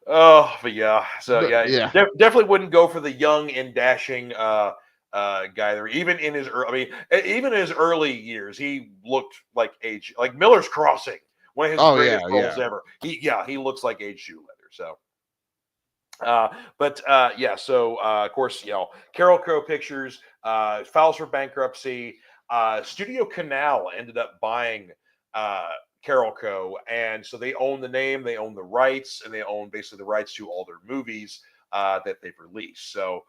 [SPEAKER 1] Oh, but yeah. So,
[SPEAKER 2] yeah.
[SPEAKER 1] Definitely wouldn't go for the young and dashing guy there. Even in his early years, he looked like age, like Miller's Crossing, one of his greatest roles ever. He looks like age shoe leather. So, so of course, Carolco Pictures files for bankruptcy. Studio Canal ended up buying Carolco, and so they own the name, they own the rights, and they own basically the rights to all their movies that they've released. So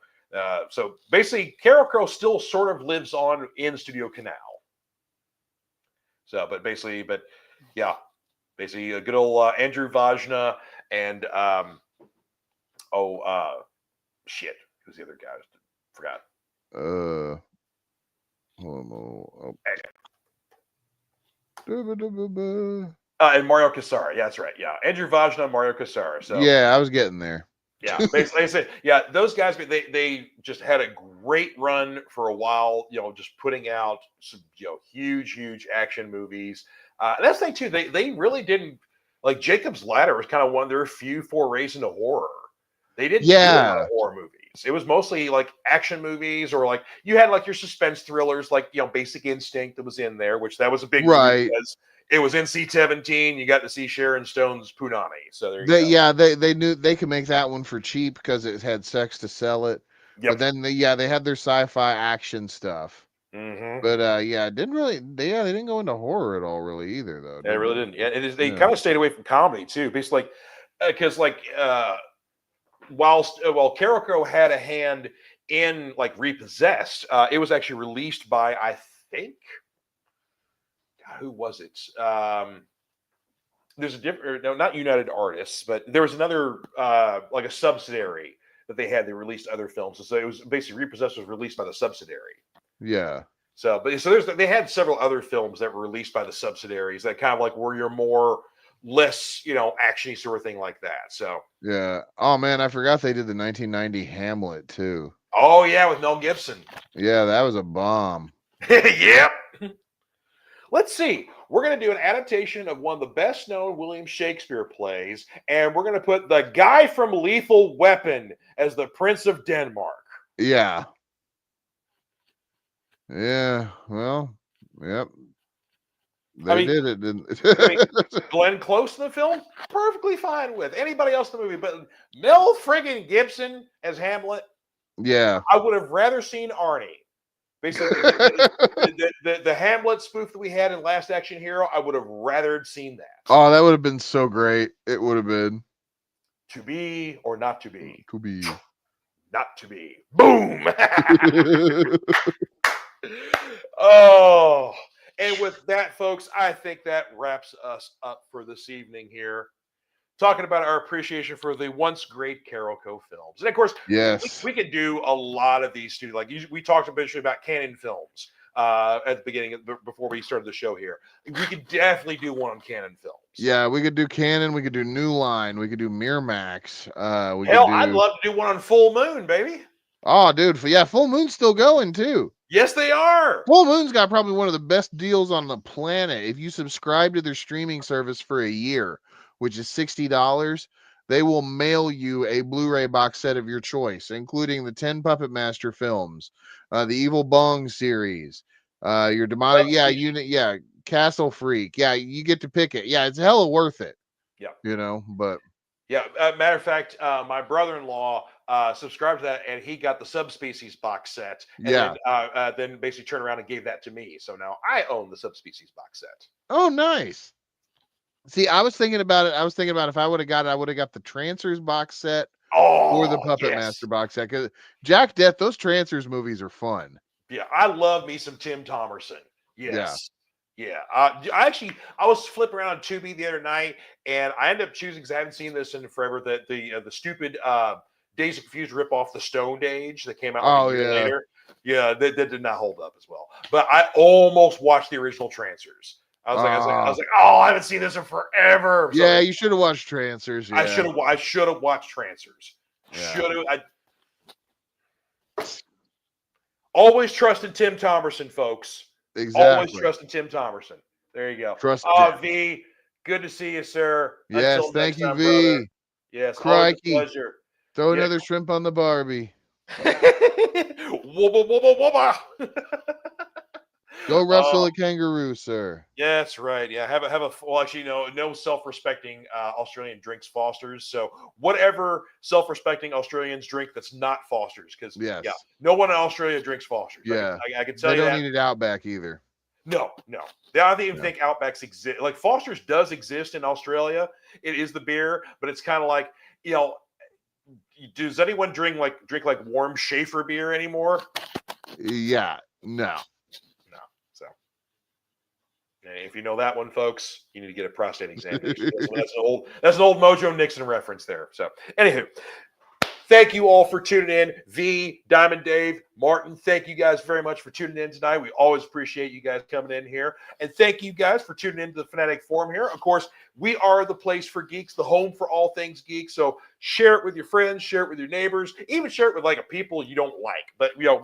[SPEAKER 1] basically, Carolco still sort of lives on in Studio Canal. So, basically a good old Andrew Vajna and shit, who's the other guy? Forgot. And Mario Casara. Yeah, that's right. Yeah, Andrew Vajna and Mario Casara. So
[SPEAKER 2] yeah, I was getting there.
[SPEAKER 1] Yeah, basically, I said, those guys, they just had a great run for a while. Just putting out some huge action movies. And that's the thing too. They really didn't, like, Jacob's Ladder was kind of one of their few forays into horror. They didn't do a lot of horror movies. It was mostly like action movies, or like you had like your suspense thrillers, like Basic Instinct that was in there, which that was a big movie because it was NC-17. You got to see Sharon Stone's Punani. So there you go.
[SPEAKER 2] Yeah, they knew they could make that one for cheap because it had sex to sell it. Yep. But then they had their sci-fi action stuff.
[SPEAKER 1] Mm-hmm.
[SPEAKER 2] But it didn't really. They didn't go into horror at all, really either, though.
[SPEAKER 1] They really didn't. Yeah, they kind of stayed away from comedy too, basically, because while Carolco had a hand in like Repossessed, it was actually released by, I think, who was it? There's a different, no, not United Artists, but there was another like a subsidiary that they had. They released other films, so it was basically Repossessed was released by the subsidiary.
[SPEAKER 2] Yeah.
[SPEAKER 1] So they had several other films that were released by the subsidiaries that kind of like were your less actiony sort of thing like that. So
[SPEAKER 2] yeah. Oh man, I forgot they did the 1990 Hamlet too.
[SPEAKER 1] Oh yeah, with Mel Gibson.
[SPEAKER 2] Yeah, that was a bomb.
[SPEAKER 1] Yep. Let's see. We're going to do an adaptation of one of the best known William Shakespeare plays, and we're going to put the guy from Lethal Weapon as the Prince of Denmark.
[SPEAKER 2] Yeah. Yeah. Well, yep. They did it, didn't
[SPEAKER 1] I mean, Glenn Close in the film, perfectly fine with. Anybody else in the movie, but Mel friggin' Gibson as Hamlet.
[SPEAKER 2] Yeah.
[SPEAKER 1] I would have rather seen Arnie. Basically, the Hamlet spoof that we had in Last Action Hero, I would have rather seen that.
[SPEAKER 2] Oh, that would have been so great. It would have been.
[SPEAKER 1] To be or not to be.
[SPEAKER 2] To be.
[SPEAKER 1] Not to be. Boom! Oh, and with that, folks, I think that wraps us up for this evening here. Talking about our appreciation for the once great Carolco films. And of course,
[SPEAKER 2] yes,
[SPEAKER 1] we could do a lot of these too. Like we talked eventually about Canon films at the beginning, before we started the show here. We could definitely do one on Canon films.
[SPEAKER 2] Yeah, we could do Canon, we could do New Line, we could do Miramax.
[SPEAKER 1] I'd love to do one on Full Moon, baby.
[SPEAKER 2] Oh, dude, yeah, Full Moon's still going too.
[SPEAKER 1] Yes, they are.
[SPEAKER 2] Full Moon's got probably one of the best deals on the planet. If you subscribe to their streaming service for a year, which is $60, they will mail you a Blu-ray box set of your choice, including the 10 Puppet Master films, the Evil Bong series, your demonic, Castle Freak. Yeah, you get to pick it. Yeah, it's hella worth it.
[SPEAKER 1] Yeah.
[SPEAKER 2] But
[SPEAKER 1] yeah, matter of fact, my brother-in-law subscribed to that, and he got the Subspecies box set. And then basically turned around and gave that to me. So now I own the Subspecies box set.
[SPEAKER 2] Oh, nice. See, I was thinking about it. If I would have got it, I would have got the Trancers box set or the Puppet Master box set. Because Jack Death, those Trancers movies are fun.
[SPEAKER 1] Yeah, I love me some Tim Thomerson. Yes. Yeah. I was flipping around on Tubi the other night, and I ended up choosing, because I haven't seen this in forever, the stupid Days of Confused ripoff, The Stoned Age, that came out a year later. Yeah, that did not hold up as well. But I almost watched the original Trancers. I was like, oh, I haven't seen this in forever.
[SPEAKER 2] So you should have watched Trancers. Yeah.
[SPEAKER 1] I should have watched Trancers.
[SPEAKER 2] Yeah.
[SPEAKER 1] Always trusted Tim Thomerson, folks.
[SPEAKER 2] Exactly.
[SPEAKER 1] Always trusting Tim Thomerson. There you go. V, good to see you, sir.
[SPEAKER 2] Yes, thank you, V.
[SPEAKER 1] Brother. Yes, always a pleasure.
[SPEAKER 2] Throw another shrimp on the Barbie.
[SPEAKER 1] Wubba, wubba, wubba.
[SPEAKER 2] Go wrestle a kangaroo, sir.
[SPEAKER 1] Yeah, that's right. Yeah, no self-respecting Australian drinks Foster's. So whatever self-respecting Australians drink that's not Foster's, because no one in Australia drinks Foster's.
[SPEAKER 2] Yeah,
[SPEAKER 1] I can tell you
[SPEAKER 2] they
[SPEAKER 1] that.
[SPEAKER 2] don't need it Outback either.
[SPEAKER 1] No. I don't even think Outbacks exist. Like Foster's does exist in Australia. It is the beer, but it's kind of like, does anyone drink like warm Schaefer beer anymore?
[SPEAKER 2] Yeah, no.
[SPEAKER 1] So, if you know that one, folks, you need to get a prostate examination. That's an old Mojo Nixon reference there. So, anywho, thank you all for tuning in. V, Diamond Dave, Martin, thank you guys very much for tuning in tonight. We always appreciate you guys coming in here. And thank you guys for tuning into the Fanatic Forum here. Of course, we are the place for geeks, the home for all things geek. So share it with your friends, share it with your neighbors, even share it with like people you don't like. But we'll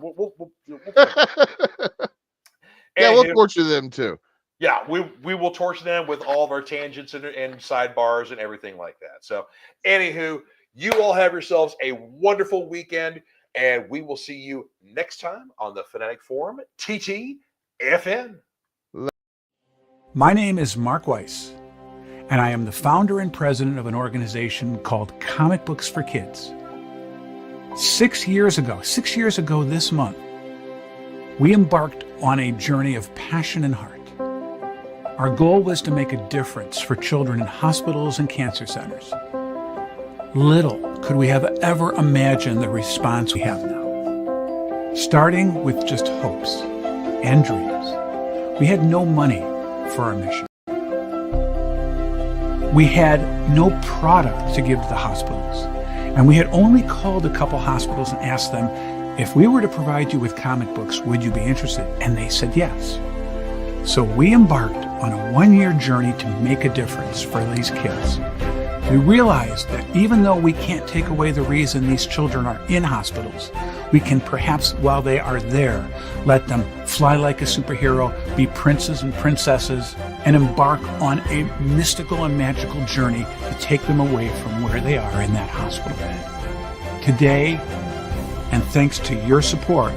[SPEAKER 2] we'll torture them too.
[SPEAKER 1] Yeah, we will torture them with all of our tangents and sidebars and everything like that. So, anywho, you all have yourselves a wonderful weekend, and we will see you next time on the Fanatic Forum, TTFN.
[SPEAKER 3] My name is Mark Weiss, and I am the founder and president of an organization called Comic Books for Kids. 6 years ago this month, we embarked on a journey of passion and heart. Our goal was to make a difference for children in hospitals and cancer centers. Little could we have ever imagined the response we have now. Starting with just hopes and dreams, we had no money for our mission. We had no product to give to the hospitals, and we had only called a couple hospitals and asked them, if we were to provide you with comic books, would you be interested? And they said yes. So we embarked on a 1-year journey to make a difference for these kids. We realized that even though we can't take away the reason these children are in hospitals, we can perhaps, while they are there, let them fly like a superhero, be princes and princesses, and embark on a mystical and magical journey to take them away from where they are in that hospital bed. Today, and thanks to your support,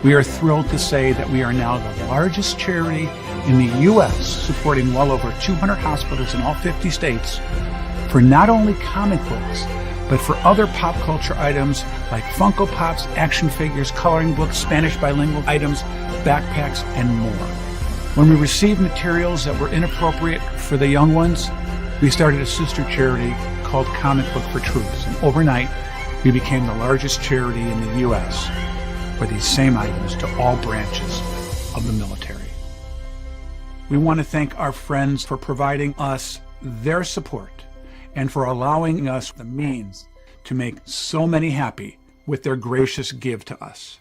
[SPEAKER 3] we are thrilled to say that we are now the largest charity in the U.S., supporting well over 200 hospitals in all 50 states for not only comic books, but for other pop culture items like Funko Pops, action figures, coloring books, Spanish bilingual items, backpacks, and more. When we received materials that were inappropriate for the young ones, we started a sister charity called Comic Book for Troops, and overnight, we became the largest charity in the U.S. for these same items to all branches of the military. We want to thank our friends for providing us their support and for allowing us the means to make so many happy with their gracious give to us.